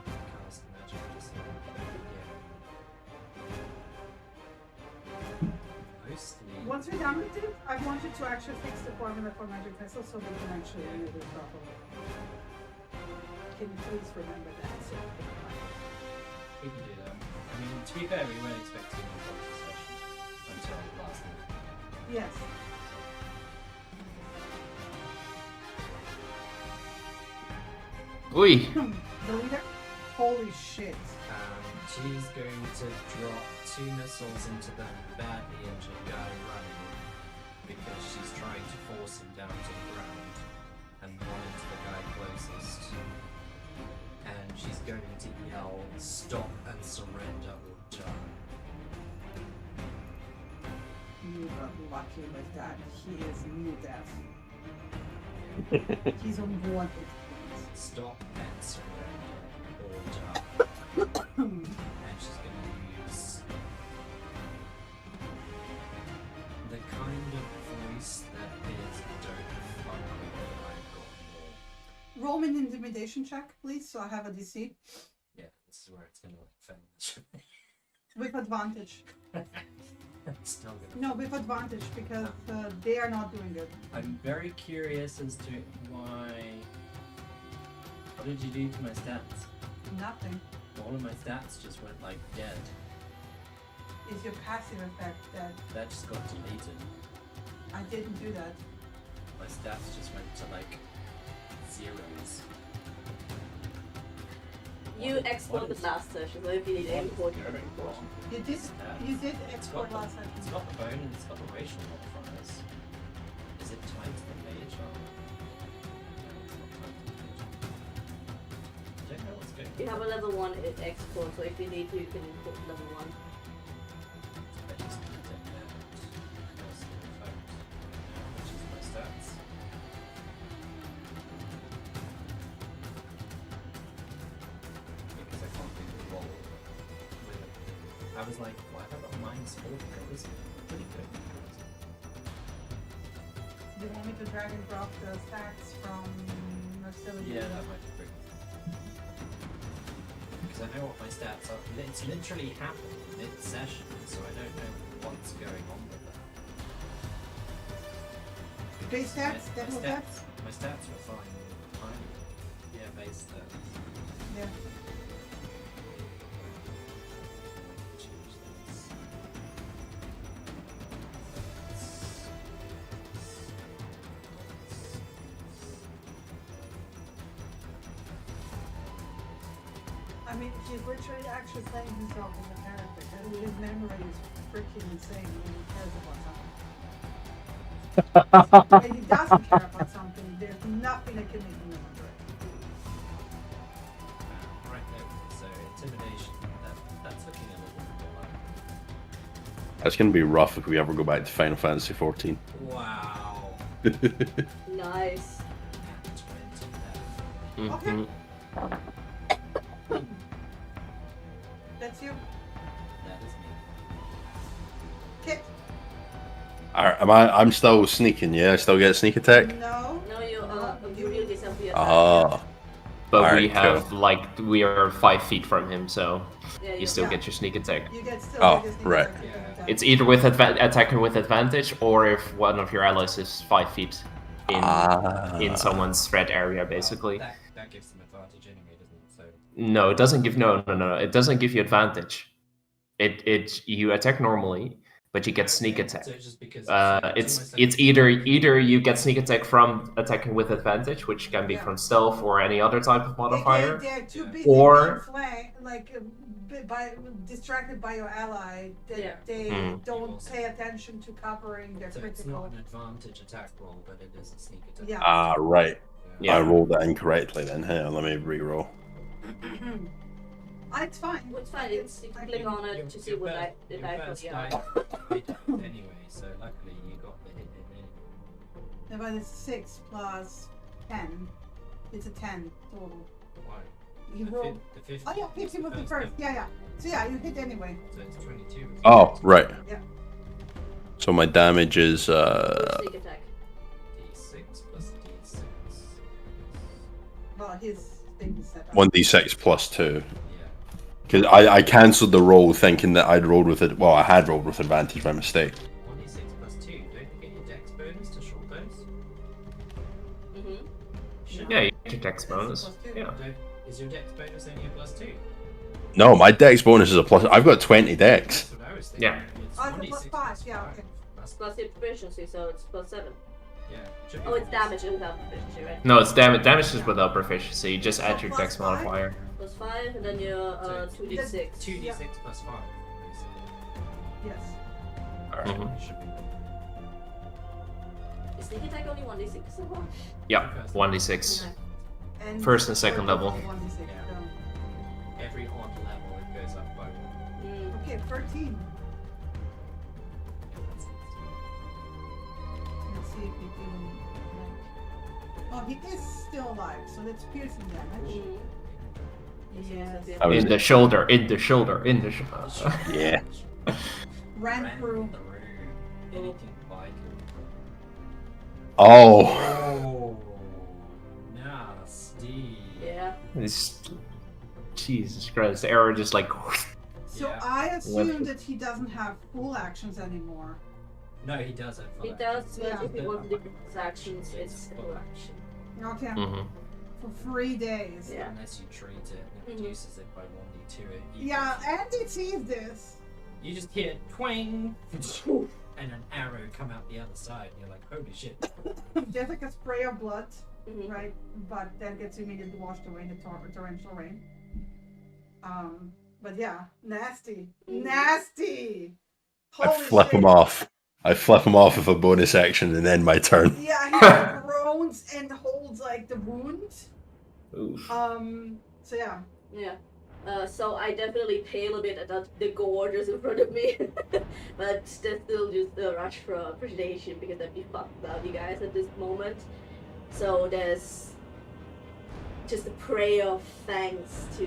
cast magic missile again. Mostly. Once we're done with it, I want you to actually fix the formula for magic missile so we can actually use it properly. Can you please remember that? So We can do that. I mean, to be fair, we weren't expecting a full session until last minute. yes. Oi! The leader? Holy shit. She's going to drop 2 missiles into the badly injured guy running because she's trying to force him down to the ground, and 1 into the guy closest. And she's going to yell, "Stop and surrender or die." You got lucky with that. He is new death. He's on one hit point. Stop and surrender or die. And she's going to use the kind of voice that is "Don't fuck with me, I've got more." Roll me an intimidation check, please, so I have a DC. Yeah, this is where it's going to fail. With advantage. Still gonna. No, with advantage, because they are not doing it. I'm very curious as to why. What did you do to my stats? Nothing. All of my stats just went like dead. Is your passive effect that That just got deleted. I didn't do that? My stats just went to like zeros. You exported last session, so if you need to import, you can import. You did export last It's session. got the bone and it's got the racial modifiers. Is it tied to the mage or? I don't know what's going on. You have a level 1 export, so if you need to, you can import level 1. I just need to get personal effect, which is my stats. Because I can't do the roll with it. I was like, why have I got -4 because this is pretty good. Do you want me to drag and drop the stats from Marcellus? Yeah, that might be pretty. Because I know what my stats are. It's literally happened mid-session, so I don't know what's going on with that. Base stats? My Demo stats? My stats were fine. Fine. Yeah, base stats. Yeah. Change this. I mean, he's literally actually playing himself as a character, and his memory is freaking insane when he cares about something. When he doesn't care about something, there's nothing that can make him remember it. Right there. So intimidation. That's looking a little bit more. That's going to be rough if we ever go back to Final Fantasy 14. Wow. Nice. Mhm. That's you. That is me. Kit. I'm still sneaking, yeah? I still get sneak attack? No. No, you reveal yourself via Ah. but we Alright, have like we are 5 feet from him, so Yeah, you still Yeah. get your sneak attack. You get still Oh, get your sneak right. attack, you Yeah. can attack. It's either with attacking with advantage, or if one of your allies is 5 feet in someone's threat area, basically. That gives them advantage anyway, doesn't it? So No, it doesn't give no. It doesn't give you advantage. You attack normally, but you get sneak attack. So it's just because It's either you get sneak attack from attacking with advantage, which can be Yeah. from stealth or any other type of modifier. They're too Yeah. busy Or- being distracted by your ally that Yeah. they Mm. don't pay attention to covering their So it's critical. not an advantage attack roll, but it is a sneak attack. Yeah. Right. Yeah. I rolled that incorrectly then. Hang on, let me re-roll. It's fine. Well, it's fine. It's, you can click on it to see what the die for the die anyway, so luckily you got the hit in anyway. No, but it's 6 plus 10. It's a 10 total. Why? You The roll. fif- the 50 Oh yeah, 50 was the first. Yeah. So yeah, you hit anyway. So it's 22. Oh, right. Yeah. So my damage is sneak attack. D6 plus D6. Well, his thing is set up. 1d6 plus 2. Yeah. Because I cancelled the roll thinking that I'd rolled with it. Well, I had rolled with advantage by mistake. 1d6 plus 2. Don't you get your dex bonus to short those? Mm-hmm. Should Yeah, you get your dex bonus. Plus two. Yeah. Is your dex bonus only a plus 2? No, my dex bonus is a plus. I've got 20 dex. That's what I was thinking. Yeah. It's Oh, it's a 1d6 plus five, yeah, okay. That's, Plus your proficiency, so it's plus 7. yeah. Should be Oh, it's plus- damage without proficiency, right? No, it's damage. Damage is without proficiency. You just add your Plus dex five? modifier. Plus 5, and then your So it's 2d6. 2d6 plus 5. Basically. Yes. Alright. Mhm. It should be. Is sneak attack only 1d6 or what? Yeah, 1d6. Yeah. And First and second level. 1d6, Yeah. Every odd level it goes up by 1. Mm. Okay, 13. Yeah, that's it. Let's see if he can. Oh, he is still alive, so that's piercing damage. Mm. Yes. I was- In the shoulder. In the shoulder. In the shoulder. Yeah. Ran through. Anything by Oh. Oh, nasty. Yeah. It's, Jesus Christ, the arrow just like. So Yeah. I assume that he doesn't have full actions anymore. No, he does have He full does, actions. but Yeah. if he wants to do his actions, it's a full action. Okay. Mhm. For 3 days. Yeah. Unless you treat it, it Mhm. reduces it by 1d2. It Yeah, equals- Andy sees this. You just hear twang, and an arrow come out the other side, and you're like, holy shit. There's like a spray of blood, Mhm. right? But then gets immediately washed away in the torrential rain. But yeah, nasty. Mhm. Nasty! I Holy flip shit. him off. I flip him off with a bonus action and then my turn. Yeah, he groans and holds like the wound. Oof. So yeah. Yeah. So I definitely pale a bit at the gorgeous in front of me, but there's still just a rush for appreciation because I'd be fucked without you guys at this moment. So there's just a prayer of thanks to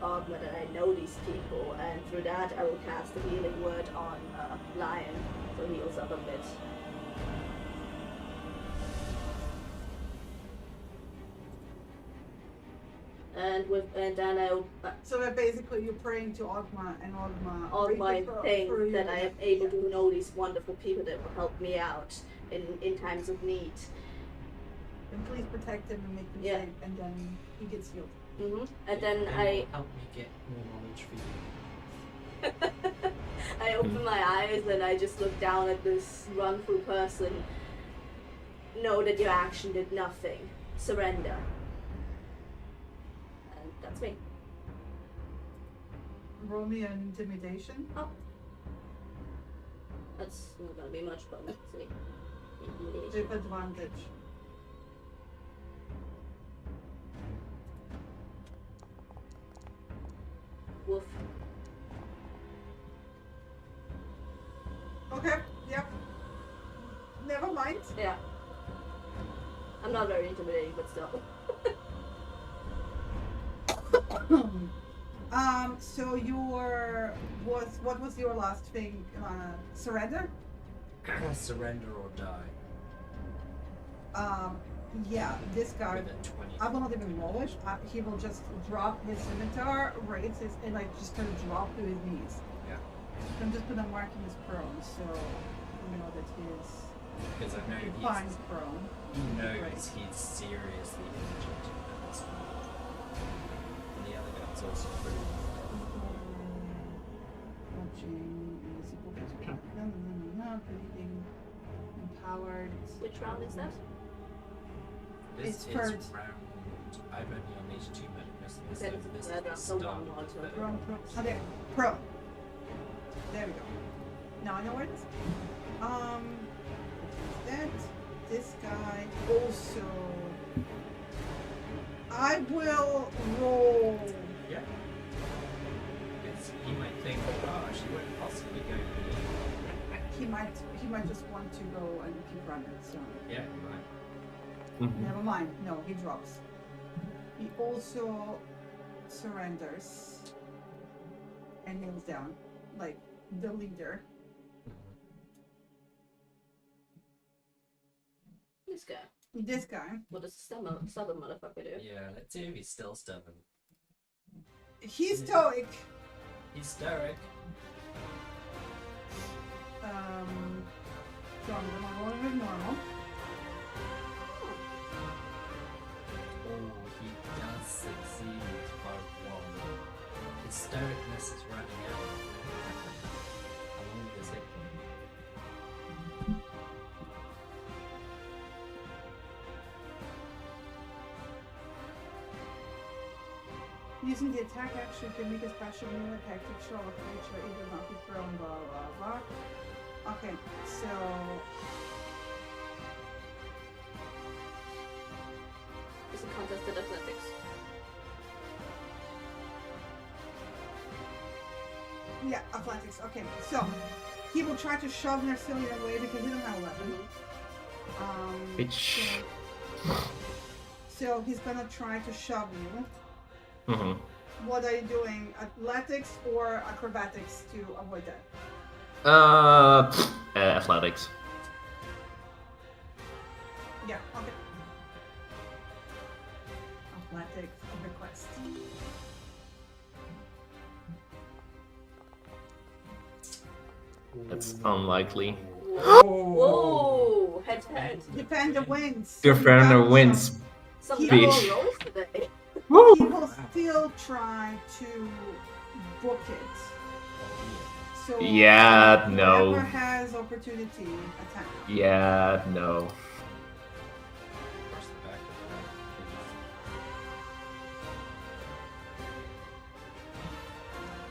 Ogma that I know these people, and through that I will cast a healing word on Lion, so he heals up a bit. And then I'll So that basically you're praying to Ogma and Ogma. all read my the- things through you. that I am able to know these wonderful people that will help me out in times of need. And please protect him and make him Yeah. safe, and then he gets healed. And then It I will help me get more knowledge for you. I open my eyes and I just look down at this run through person. Know that your action did nothing. Surrender. And that's me. Roll me an intimidation. That's not gonna be much, but let's see. Intimidation. With advantage. Woof. Okay, yep. Never mind. Yeah. I'm not very intimidating, but still. So what was your last thing? Surrender? Surrender or die. Yeah, this guy. with a 20. I will not even roll it. He will just drop his scimitar, raise his, and like just kind of drop to his knees. Yeah. I'm just gonna mark him as prone, so you know that he's Because I know fine prone. he knows Right. he's seriously injured at this point. And the other guy's also pretty. Watching invisible breathing empowered. Which round is that? This It's is first. round. I've only unleashed 2 magic missiles, so Okay, this yeah, is the that's the start one of one, the so third. Prone. Oh, there. Prone. There we go. Now I know where it is. That this guy also. I will roll. Yeah. Because he might think, oh, she wouldn't possibly go for me. He might just want to go and keep running. So Yeah, right. Mhm. never mind. No, he drops. He also surrenders and kneels down, like the leader. This guy. This guy. What does the stubborn motherfucker do? Yeah, let's see if he's still stubborn. He's stoic. He's stoic. So I'm gonna roll him as normal. Oh, he does succeed by 1. His stoicness is running out. How long does it? Using the attack action can make a special melee attack to show a creature either not be thrown, blah blah blah. Okay, so It's a contested athletics. yeah, athletics. Okay, so he will try to shove Narcillian away because he doesn't have a weapon. Bitch. So he's gonna try to shove you. Mhm. What are you doing? Athletics or acrobatics to avoid that? Athletics. Yeah, okay. Athletics request. That's unlikely. Whoa! Head to head. Defender wins. Defender wins. Some He double Bitch. rolls today. Woo! He will still try to book it. So Yeah, no. whoever has opportunity attack. Yeah, no. Press the back of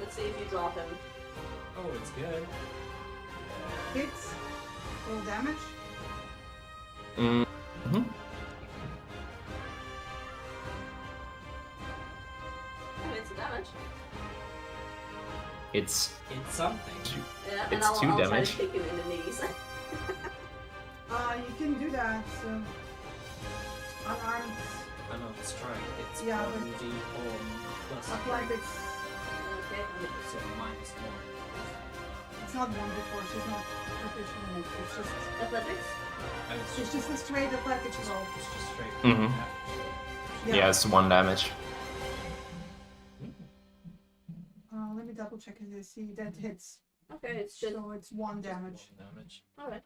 Let's see if you drop him. the Oh, it's good. Hits. Full damage. Mhm. Oh, it's damage. It's It's something. Yeah, and It's I'll 2 try damage. to kick him in the knees. You can do that. Unarmed Another strike. It's Yeah, 1d4 plus athletics. Okay. So minus 1. It's not one before. She's not proficient in it. It's just Athletics? Oh, it's just a straight athletics roll. It's just straight. Mhm. action. yeah, it's 1 damage. Let me double check and see that hits. Okay, it's just. So it's 1 damage. One damage. Alright.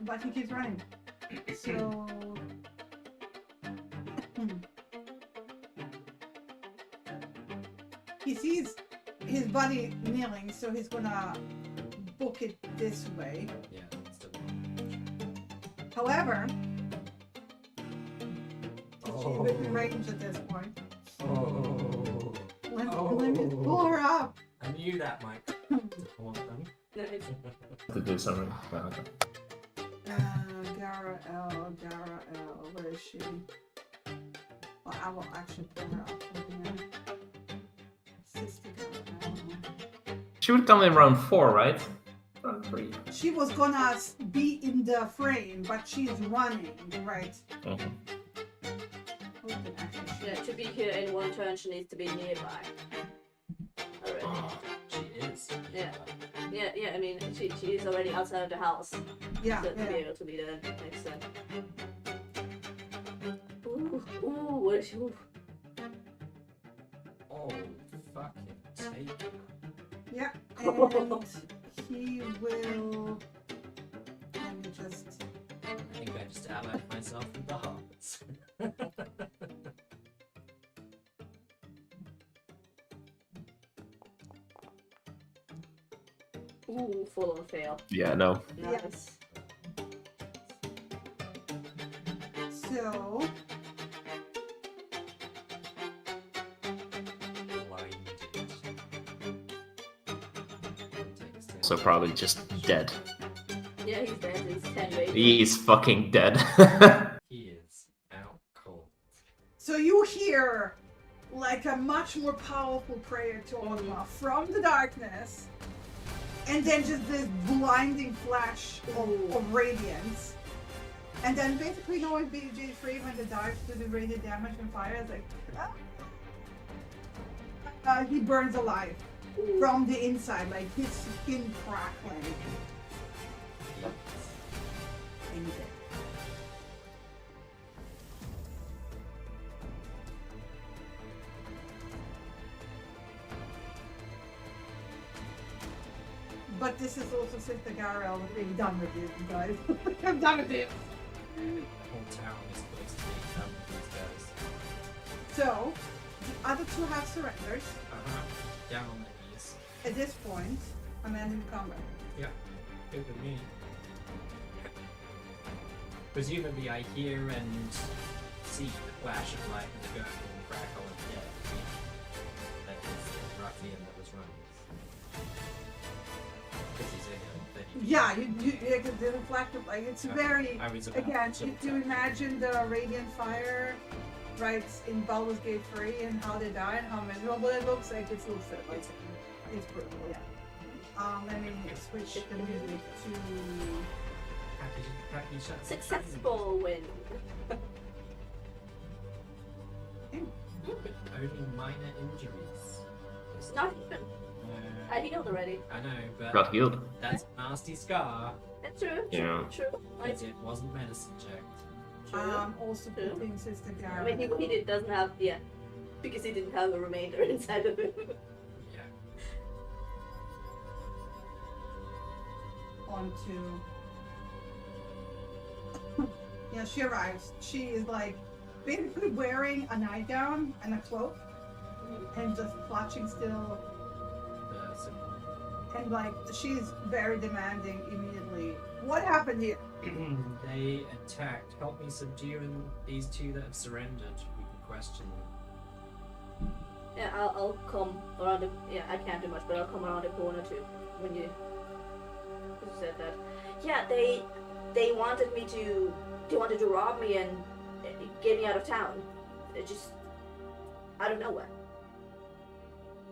But he keeps running. So he sees his buddy kneeling, so he's gonna book it this way. Yeah, it's still. However, Oh. she's within range at this point. Oh. Let me pull her up. I knew that, Mike. Want them? No, it's. To do something. Gara L, where is she? Well, I will actually pull her up. Sister Gara L. She would come in round 4, right? Round 3. She was gonna be in the frame, but she's running, right? Mhm. Yeah, to be here in one turn, she needs to be nearby. Alright. She is. Yeah. Yeah. I mean, she is already outside of the house. Yeah, To be able to be there next time. Ooh, what is she? Ooh. Oh, fucking take it. Yeah, and he will. Let me just. I think I just allied myself with the hearts. Ooh, full on fail. Yeah, no. Nice. So. So probably just dead. Yeah, he's dead. He's 10 radiant. He's fucking dead. He is out cold. So you hear like a much more powerful prayer to Allah from the darkness, and then just this blinding flash of radiance. And then basically knowing BG3 when the dark do the radiant damage and fire, it's like he burns alive from the inside, like his skin crackling. And he's dead. But this is also Sister Garel being done with you guys. I'm done with it. The whole town is supposed to be done with these guys. So, the other two have surrendered. Down on their knees. At this point, I'm ending the combat. Yeah, good with me. Presumably I hear and see the flash of light and the gurgle and crackle of death. That is the ruffian that was running. Because he's in it. Yeah, the reflective, like, it's very, I was about again, to if you imagine the radiant fire, right, in Baldur's Gate 3 and how they die and how miserable it looks, like, it's a little bit, like, it's brutal, yeah. Let me switch the music to... Successful win. Only minor injuries. Not even. I healed already. I know, but Got healed. that's a nasty scar. That's true. Yeah. True. Because it wasn't medicine checked. True. Also True. putting Sister I mean, Garel he doesn't have, yeah, because he didn't have a remainder inside of him. Yeah. onto... Yeah, she arrives. She is, like, basically wearing a nightgown and a cloak, and just clutching still. And like, she's very demanding immediately. What happened here? They attacked. Help me subdue these two that have surrendered. We can question them. Yeah, I'll come around the... Yeah, I can't do much, but I'll come around the corner too, when you said that. Yeah, they wanted me to... They wanted to rob me and get me out of town. It just... out of nowhere.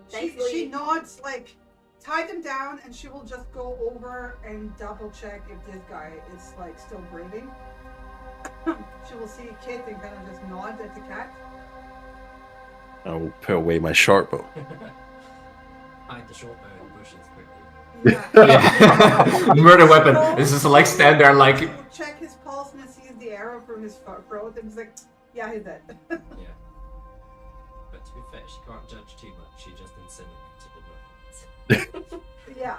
She nods, like, tie them down, and she will just go over and double check if this guy is, like, still breathing. She will see Kit and kind of just nod at the cat. I will put away my short bow. Hide the short bow in the bushes quickly. Yeah. Murder weapon. This is like stand there like... She will check his pulse and sees the arrow through his throat, and he's like, yeah, he's dead. Yeah. But to be fair, she can't judge too much. She just incinerated the weapons. Yeah.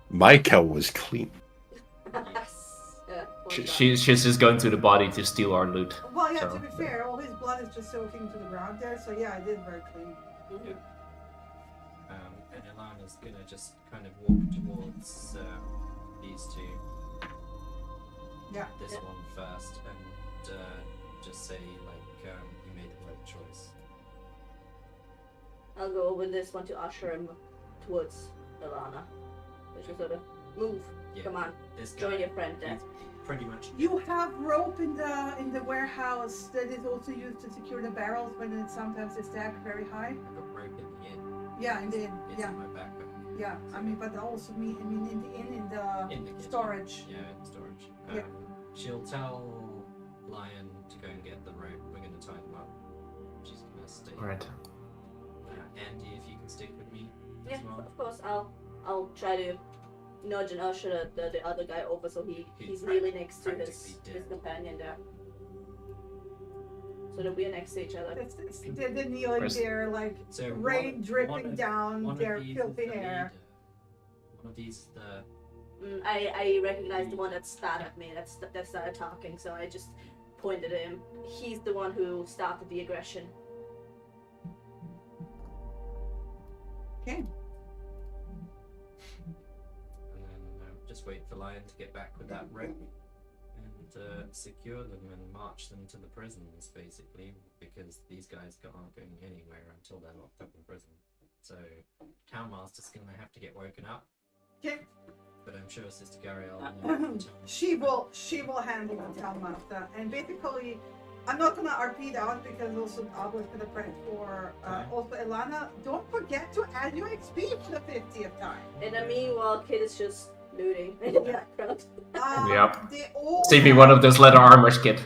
My kill was clean. Yes. Yeah, She's just going to the body to steal our loot. Well, yeah, So, to be fair, all his blood is just soaking to the ground there, so yeah, I did very clean. Mhm. And Ilana's gonna just kind of walk towards these two. Yeah. This Yeah. one first, and just say, like, you made the right choice. I'll go with this one to usher him towards Ilana. Which is sort of move. Yeah. Come on, This guy, join your friend there. he's pretty much. You have rope in the warehouse that is also used to secure the barrels when it sometimes they stack very high. I've got rope in the inn. Yeah, in the inn. It's Yeah, in my backpack. yeah. I mean, but also in the inn, in the In the kitchen. storage. Yeah, in storage. Yeah. She'll tell Lion to go and get the rope. We're gonna tie them up. She's gonna stay. Right. Andy, if you can stick with me Yeah, as well. of course. I'll I'll try to nudge and usher the other guy over so he's really next to his companion there. So that we're next to each other. They're kneeling Chris. there, like So rain dripping down one their of these filthy is the hair. leader. One of these is the I recognize the one that spat at me, that started talking, so I just pointed at him. He's the one who started the aggression. Okay. and then just wait for Lion to get back with that rope and secure them and march them to the prisons, basically, because these guys aren't going anywhere until they're locked up in prison. So, Townmaster's gonna have to get woken up. Okay. But I'm sure Sister Gariel She will handle the Townmaster, and basically, I'm not gonna RP out because also I was gonna pray for also Elana. Don't forget to add your XP for the 50th time. In the meanwhile, Kid is just looting in the background. Yep. They all Saving one of those leather armors, kid.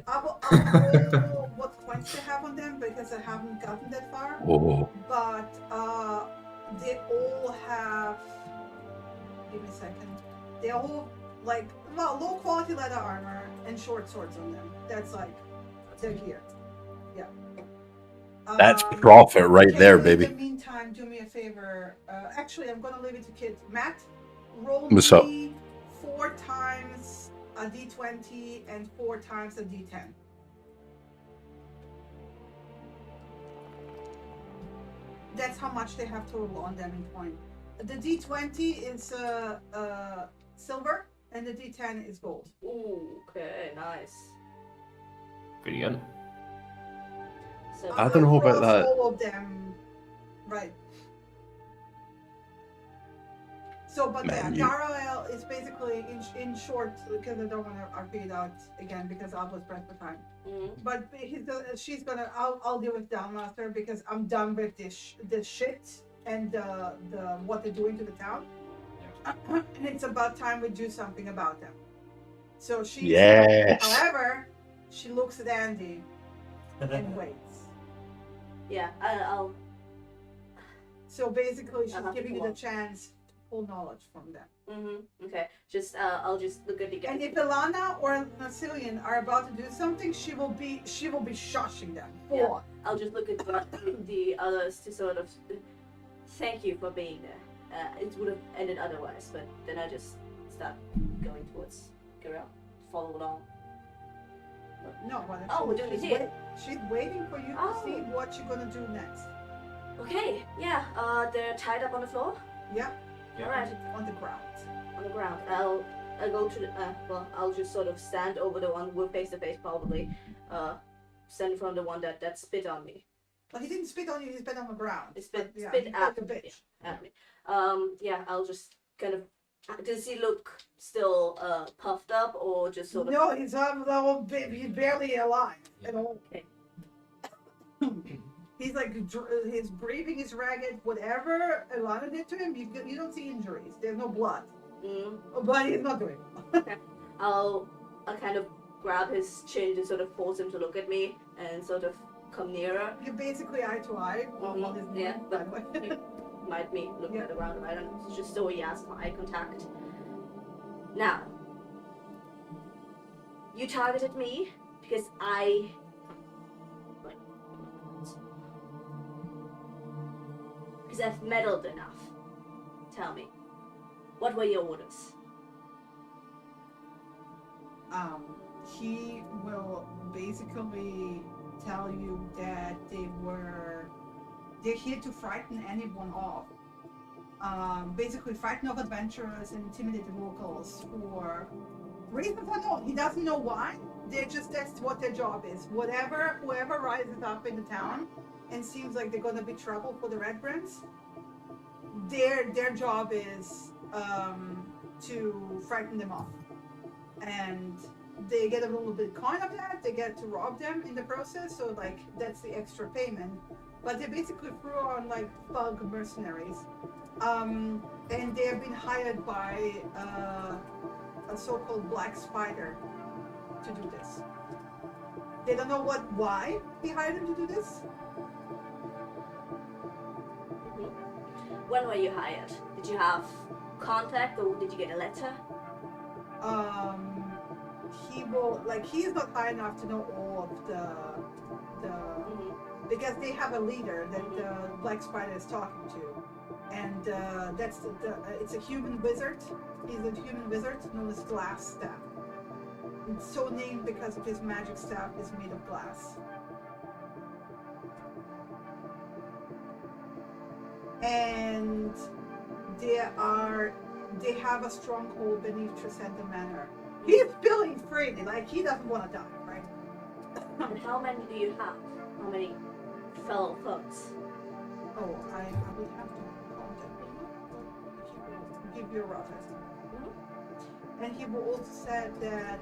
I will roll what points they have on them because I haven't gotten that far. Oh. But they all have. Give me a second. They all like low quality leather armor and short swords on them. That's like their gear. Yeah. That's profit right can there, you, baby. In the meantime, do me a favor. Actually, I'm gonna leave it to Kid. Matt, roll What's up? me 4 times a d20 and 4 times a d10. That's how much they have total on them in point. The d20 is silver and the d10 is gold. Ooh, okay, nice. Pretty good. So I don't know about Across that. all of them, right? So, but Man, yeah, Garael is basically in short because I don't want to RP it out again because I was pressed for time. But she's gonna. I'll deal with Downmaster because I'm done with this shit and the what they're doing to the town. And it's about time we do something about them. So she. Yes. However, she looks at Andy and waits. yeah, I'll. So basically, she's I'll have to giving you the watch. chance to pull knowledge from them. Okay. Just I'll just look at the guy. And if Ilana or Nacilian are about to do something, she will be shushing them. Yeah. I'll just look at the others to sort of thank you for being there. It would have ended otherwise, but then I just start going towards Garel, follow along. No, well, Oh, we're doing it here. She's waiting for you to Oh. see what you're gonna do next. Okay. Yeah. They're tied up on the floor. Yeah, Yeah. All right. on the ground. On the ground. I'll go to the. I'll just sort of stand over the one. We're face to face, probably. Stand in front of the one that spit on me. Well, he didn't spit on you. He spit on the ground. He spit But, yeah, spit he at called you me. bitch. At me. Yeah. I'll just kind of. Does he look still puffed up or just sort of? No, he's he's barely alive at all. Okay. He's like his breathing is ragged. Whatever Ilana did to him, you don't see injuries. There's no blood, but he's not doing well. I'll kind of grab his chin to sort of force him to look at me and sort of come nearer. You're basically eye to eye. Well, this Yeah, by the way. he might be looking Yeah. at the ground. I don't know. It's just so he has eye contact. Now, you targeted me because because I've meddled enough. Tell me, what were your orders? He will basically tell you that they're here to frighten anyone off. Basically frighten off adventurers and intimidate the locals for reasons unknown. He doesn't know why. That's what their job is. Whoever rises up in the town and seems like they're gonna be trouble for the Red Brands, their job is to frighten them off. And they get a little bit coin of that. They get to rob them in the process, so like that's the extra payment. But they basically threw on like thug mercenaries, and they have been hired by a so-called Black Spider to do this. They don't know why he hired him to do this. When were you hired? Did you have contact or did you get a letter? He's not high enough to know all of the because they have a leader that the Black Spider is talking to, and that's it's a human wizard. He's a human wizard known as Glass Staff. It's so named because of his magic staff is made of glass. And they have a stronghold beneath Tresenda Manor. He's feeling freely, like he doesn't want to die, right? And how many do you have? How many fellow folks? Oh, I would have to contact him. He will give you a rough estimate. And he will also said that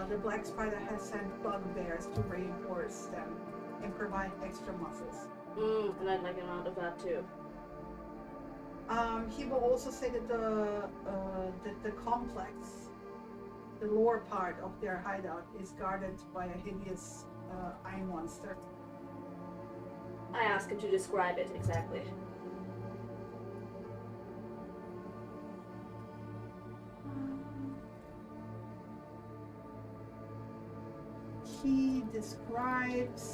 the Black Spider has sent bugbears to reinforce them and provide extra muscles. And I'd like an amount of that too. He will also say that the complex, the lower part of their hideout, is guarded by a hideous eye monster. I asked him to describe it exactly. He describes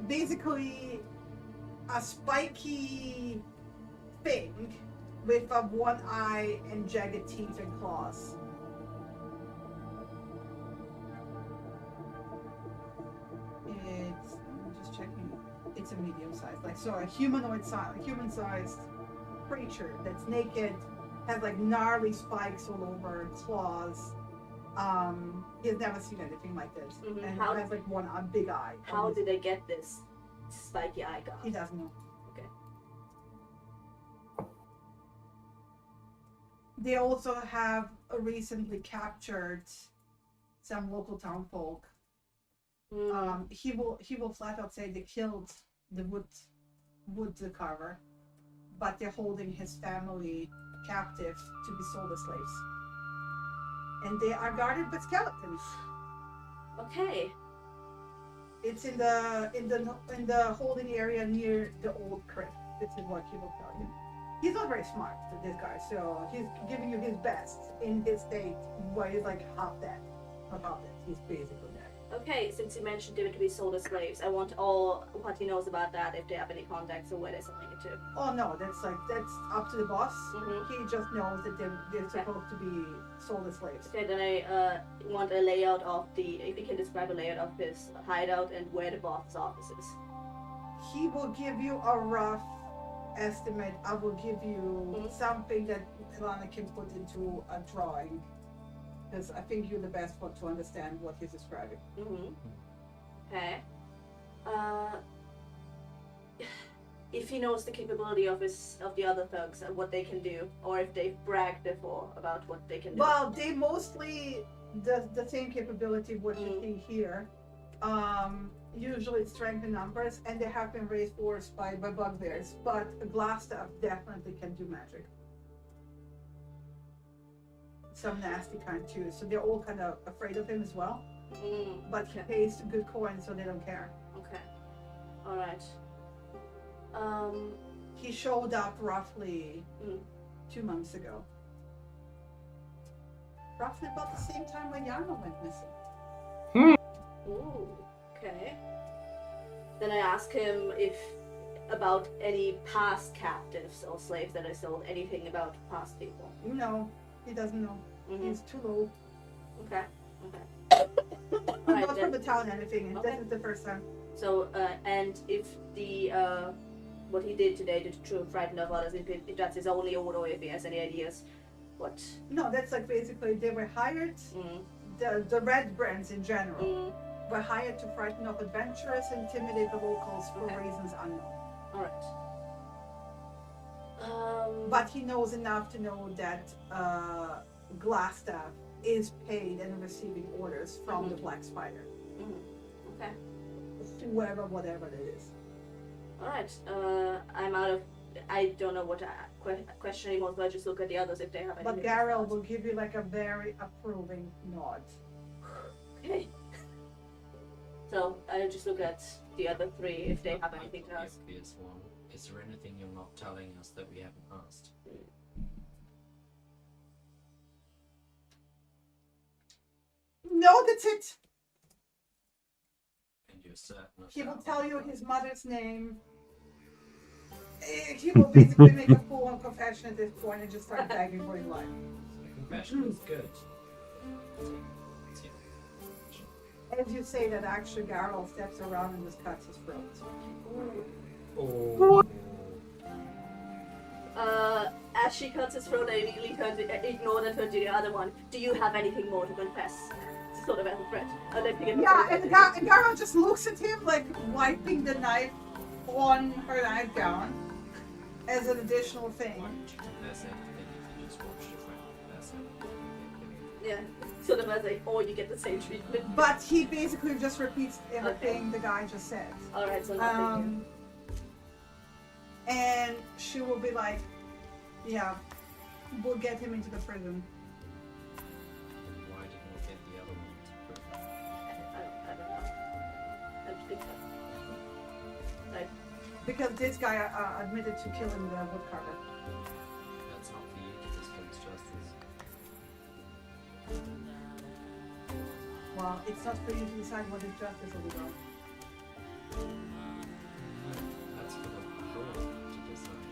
basically a spiky thing with a one eye and jagged teeth and claws. I'm just checking. It's a medium size, so a human-sized creature that's naked, has like gnarly spikes all over, claws. He has never seen anything like this, and has like a big eye. How did they get this spiky eye guard? He doesn't know. Okay. They also have recently captured some local town folk. He will flat out say they killed the wood carver, but they're holding his family captive to be sold as slaves. And they are guarded by skeletons. Okay. It's in the holding area near the old crypt. This is what he will tell you. He's not very smart, this guy, so he's giving you his best in his state, where he's like half dead. Not half dead, he's basically dead. Okay, since you mentioned they were to be sold as slaves, I want all what he knows about that, if they have any contacts or where they're selling it to. Oh no, that's up to the boss. He just knows that they're supposed to be sold as slaves. Okay, then I want a layout of if you can describe a layout of his hideout and where the boss's office is. He will give you a rough estimate. I will give you something that Ilana can put into a drawing. Because I think you're the best one to understand what he's describing. Okay. If he knows the capability of the other thugs and what they can do, or if they've bragged before about what they can do. Well, they mostly the same capability what you see here. Usually strength in numbers, and they have been raised force by bugbears. But Glass Staff definitely can do magic. Some nasty kind too, so they're all kind of afraid of him as well. But he pays good coin, so they don't care. Okay. All right. He showed up roughly 2 months ago. Roughly about the same time when Yarno went missing. Ooh. Okay. Then I ask him about any past captives or slaves that I sold. Anything about past people. No. He doesn't know. He's too low. Okay. Not from the town, anything. Okay. This is the first time. So, and if the what he did today to frighten off others, if that's his only order, or if he has any ideas, what? No, that's like basically they were hired. The red brands in general were hired to frighten off adventurers and intimidate the locals for reasons unknown. All right. But he knows enough to know that Glass Staff is paid and receiving orders from the Black Spider. Okay. Whoever, whatever it is. Alright, I'm out of... I don't know what to question anymore, so I just look at the others if they have anything. But Garrel will give you like a very approving nod. Okay. So, I just look at the other three if they have anything to ask. The obvious one Is there anything you're not telling us that we haven't asked? No, that's it. And you're certain of He will that? tell you his mother's name. He will basically make a full-on confession at this point and just start begging for his life. The confession is good. As you say that, actually, Garl steps around and just cuts his throat. Oh. As she cuts his throat, I immediately ignored and turned to the other one. Do you have anything more to confess? Sort of as a threat. I'd like to get Yeah, and Garl just looks at him, like, wiping the knife on her nightgown as an additional thing. That's it. If you just watched your friend. That's it. Yeah, sort of as a, or you get the same treatment. But he basically just repeats everything the guy just said. Alright, so nothing. And she will be like, yeah, we'll get him into the prison. Why didn't we get the other one to prove? I don't know. I don't think so. Like, Because this guy admitted to killing the woodcarver. That's not for you to dispense justice. Well, it's not for you to decide what is justice or wrong. That's for the law to decide.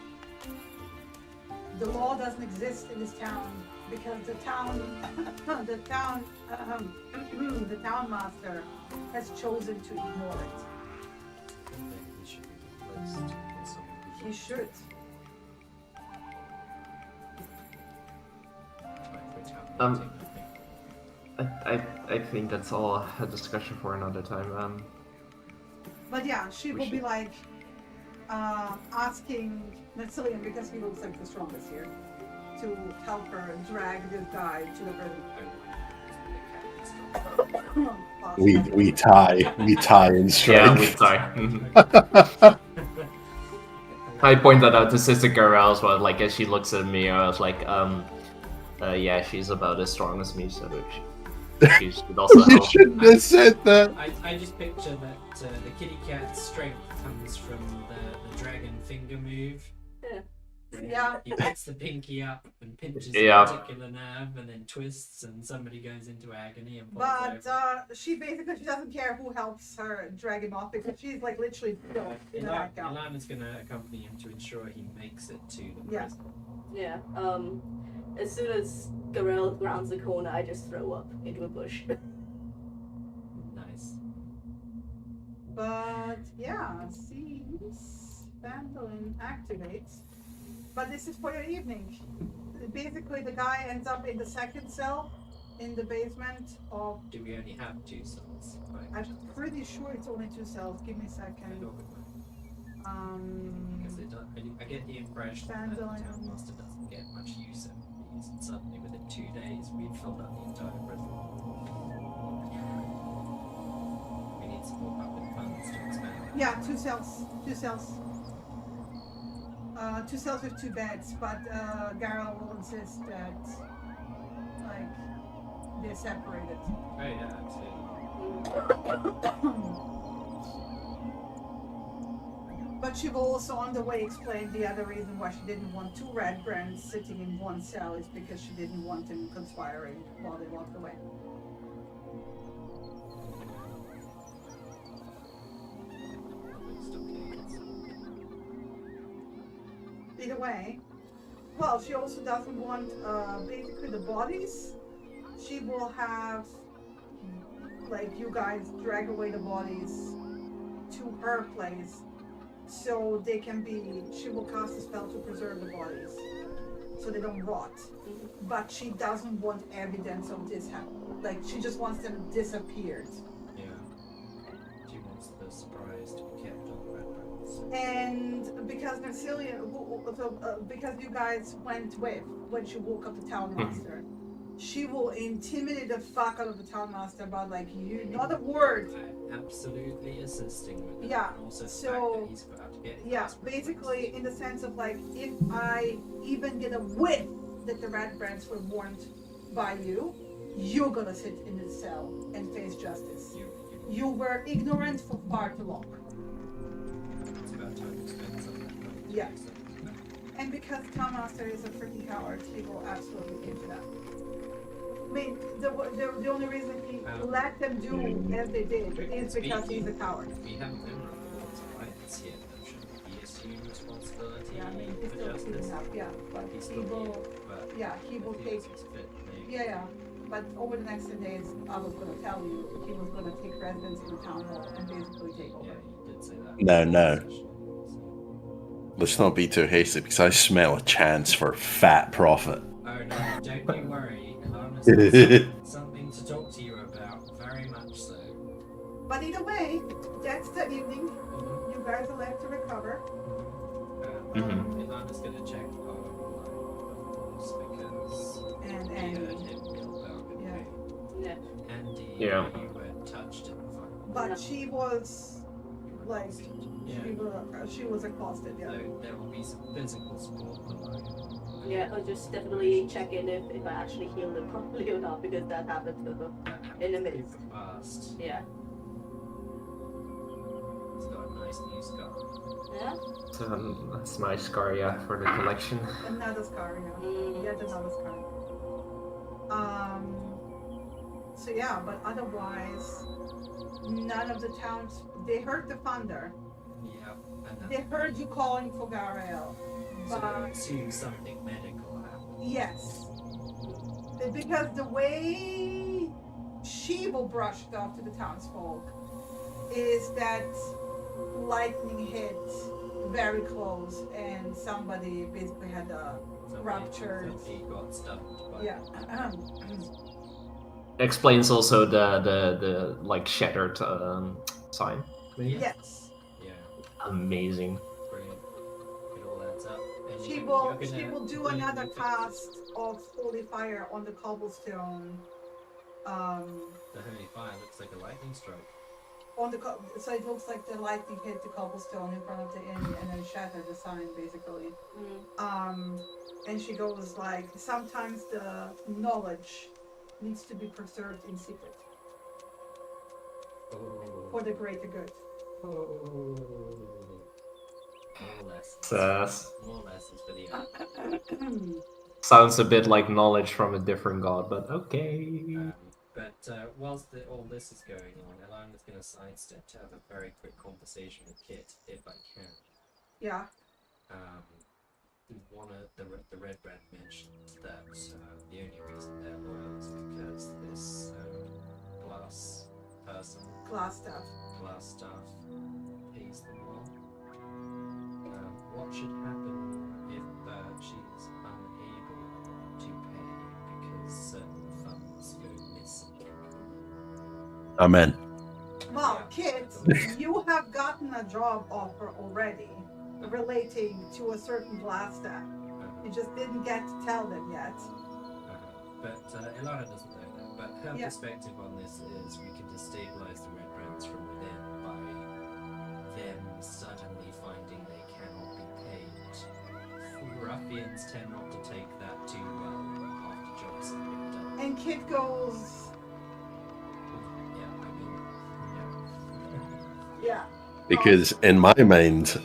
The law doesn't exist in this town because the town master has chosen to ignore it. Then he should be replaced with someone who He should. Time for a town meeting, I think. I think that's all a discussion for another time. But yeah, she We will be should- like asking Matsilian, because he looks like the strongest here, to help her drag this guy to the prison. We tie in Yeah, strength. we sorry. I point that out to Sister Garel as well. Like as she looks at me, I was like, yeah, she's about as strong as me, so she should also You help. shouldn't have said that. I just picture that the kitty cat's strength comes from the dragon finger move. Yeah. He picks the pinky up and pinches Yeah. a particular nerve and then twists and somebody goes into agony and falls But over. she doesn't care who helps her drag him off because she's like literally built in a nightgown. Ilana's going to accompany him to ensure he makes it to the Yeah. prison. yeah, as soon as Garel rounds the corner, I just throw up into a bush. Nice. But yeah, seems Phandelver activates. But this is for your evening. Basically, the guy ends up in the second cell in the basement of. Do we only have 2 cells? Like, I'm pretty sure it's only 2 cells. Give me a I second. thought it might. Because they don't, I get the impression that the Phandelver. town master doesn't get much use out of these, and suddenly within 2 days we've filled up the entire prison. We need some more public funds to expand. Yeah, 2 cells. 2 cells. 2 cells with 2 beds, but Garel will insist that, like, they're separated. Oh yeah, absolutely. But she will also on the way explain the other reason why she didn't want 2 red brands sitting in 1 cell is because she didn't want them conspiring while they walked away. Either way, well, she also doesn't want basically the bodies. She will have, like, you guys drag away the bodies to her place so they can be, she will cast a spell to preserve the bodies so they don't rot. But she doesn't want evidence of this happening. Like, she just wants them disappeared. Yeah. She wants the surprise to be kept on the red brands. And because Narcilia, because you guys went with when she woke up the town master, she will intimidate the fuck out of the town master about, like, you, not a word. I'm absolutely assisting with it. Yeah, And also the so- fact that he's about to get Yeah, his basically in the sense of, like, if I even get a whiff that the red brands were warned by you, you're gonna sit in this cell and face justice. You were ignorant for far too long. It's about time to spend some of that money. Yeah. And because Town Master is a freaking coward, he will absolutely into that. I mean, the only reason he let them do as they did is because he's a coward. We haven't been reported rights yet, though. Shouldn't he assume responsibility Yeah, I mean, he's for still justice? cleaning up, yeah, but He's he still will, here, but he will if he take, sees fit, maybe. yeah. But over the next 10 days, I was going to tell you, he was going to take residence in the town hall and basically take over. Yeah, you did say that. No. Let's not be too hasty because I smell a chance for fat profit. Oh no, don't you worry. Alana's got something to talk to you about, very much so. But either way, that's the evening. You guys are left to recover. Alana's gonna check online, of course, because And we heard him yell out in Yeah. pain. Yeah. Andy, Yeah. you were touched in the fight. But she was like, Yeah. she was accosted, yeah. So there will be some physical support below. Yeah, I'll just definitely check in if I actually healed him properly or not, because that happened to them. That happens In a pretty minute. fast. Yeah. He's got a nice new scar. Yeah? That's my scar, yeah, for the collection. Another scar, yeah. Yet another scar. So yeah, but otherwise, none of the towns, they heard the thunder. Yeah, and They heard you calling for Garael. so I But assume something medical happened. yes, because the way Sheeble brushed off to the townsfolk is that lightning hit very close and somebody basically had a ruptured. Somebody got stumped by Yeah. Explains also the like shattered sign. Yes. Yeah, Amazing. brilliant. It all adds up. And She you're will gonna do completely another fix cast of holy fire on the cobblestone. The holy fire looks like a lightning stroke. So it looks like the lightning hit the cobblestone in front of the inn and then shattered the sign basically. And she goes like, sometimes the knowledge needs to be preserved in secret for the greater good. More lessons. More lessons for the Sounds a bit like knowledge from a different god, but okay. But whilst all this is going on, Elana's going to sidestep to have a very quick conversation with Kit, if I can. Yeah. One of the Red Brand mentioned that the only reason they're loyal is because this glass staff pays them well. What should happen if she's unable to pay because certain funds go missing? Amen. Well, Kit, you have gotten a job offer already relating to a certain glass staff. You just didn't get to tell them yet. But Elana doesn't know that. But her Yeah. perspective on this is we can destabilize the Red Brands from within by them suddenly finding they cannot be paid. Ruffians tend not to take that too well after jobs have been done. And Kit goes, Yeah, I mean, yeah. Because in my mind,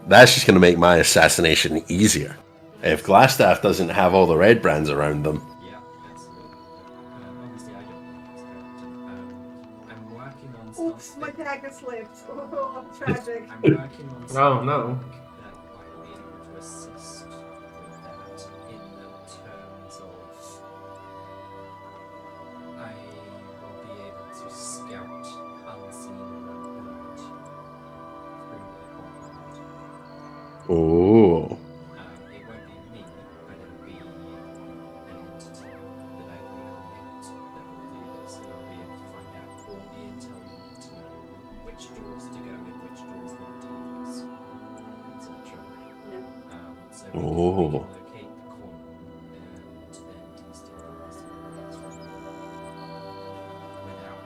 that's just going to make my assassination easier. If Glassstaff doesn't have all the red brands around them, yeah, absolutely. Obviously, I don't know this character. I'm working on Oops, my something. dagger slipped. Oh, tragic. I'm working on something Oh, no. that might be able to assist with that in the terms of I will be able to scout unseen and unheard through their compound. oh, It won't be me, but it'll be an entity that I will commit that will do this, and I'll be able to find out all the intel you need to know, which doors to go in, which doors not to use, etc. So we can locate the corner and then destabilize the rest from without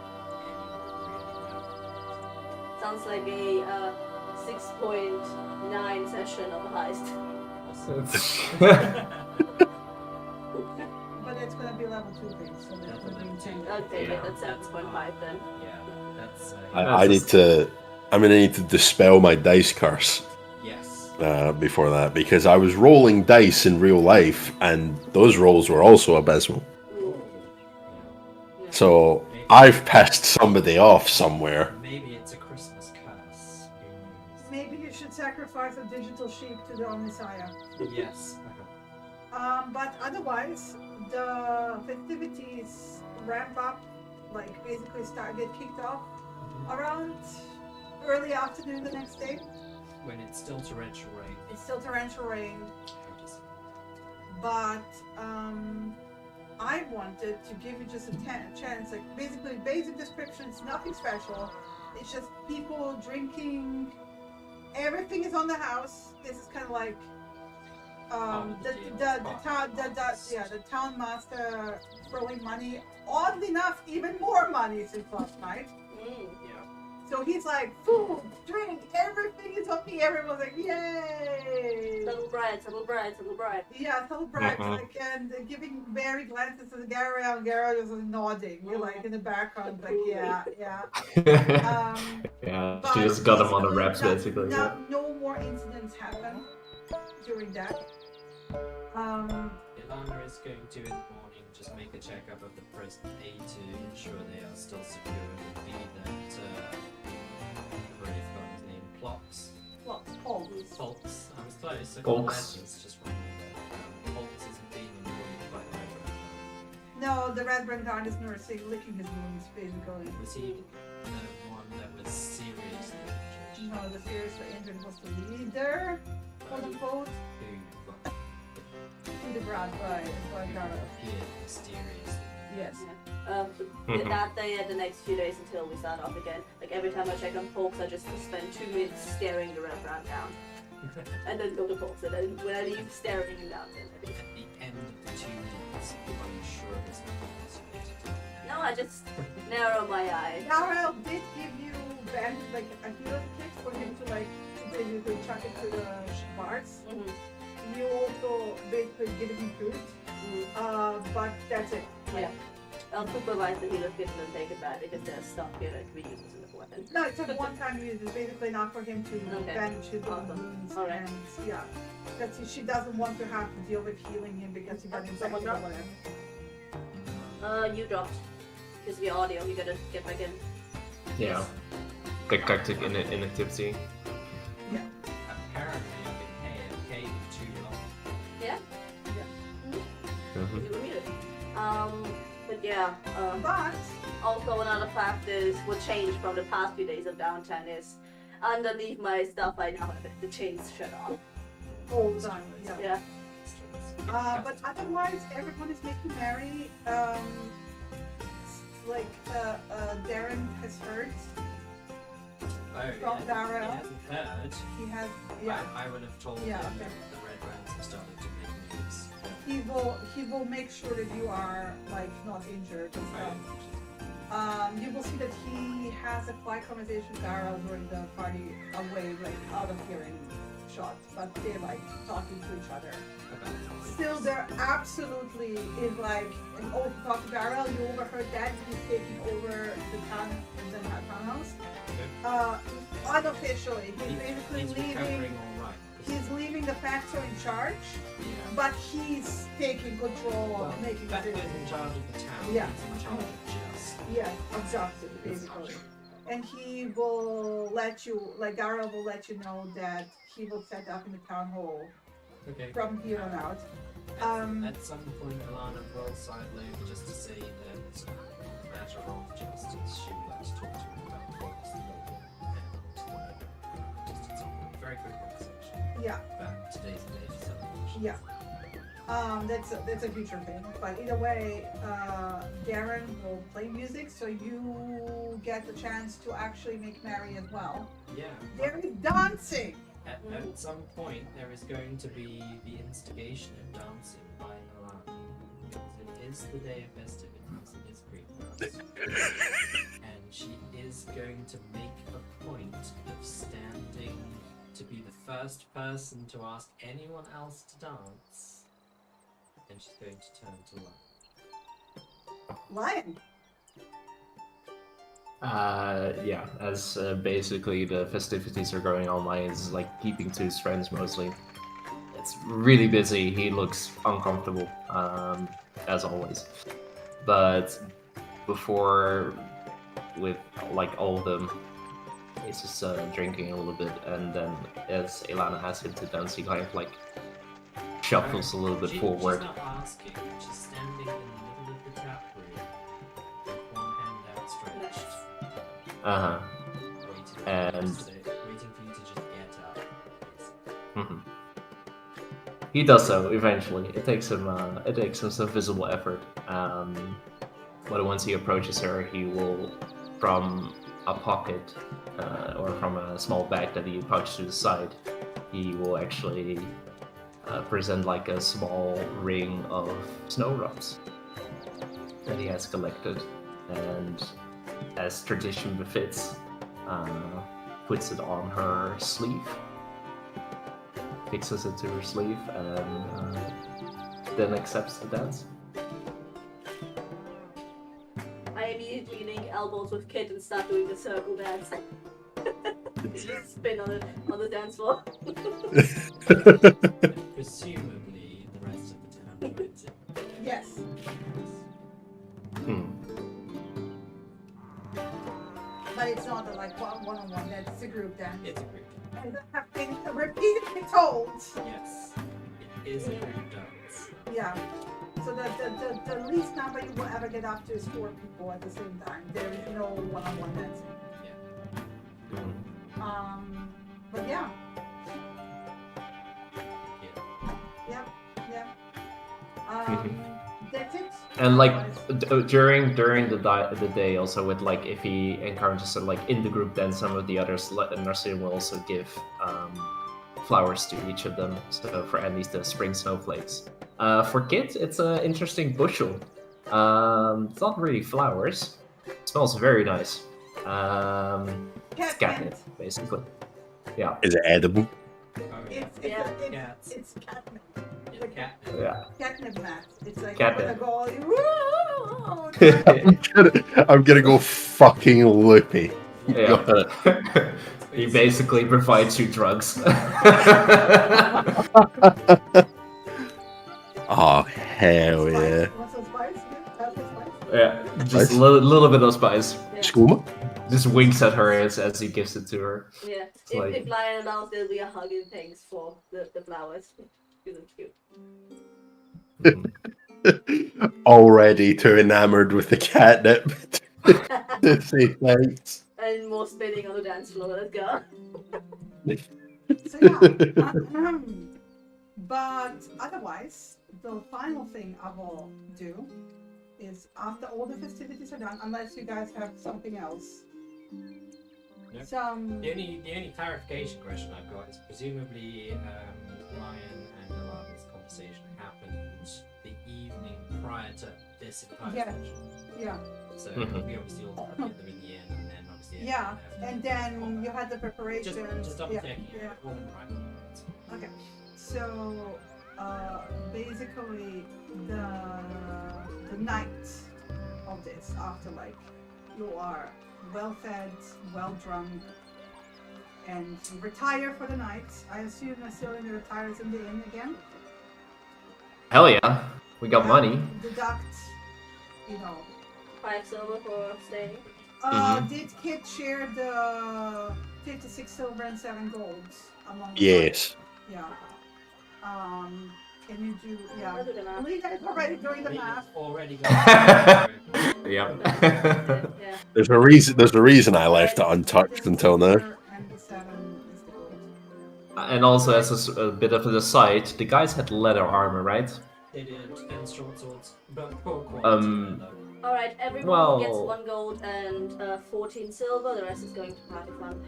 anyone really knowing. Sounds like a 6.9 session of a heist. But it's going to be level 2 things, so that's going to be insane. Okay, Yeah. that's 7.5 then. Yeah, that's I need to. I'm going to need to dispel my dice curse. yes. before that because I was rolling dice in real life, and those rolls were also abysmal. Yeah. So I've pissed somebody off somewhere. Maybe it's a Christmas curse. Who knows? Maybe you should sacrifice a digital sheep to the Omnissiah. Yes. But otherwise, the festivities ramp up, like basically get kicked off around early afternoon the next day. When it's still torrential rain. It's still torrential rain, but I wanted to give you just a chance, like basically basic descriptions, nothing special. It's just people drinking. Everything is on the house. This is kind of like the town master throwing money. Oddly enough, even more money since last night. Yeah. So he's like, food, drink, everything is on me. Everyone's like, yay! Celebrate. Yeah, celebrate, like, and giving very glances to Gara, and Gara is nodding. You're like in the background, like, yeah. Yeah, But she just got him on the basically, reps, basically. Yeah. No more incidents happen during that. Ilana is going to, in the morning, just make a checkup of the present A to ensure they are still secure. It would be that, I've already forgotten his name, Plox. Folks. I was close. I got the Folks. legends just right there. Folks isn't being employed by the Red No, the Red Brand Guard is nursing, licking his wounds, basically. Was he the one that was seriously injured? No, the seriously injured was the leader, quote unquote, Who got to the Brad by Gara. appeared mysteriously? Yes. That day and the next few days until we start off again. Like every time I check on Polks, I just spend 2 minutes staring the red round down. And then go to Polks, and then when I leave, staring him down. At the end of the 2 minutes, are you sure there's nothing else you need to do? No, I just narrow my eyes. Gara did give you like a hero kick for him to like basically chuck it to the bars. You also basically give him food, but that's it. Yeah. I'll supervise the healer kit and then take it back because there's stuff here that we use as a weapon. No, it's a one-time use. It's basically not for him to bandage his own Awesome. wounds, Alright. and yeah, that's she doesn't want to have to deal with healing him because he got infected or whatever. You dropped. Because the audio, you gotta get back in. Yeah. Tactic inactivity. Apparently, I've been AFK for too long. Yeah? Mhm. You were muted. But yeah, But also another fact is what changed from the past few days of downtown is underneath my stuff I now have the chains shut off. all the time, yeah. Yeah. But otherwise, everyone is making merry. Darren has heard. Oh, From he Dara. hasn't heard. He has, yeah. I would have told Yeah, him okay. that the Red Rams have started to make moves. He will make sure that you are like not injured and stuff. You will see that he has a quiet conversation with Dara during the party away, like out of hearing shot, but they're like talking to each other. Still, there absolutely is like an old talk to Dara. You overheard that he's taking over the townhouse. Unofficially, he's basically He's leaving. recovering all right. He's leaving the factor in charge, Yeah. but he's taking control Well, of making Batman's decisions. in charge of the town. Yeah. He's in charge of just. Yeah, of justice, basically. And he will let you, like Dara will let you know that he will set up in the town hall Okay. from here on out. At some point, Alana will sideload just to say that it's a matter of justice. She would like to talk to him about what's the local and just at some point. Very quick conversation Yeah, about today's day for celebration. yeah. That's a future thing. But either way, Darren will play music, so you get the chance to actually make merry as well. Yeah. There is dancing. At some point, there is going to be the instigation of dancing by Alana. Because it is the day of festivities, it is Christmas. And she is going to make a point of standing to be the first person to ask anyone else to dance. And she's going to turn to Lion. Lion. Yeah, as basically the festivities are going on, Lion is like keeping to his friends mostly. It's really busy. He looks uncomfortable, as always. But before, with like all of them, he's just drinking a little bit, and then as Elana asks him to dance, he kind of like shuffles a little bit forward. She's not asking, she's standing in the middle of the tap room with one hand outstretched, Uh huh. waiting for you to just get up. Mhm. He does so eventually. It takes him some visible effort. But once he approaches her, he will, from a pocket or from a small bag that he pouches to the side, he will actually present like a small ring of snow drops that he has collected, and as tradition befits, puts it on her sleeve, fixes it to her sleeve, and then accepts the dance. I immediately link elbows with Kit and start doing the circle dance. Just spin on the dance floor. Presumably, the rest of the town joins in. Yes. But it's not like one-on-one, that's a group dance. It's a group. And I have been repeatedly told. Yes, it is a group dance. Yeah. So the least number you will ever get up to is 4 people at the same time. There is no one-on-one dancing. But yeah. Yeah. That's it. And like during the day, also with like if he encounters like in the group, then some of the others, Narcissus will also give flowers to each of them. So for at least the spring snowflakes. For Kit, it's an interesting bushel. It's not really flowers. It smells very nice. It's catnip, basically. Yeah. Is it edible? Oh, yeah. It's catnip. Yeah, catnip. Yeah. Catnip mat. It's like Catnip. I'm gonna go fucking loopy. Yeah. He basically provides you drugs. Oh hell yeah! Want some spice? Have some spice? Yeah, just a little bit of spice. Yeah. Skooma? Just winks at her as he gives it to her. Yeah. It's like- If Lion allows, there'll be a hug and thanks for the flowers. Because it's cute. Already too enamored with the catnip to say thanks. And more spinning on the dance floor. Let's go. So yeah. But otherwise, the final thing I will do is after all the festivities are done, unless you guys have something else. Nope. Some The only clarification question I've got is presumably Lion and Alana's conversation happened the evening prior to this entire Yeah. session. yeah. So Mhm. we obviously all got them in the end, and then obviously Yeah, everyone left. and then you had the preparation. Just double yeah, checking. yeah. All right. Okay, so basically the night of this, after like you are well fed, well drunk, and you retire for the night. I assume Assyrian retires in the inn again. Hell yeah, we got money. Deduct, you know. 5 silver for staying. Did Kit share the 56 silver and 7 gold among the Yes. Yeah. Can you do? Yeah. I'll do the math. You guys already doing the math. Already got it. Yep. Yeah. There's a reason I left it untouched until now. And the 7 is the gold. And also, as a bit of an aside, the guys had leather armor, right? They did, and short swords, but poor quality. Um, Alright, everyone Well- gets 1 gold and 14 silver. The rest is going to party fund.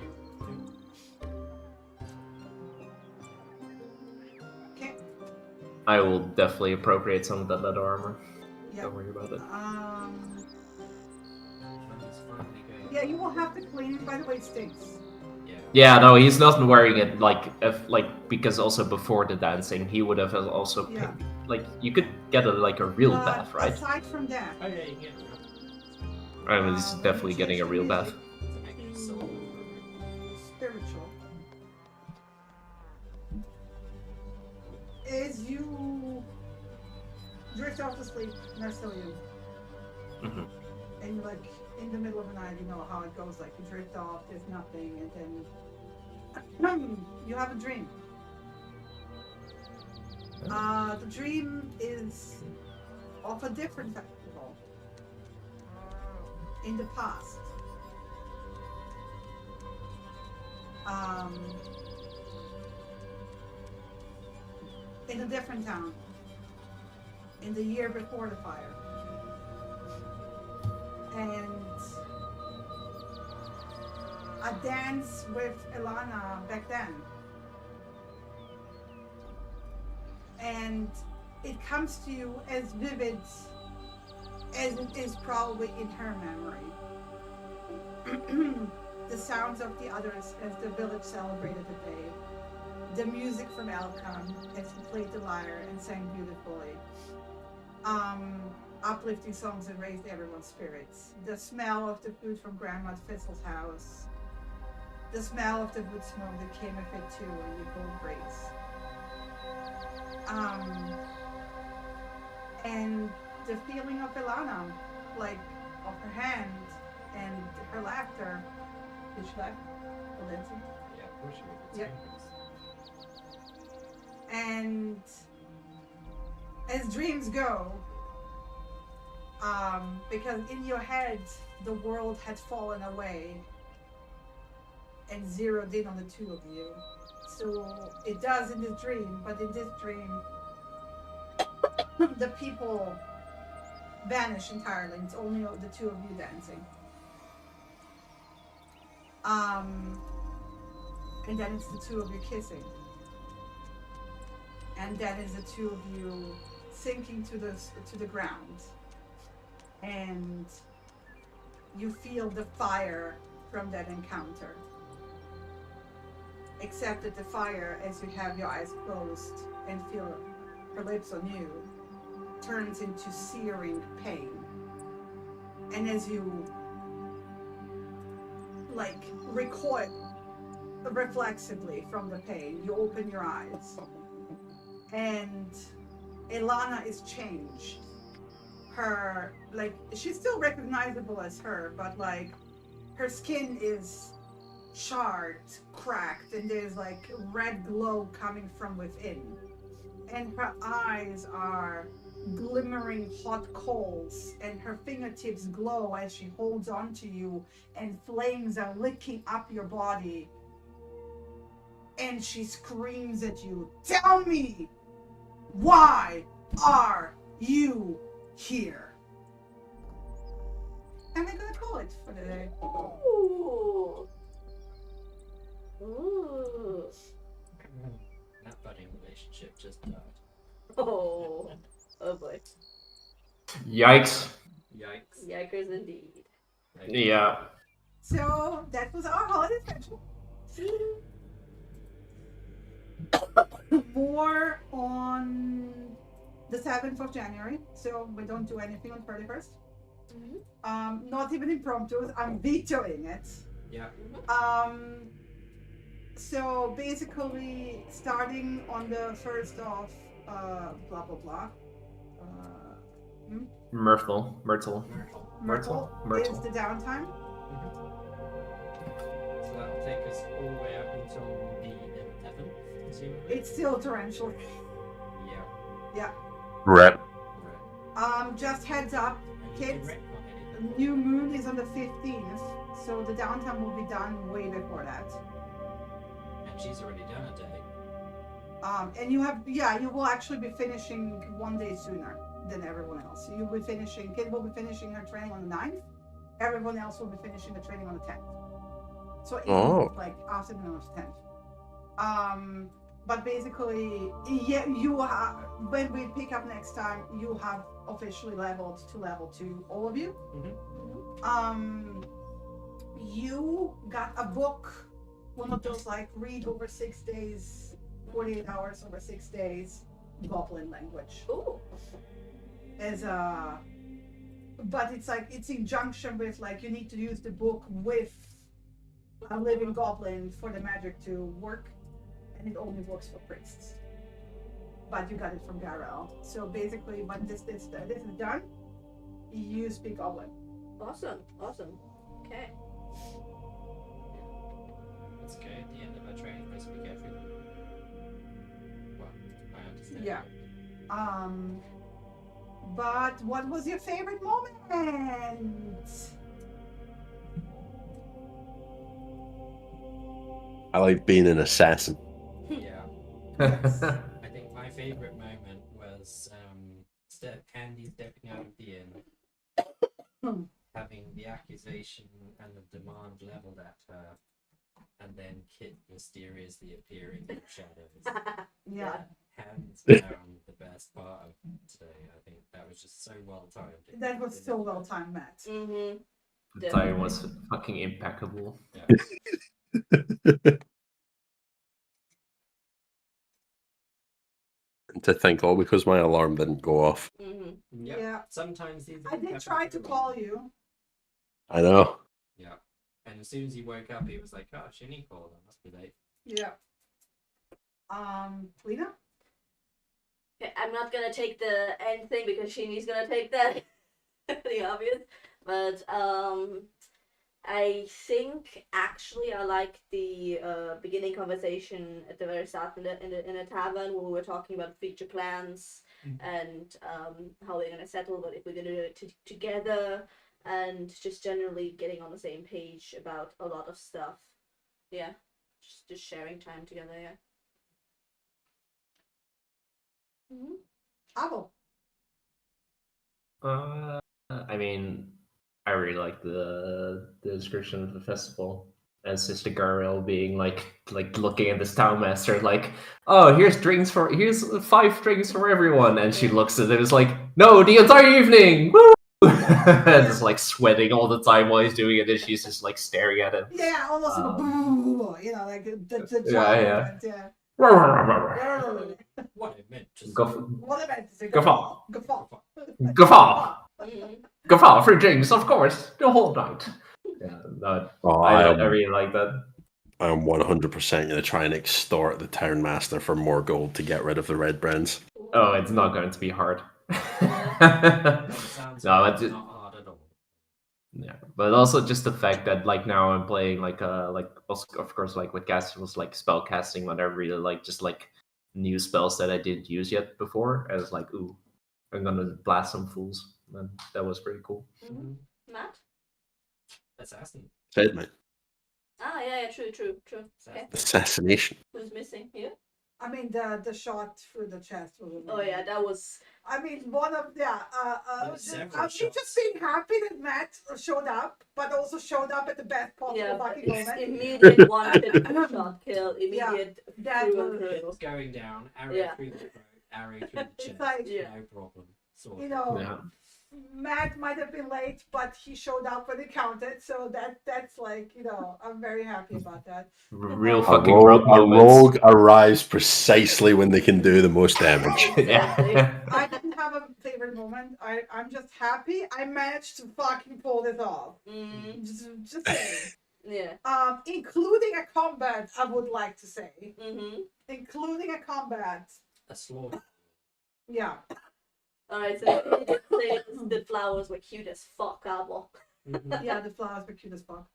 Okay. I will definitely appropriate some of that leather armor. Yeah. Don't worry about it. It's finally going. Yeah, you will have to clean it. By the way, it stinks. Yeah. Yeah, no, he's not wearing it because also before the dancing, he would have also Yeah. like you could get a real But bath, right? Aside from that, Oh yeah, you can get I mean, he's When definitely you getting a change real the bath. music It's an extra soul. to spiritual. As you drift off to sleep, Marcelium, Mhm. and like in the middle of the night, you know how it goes. Like you drift off, there's nothing, and then you have a dream. The dream is of a different festival in the past. In a different town, in the year before the fire. And a dance with Ilana back then. And it comes to you as vivid as it is probably in her memory. The sounds of the others as the village celebrated the day. The music from Elkan as he played the lyre and sang beautifully. Uplifting songs that raised everyone's spirits. The smell of the food from Grandma Fizzle's house. The smell of the wood smoke that came with it too, and you both race. And the feeling of Ilana, like of her hand and her laughter. Did she laugh? Or dancing? Yeah, of course you would. It's Yep. fingers. And as dreams go, because in your head the world had fallen away and zeroed in on the two of you. So it does in this dream, but in this dream the people vanish entirely. It's only the two of you dancing. And then it's the two of you kissing. And then it's the two of you sinking to the ground. And you feel the fire from that encounter. Except that the fire, as you have your eyes closed and feel her lips on you, turns into searing pain. And as you like recoil reflexively from the pain, you open your eyes. And Ilana is changed. Her, like, she's still recognizable as her, but like her skin is charred, cracked, and there's like red glow coming from within. And her eyes are glimmering hot coals, and her fingertips glow as she holds on to you, and flames are licking up your body. And she screams at you, "Tell me, why are you here?" And I'm gonna call it for the day. Ooh. Ooh. That budding relationship just died. Oh. Oh boy. Yikes. Yikes. Yikers indeed. Okay. Yeah. So that was our holiday special. More on the 7th of January, so we don't do anything on 31st. Not even impromptu. I'm vetoing it. Yeah. So basically, starting on the 1st of blah blah blah. Myrtle. Myrtle Myrtle. is the downtime. So that'll take us all the way up until the 11th, presumably. It's still torrential. Yeah. Yeah. Rep. Right. Just heads up, And you can kids. retcon anything. New moon is on the 15th, so the downtime will be done way before that. And she's already done a day. And you will actually be finishing one day sooner than everyone else. You'll be finishing, Kid will be finishing her training on the 9th. Everyone else will be finishing the training on the 10th. So like afternoon of the 10th. But basically, yeah, you have, when we pick up next time, you have officially leveled to level 2, all of you. You got a book, one of those like read over 6 days, 48 hours over 6 days, Goblin language. Ooh. As a but it's like it's in junction with like you need to use the book with a living goblin for the magic to work, and it only works for priests. But you got it from Garel. So basically, when this is done, you speak goblin. Awesome. Okay. Let's go at the end of our training. Let's be careful. Well, I understand. Yeah. But what was your favorite moment? I like being an assassin. Yeah. Yes. I think my favorite moment was Candy stepping out of the inn, having the accusation and the demand leveled at her, and then Kit mysteriously appearing in the shadows. Yeah. Hands down, the best part of today. I think that was just so well timed. That was so well timed, Matt. Mm-hmm. The time was fucking impeccable. Yeah. To think all because my alarm didn't go off. Mm-hmm. Yep. Yeah. Sometimes these. I did try to call you. I know. Yeah. And as soon as he woke up, he was like, "Oh, Shinny called. I must be late." Yeah. Lena? Okay, I'm not gonna take the end thing because Shini's gonna take that. The obvious. But I think actually I like the beginning conversation at the very start in the tavern where we were talking about future plans and how they're gonna settle, but if we're gonna do it together, and just generally getting on the same page about a lot of stuff. Yeah, just sharing time together. Yeah. Abo. I mean, I really like the description of the festival. And Sister Garel being like looking at this townmaster, like, oh, here's 5 drinks for everyone, and she looks at it, it's like, no, the entire evening, woo! And just like sweating all the time while he's doing it, and she's just like staring at him. Yeah, almost like a boo, like the Yeah. moment, yeah. What I meant to say. What event is it? Guffaw. Guffaw. Guffaw, 3 drinks, of course, the whole night. Yeah, no, I really like that. I'm 100% going to try and extort the townmaster for more gold to get rid of the red brands. Oh, it's not going to be hard. Sounds No, like it's it's not hard at all. Yeah, but also just the fact that like now I'm playing like also, of course, like with cast was like spell casting when I really like just like new spells that I didn't use yet before. I was like, ooh, I'm gonna blast some fools, and that was pretty cool. Mm-hmm. Matt? Assassin. Said me. Ah, yeah, true. Okay. Assassination. Who's missing here? I mean, the shot through the chest was amazing. Oh yeah, that was. I mean, one of just shots. being happy that Matt showed up, but also showed up at the best possible fucking moment. Immediate one shot kill. Immediate That through and was, through. It's going down. Arrow Yeah. through the throat. Arrow through the chest. like- No problem. Sort you know, Yeah, Matt might have been late, but he showed up when it counted. So that's like, I'm very happy about that. real A fucking rogue, rogue a moments. rogue arrives precisely when they can do the most damage. Yeah. I didn't have a favorite moment. I'm just happy I managed to fucking pull this off. Mm, Just saying. yeah. Including a combat, I would like to say. Mm-hmm. Including a combat. A slaughter. Yeah. Alright, so the flowers were cute as fuck, Abo. Yeah, the flowers were cute as fuck.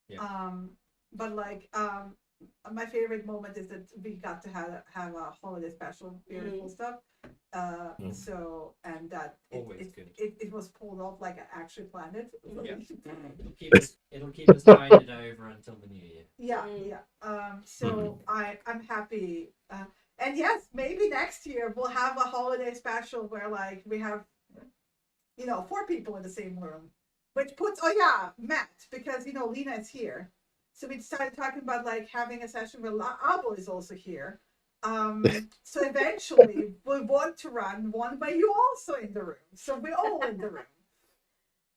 Yeah. But like, my favorite moment is that we got to have a holiday special, beautiful stuff. So, and that Always good. it was pulled off like I actually planned it. Yeah. It'll keep us guided over until the new year. Yeah, yeah. So I'm happy. And yes, maybe next year we'll have a holiday special where like we have, 4 people in the same room, which puts Matt, because Lena is here, so we started talking about like having a session where Abo is also here. So eventually we want to run one where you also in the room, so we're all in the room.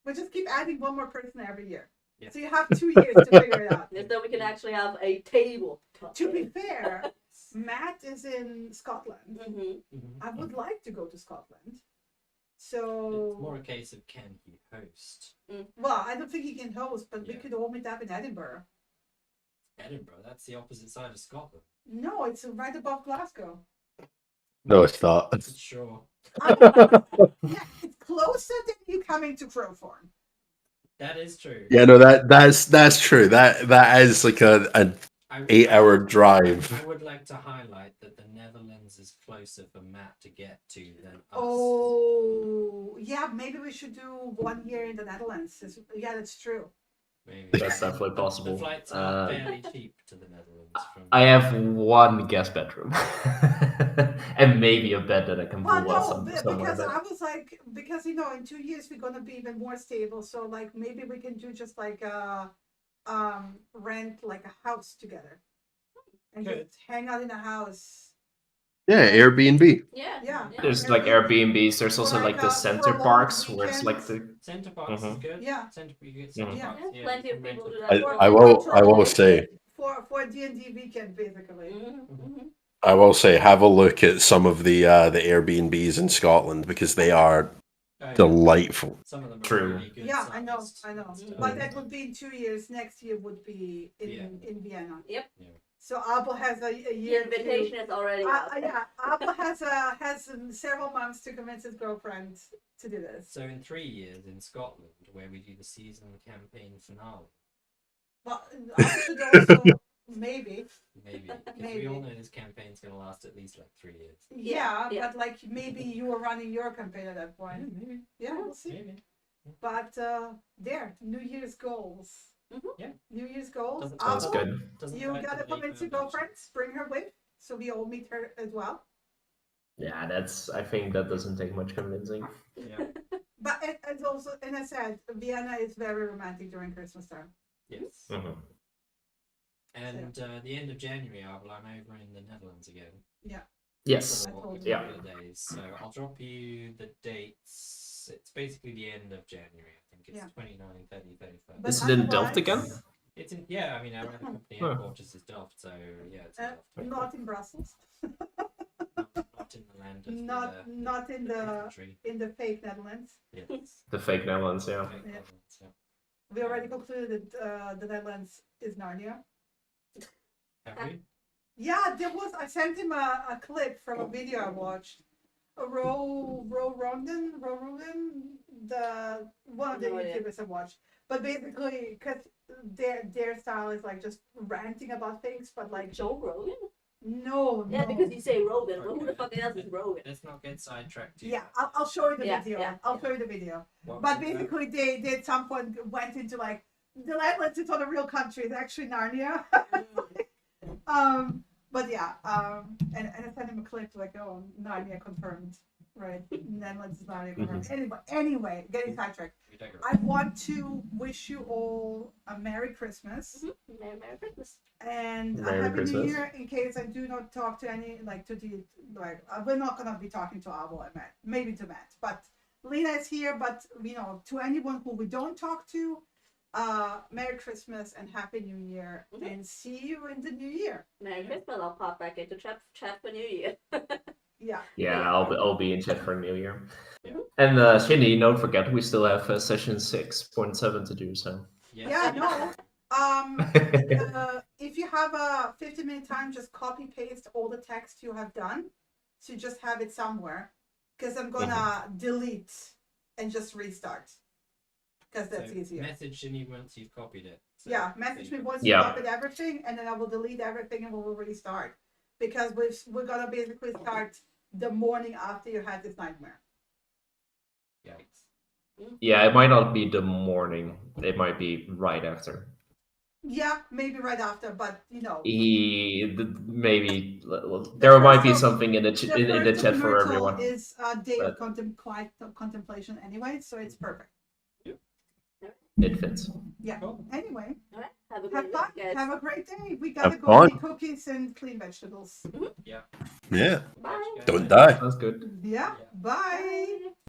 We just keep adding one more person every year. Yeah. So you have 2 years to figure it out. And then we can actually have a table. To be fair, Matt is in Scotland. Mm-hmm. Mhm. I would like to go to Scotland. So It's more a case of can he host well, I don't think he can host, but we Yeah. could all meet up in Edinburgh. Edinburgh. That's the opposite side of Scotland. No, it's right above Glasgow. No, it's not. Sure. Yeah, it's closer than you coming to Crowthorne. That is true. Yeah, no, that's true. That is like an I would 8-hour like- drive. I would like to highlight that the Netherlands is closer for Matt to get to than us. Oh, yeah, maybe we should do 1 year in the Netherlands. Yeah, that's true. Maybe. That's definitely possible. The flights are fairly cheap to the Netherlands. From I have one guest bedroom, and maybe a bed that I can Well, pull out no, somewhere. because But I was like, because in 2 years we're gonna be even more stable. So like maybe we can do just like rent like a house together, and Good. just hang out in a house. Yeah, Airbnb. Yeah. Yeah. there's like Airbnbs. There's also For like the for a center long parks where it's like weekend. the Center Parks is good. Yeah. You get Center Mhm. Yeah. Parks. Yeah, plenty of you can people rent do a- that. I will say For a D&D weekend basically. Mm-hmm. I will say have a look at some of the Airbnbs in Scotland because they are Oh, yeah. delightful. Some of them are True. really good. Yeah, I know. sized. But that would be in 2 years. Next year would be in Yeah. in Vienna. Yep. Yeah. So Abel has a The year. invitation is already out. Yeah, Abel has several months to convince his girlfriend to do this. So in 3 years in Scotland, where we do the season campaign finale, But I should also maybe. maybe. 'Cause Maybe. we all know this campaign's going to last at least like 3 years. Yeah, Yeah. but like maybe you were running your campaign at that point. Maybe. Yeah, we'll see. Maybe. But there, New Year's goals. Yeah. New Year's goals. Doesn't sounds sound- Abel, good. Doesn't you hurt to gotta leave convince your her girlfriend, bring her with, so we all meet her as well. Yeah, I think that doesn't take much convincing. Yeah. But it's also, and I said, Vienna is very romantic during Christmas time. Yes. Mhm. And the end of January, I'm over in the Netherlands again. Yes. For I told a you. couple of days. So I'll drop you the dates. It's basically the end of January. I think it's Yeah. 29, 30, 31st. But Is it in Delft again? otherwise, It's in, yeah, I mean, our company Huh. headquarters is Delft, so yeah, it's in Delft. Not in Brussels. Not in the land of Not in the infantry. in the fake Netherlands. Yes. The fake Netherlands, yeah. Fake Yeah. Netherlands, yeah. We already concluded that the Netherlands is Narnia. Have we? Yeah, there was. I sent him a clip from a video I watched. Roden, the one of the No idea. YouTubers I watched. But basically, because their style is like just ranting about things, but like Joe Rogan? no. Yeah, because you say Rogan. Well, who the fuck else is Rogan? Let's not get sidetracked. too Yeah, much. I'll show you the Yeah, video. yeah, I'll yeah. show you the video. What But was that? basically, they at some point went into like the Netherlands is not a real country. It's actually Narnia. But yeah, and I sent him a clip like, oh, Narnia confirmed, right? Netherlands is Narnia confirmed. Anyway, getting sidetracked. We digress. I want to wish you all a Merry Christmas Merry Christmas. and a Merry Happy New Christmas. Year. In case I do not talk to any, we're not gonna be talking to Avo and Matt, maybe to Matt, but Lena is here. But to anyone who we don't talk to, Merry Christmas and Happy New Year, and see you in the new year. Merry Christmas. I'll pop back into chat for New Year. Yeah. Yeah, I'll be in chat for New Year. Yeah. And Shinny, don't forget we still have session 6.7 to do. So Yes. Yeah, no. If you have a 15-minute time, just copy paste all the text you have done, so you just have it somewhere. Because I'm gonna delete and just restart. Because that's So easier. Message Ginny once you've copied it. So Yeah, message me once Yeah. you copied everything, and then I will delete everything and we'll restart. Because we're gonna basically start the morning after you had this nightmare. Yikes. yeah, it might not be the morning. It might be right after. Yeah, maybe right after, but Maybe there might be first of- something in the in the first chat of for Myrtle everyone. is a day of but- contemplation anyway, so it's perfect. It fits. Yeah. Cool. Anyway, Alright, have a have great fun. week, guys. Have a great day. We gotta Have go fun. make cookies and clean vegetables. Yeah. Bye. Don't die. Sounds good. Yeah. Yeah. Bye.